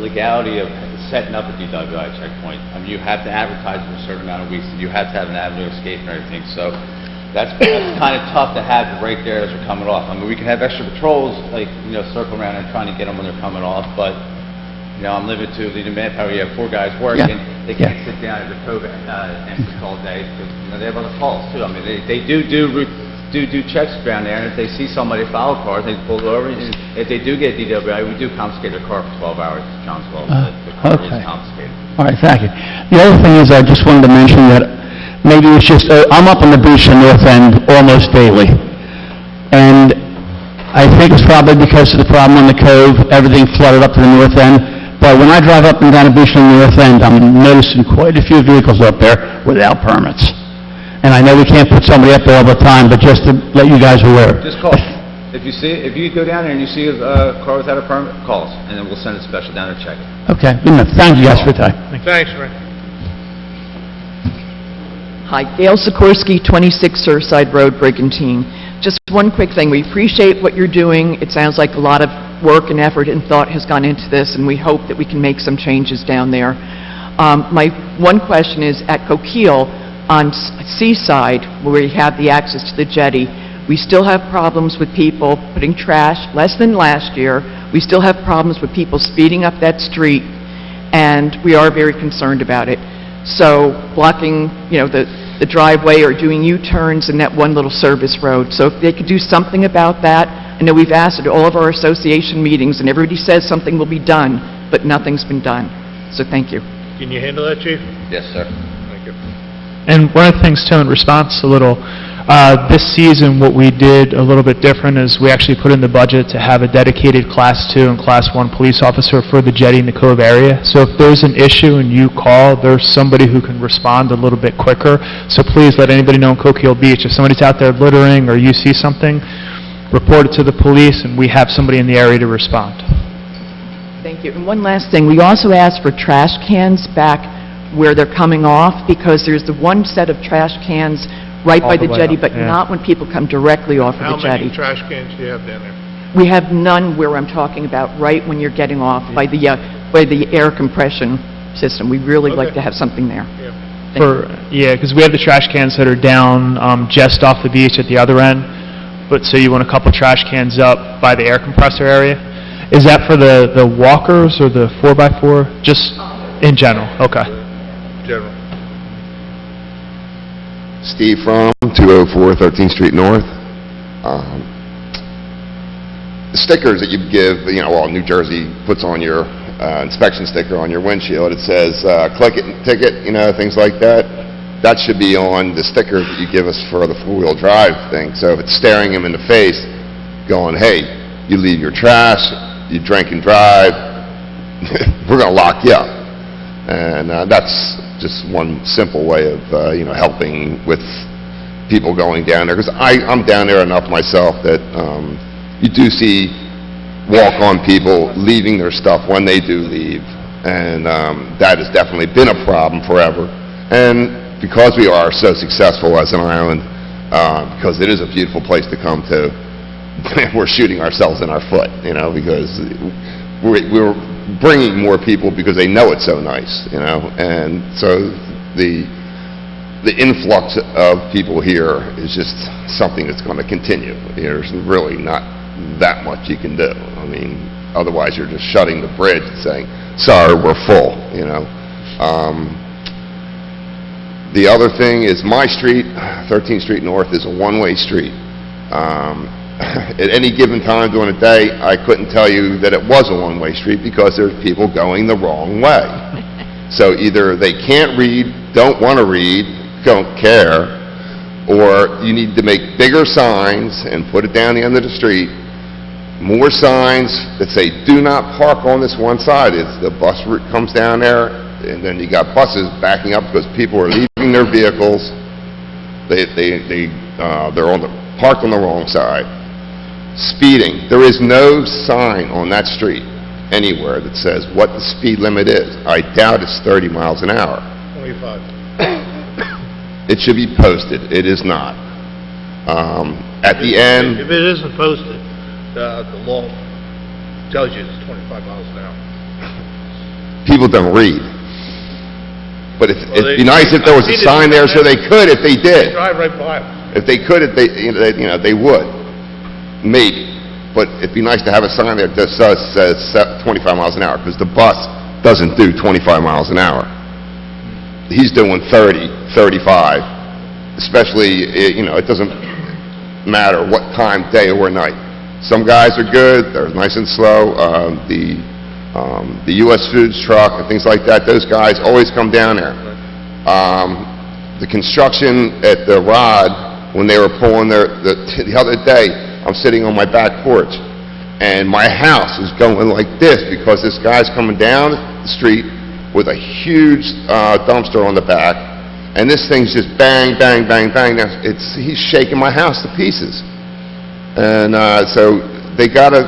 legality of setting up a DWI checkpoint. You have to advertise for a certain amount of weeks, you have to have an avenue of escape and everything, so that's kind of tough to have right there as they're coming off. We can have extra patrols, like, circle around and trying to get them when they're coming off, but, I'm limited to the manpower. You have 4 guys working, they can't sit down at the cove entrance all day, because, they have other calls too. They do checks down there, and if they see somebody follow cars, they pull over, and if they do get DWI, we do confiscate their car for 12 hours, John's Well, the car is confiscated. All right, thank you. The other thing is, I just wanted to mention that maybe it's just, I'm up on the beach in North End almost daily, and I think it's probably because of the problem on the cove, everything flooded up to the north end. But when I drive up and down the beach in the north end, I'm noticing quite a few vehicles up there without permits. And I know we can't put somebody up there all the time, but just to let you guys aware. Just call. If you go down there and you see a car without a permit, call us, and then we'll send a special down to check it. Okay, good enough. Thank you guys for your time. Thanks, Fran. Hi, Gail Sikorsky, 26 Surfside Road, Brigantine. Just one quick thing. We appreciate what you're doing. It sounds like a lot of work and effort and thought has gone into this, and we hope that we can make some changes down there. My one question is, at Coquille, on Seaside, where we have the access to the jetty, we still have problems with people putting trash, less than last year. We still have problems with people speeding up that street, and we are very concerned about it. So blocking, the driveway or doing U-turns in that one little service road. So if they could do something about that. I know we've asked at all of our association meetings, and everybody says something will be done, but nothing's been done. So thank you. Can you handle that, Chief? Yes, sir. Thank you. And one of the things, too, in response a little, this season, what we did a little bit different is we actually put in the budget to have a dedicated Class 2 and Class 1 police officer for the jetty in the Cove area. So if there's an issue and you call, there's somebody who can respond a little bit quicker. So please let anybody know in Coquille Beach, if somebody's out there littering or you see something, report it to the police, and we have somebody in the area to respond. Thank you. And one last thing, we also asked for trash cans back where they're coming off, because there's the one set of trash cans right All by the the way jetty, up, but yeah. not when people come directly off How of the jetty. many trash cans do you have down there? We have none where I'm talking about, right when you're getting off by the air compression system. We'd really like Okay. to have something there. Yeah, because we have the trash cans that are down just off the beach at the other end, but so you want a couple trash cans up by the air compressor area. Is that for the walkers or the 4x4? Just in general? Okay. General. Steve Fromm, 204 13th Street North. The stickers that you give, New Jersey puts on your inspection sticker on your windshield, it says, click it and ticket, things like that. That should be on the sticker that you give us for the four-wheel drive thing. So if it's staring him in the face, going, hey, you leave your trash, you drink and drive, we're going to lock you up. And that's just one simple way of, helping with people going down there. Because I'm down there enough myself that you do see walk-on people leaving their stuff when they do leave. And that has definitely been a problem forever. And because we are so successful as an island, because it is a beautiful place to come to, we're shooting ourselves in our foot, because we're bringing more people because they know it's so nice, and so the influx of people here is just something that's going to continue. There's really not that much you can do. I mean, otherwise you're just shutting the bridge and saying, sorry, we're full, The other thing is my street, 13th Street North, is a one-way street. At any given time during the day, I couldn't tell you that it was a one-way street because there's people going the wrong way. So either they can't read, don't want to read, don't care, or you need to make bigger signs and put it down the end of the street, more signs that say, do not park on this one side. It's the bus route comes down there, and then you got buses backing up because people are leaving their vehicles. They're parked on the wrong side. Speeding. There is no sign on that street anywhere that says what the speed limit is. I doubt it's 30 miles an hour. 25. It should be posted. It is not. At the end, If it isn't posted, the law tells you it's 25 miles an hour. people don't read. But Well, it'd be nice if there was a sign there so they could if they They did. drive right by them. If they could, they would. Maybe. But it'd be nice to have a sign there that says 25 miles an hour, because the bus doesn't do 25 miles an hour. He's doing 30, 35, especially, it doesn't matter what time, day or night. Some guys are good, they're nice and slow. The U.S. Foods truck and things like that, those guys always come down there. The construction at the ROD, when they were pulling the other day, I'm sitting on my back porch, and my house is going like this because this guy's coming down the street with a huge dumpster on the back, and this thing's just bang, bang, bang, bang. He's shaking my house to pieces. And so they gotta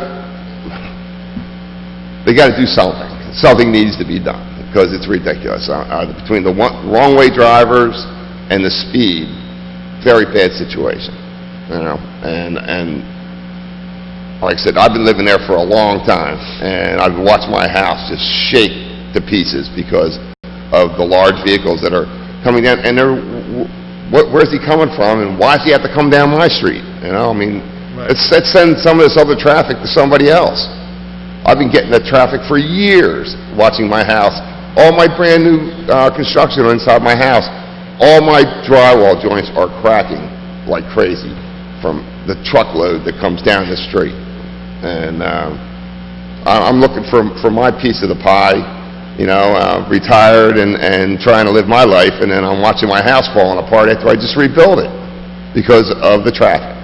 do something. Something needs to be done because it's ridiculous. Between the wrong-way drivers and the speed, very bad situation. And like I said, I've been living there for a long time, and I've watched my house just shake to pieces because of the large vehicles that are coming down. And where's he coming from, and why does he have to come down my street? Let's send some of this other traffic to somebody else. I've been getting that traffic for years, watching my house. All my brand new construction inside my house, all my drywall joints are cracking like crazy from the truckload that comes down the street. And I'm looking for my piece of the pie, retired and trying to live my life, and then I'm watching my house falling apart after I just rebuilt it because of the traffic.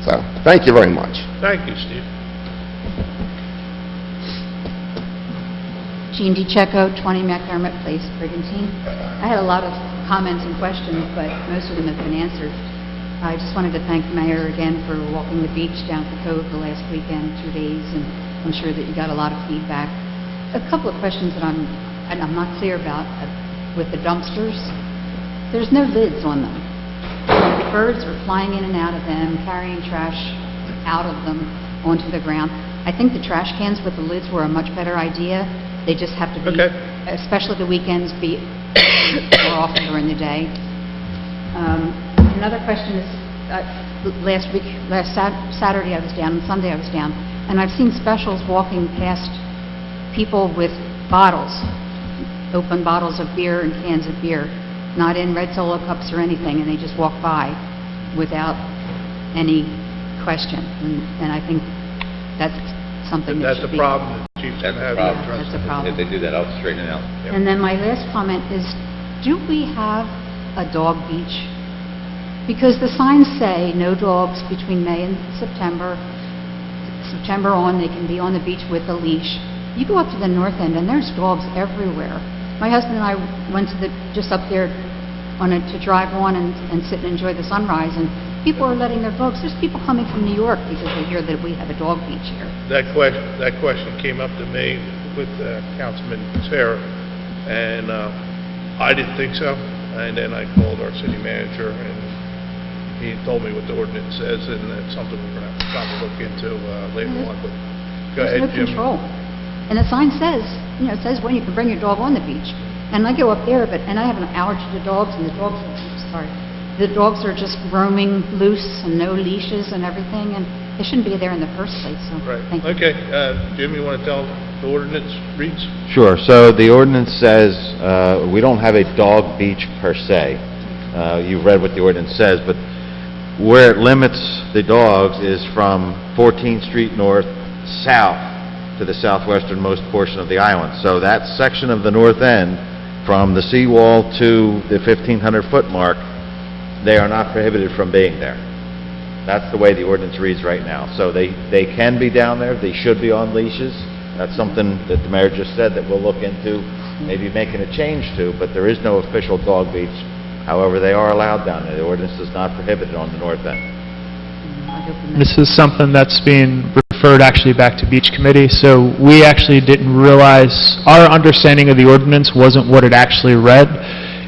So, thank you very much. Thank you, Steve. Jean DiCecco, 20 McDermott Place, Brigantine. I had a lot of comments and questions, but most of them have been answered. I just wanted to thank the mayor again for walking the beach down at the Cove the last weekend, 2 days, and I'm sure that you got a lot of feedback. A couple of questions that I'm not clear about with the dumpsters. There's no lids on them. Birds are flying in and out of them, carrying trash out of them onto the ground. I think the trash cans with the lids were a much better idea. They just have to be, especially the weekends, be more often during the day. Another question is, last Saturday I was down, and Sunday I was down, and I've seen specials walking past people with bottles, open bottles of beer and cans of beer, not in red Solo cups or anything, and they just walk by without any question. And I think that's something that should be... That's a problem that Chief's going to have to address. That's a problem. If they do that, I'll straighten it out. And then my last comment is, do we have a dog beach? Because the signs say no dogs between May and September. September on, they can be on the beach with a leash. You go up to the north end, and there's dogs everywhere. My husband and I went to just up there to drive on and sit and enjoy the sunrise, and people are letting their dogs. There's people coming from New York because they hear that we have a dog beach here. That question came up to me with Councilman Sarah, and I didn't think so. And then I called our city manager, and he told me what the ordinance says, and it's something we're going to have to probably look into later on. But go ahead, There's no Jim. control. And the sign says, it says when you can bring your dog on the beach. And I go up there, and I have an allergy to dogs, and the dogs are just roaming loose and no leashes and everything, and they shouldn't be there in the first place, so thank you. Okay, Jim, you want to tell the ordinance reads? Sure. So the ordinance says, we don't have a dog beach per se. You've read what the ordinance says, but where it limits the dogs is from 14th Street North south to the southwesternmost portion of the island. So that section of the north end, from the seawall to the 1,500-foot mark, they are not prohibited from being there. That's the way the ordinance reads right now. So they can be down there, they should be on leashes. That's something that the mayor just said that we'll look into, maybe making a change to, but there is no official dog beach. However, they are allowed down there. The ordinance does not prohibit it on the north end. This is something that's being referred actually back to Beach Committee, so we actually didn't realize, our understanding of the ordinance wasn't what it actually read.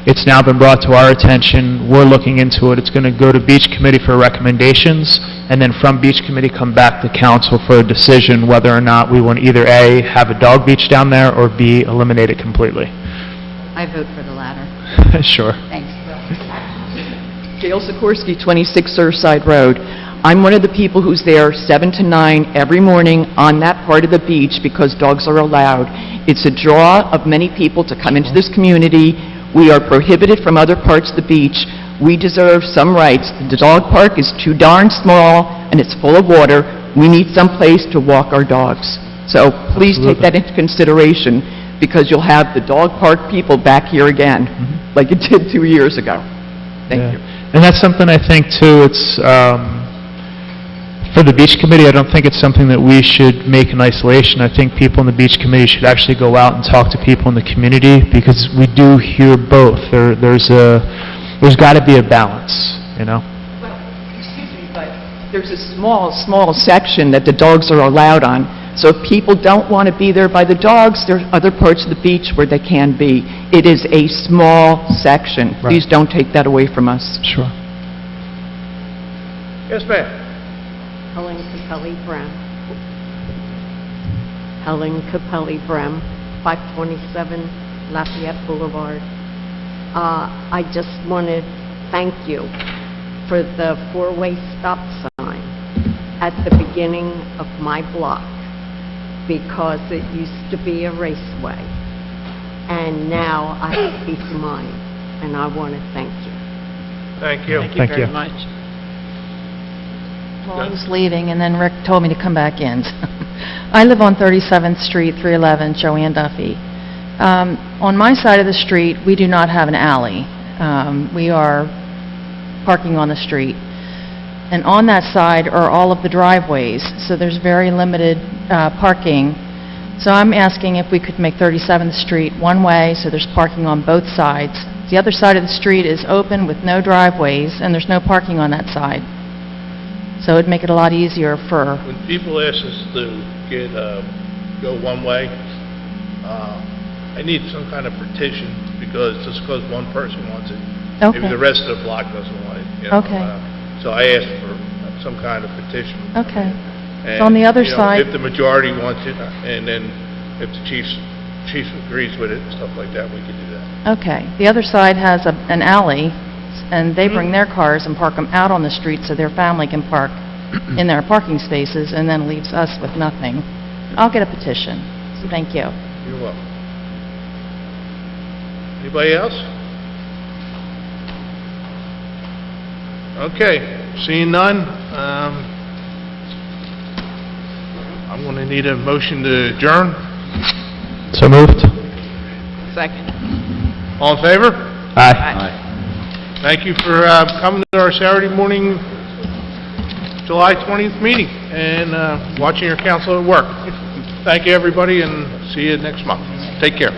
It's now been brought to our attention, we're looking into it, it's going to go to Beach Committee for recommendations, and then from Beach Committee come back to council for a decision whether or not we want either A, have a dog beach down there, or B, eliminate it completely. I vote for the latter. Sure. Thanks. Gail Sikorsky, 26 Surfside Road. I'm one of the people who's there 7 to 9 every morning on that part of the beach because dogs are allowed. It's a draw of many people to come into this community. We are prohibited from other parts of the beach. We deserve some rights. The dog park is too darn small, and it's full of water. We need some place to walk our dogs. So please take that into consideration, because you'll have the dog park people back here again, like it did 2 years ago. Thank you. And that's something I think, too, it's, for the Beach Committee, I don't think it's something that we should make in isolation. I think people in the Beach Committee should actually go out and talk to people in the community, because we do hear both. There's got to be a balance, Well, excuse me, but there's a small section that the dogs are allowed on. So if people don't want to be there by the dogs, there's other parts of the beach where they can be. It is a small section. Right. Please don't take that away from us. Sure. Yes, ma'am. Helen Capelli Brem. Helen Capelli Brem, 527 Lafayette Boulevard. I just want to thank you for the four-way stop sign at the beginning of my block, because it used to be a raceway, and now I have peace of mind, and I want to thank you. Thank you. Thank you very much. Well, I was leaving, and then Rick told me to come back in. I live on 37th Street, 311, Joanne Duffy. On my side of the street, we do not have an alley. We are parking on the street. And on that side are all of the driveways, so there's very limited parking. So I'm asking if we could make 37th Street one way, so there's parking on both sides. The other side of the street is open with no driveways, and there's no parking on that side. So it'd make it a lot easier for... When people ask us to make it go one way. I need some kind of petition, because, just because one person wants it. Maybe Okay. the rest of the block doesn't want it, you know. Okay. So I asked for some kind of petition. Okay. And, So on the other you know, side- if the majority wants it, and then if the chief agrees with it and stuff like that, we can do that. Okay. The other side has an alley, and they bring their cars and park them out on the street so their family can park in their parking spaces, and then leaves us with nothing. I'll get a petition. So thank you. You're welcome. Anybody else? Okay, seeing none, I'm going to need a motion to adjourn. So moved. Second. All in favor? Aye. Thank you for coming to our Saturday morning, July 20th meeting, and watching your council at work. Thank you, everybody, and see you next month. Take care.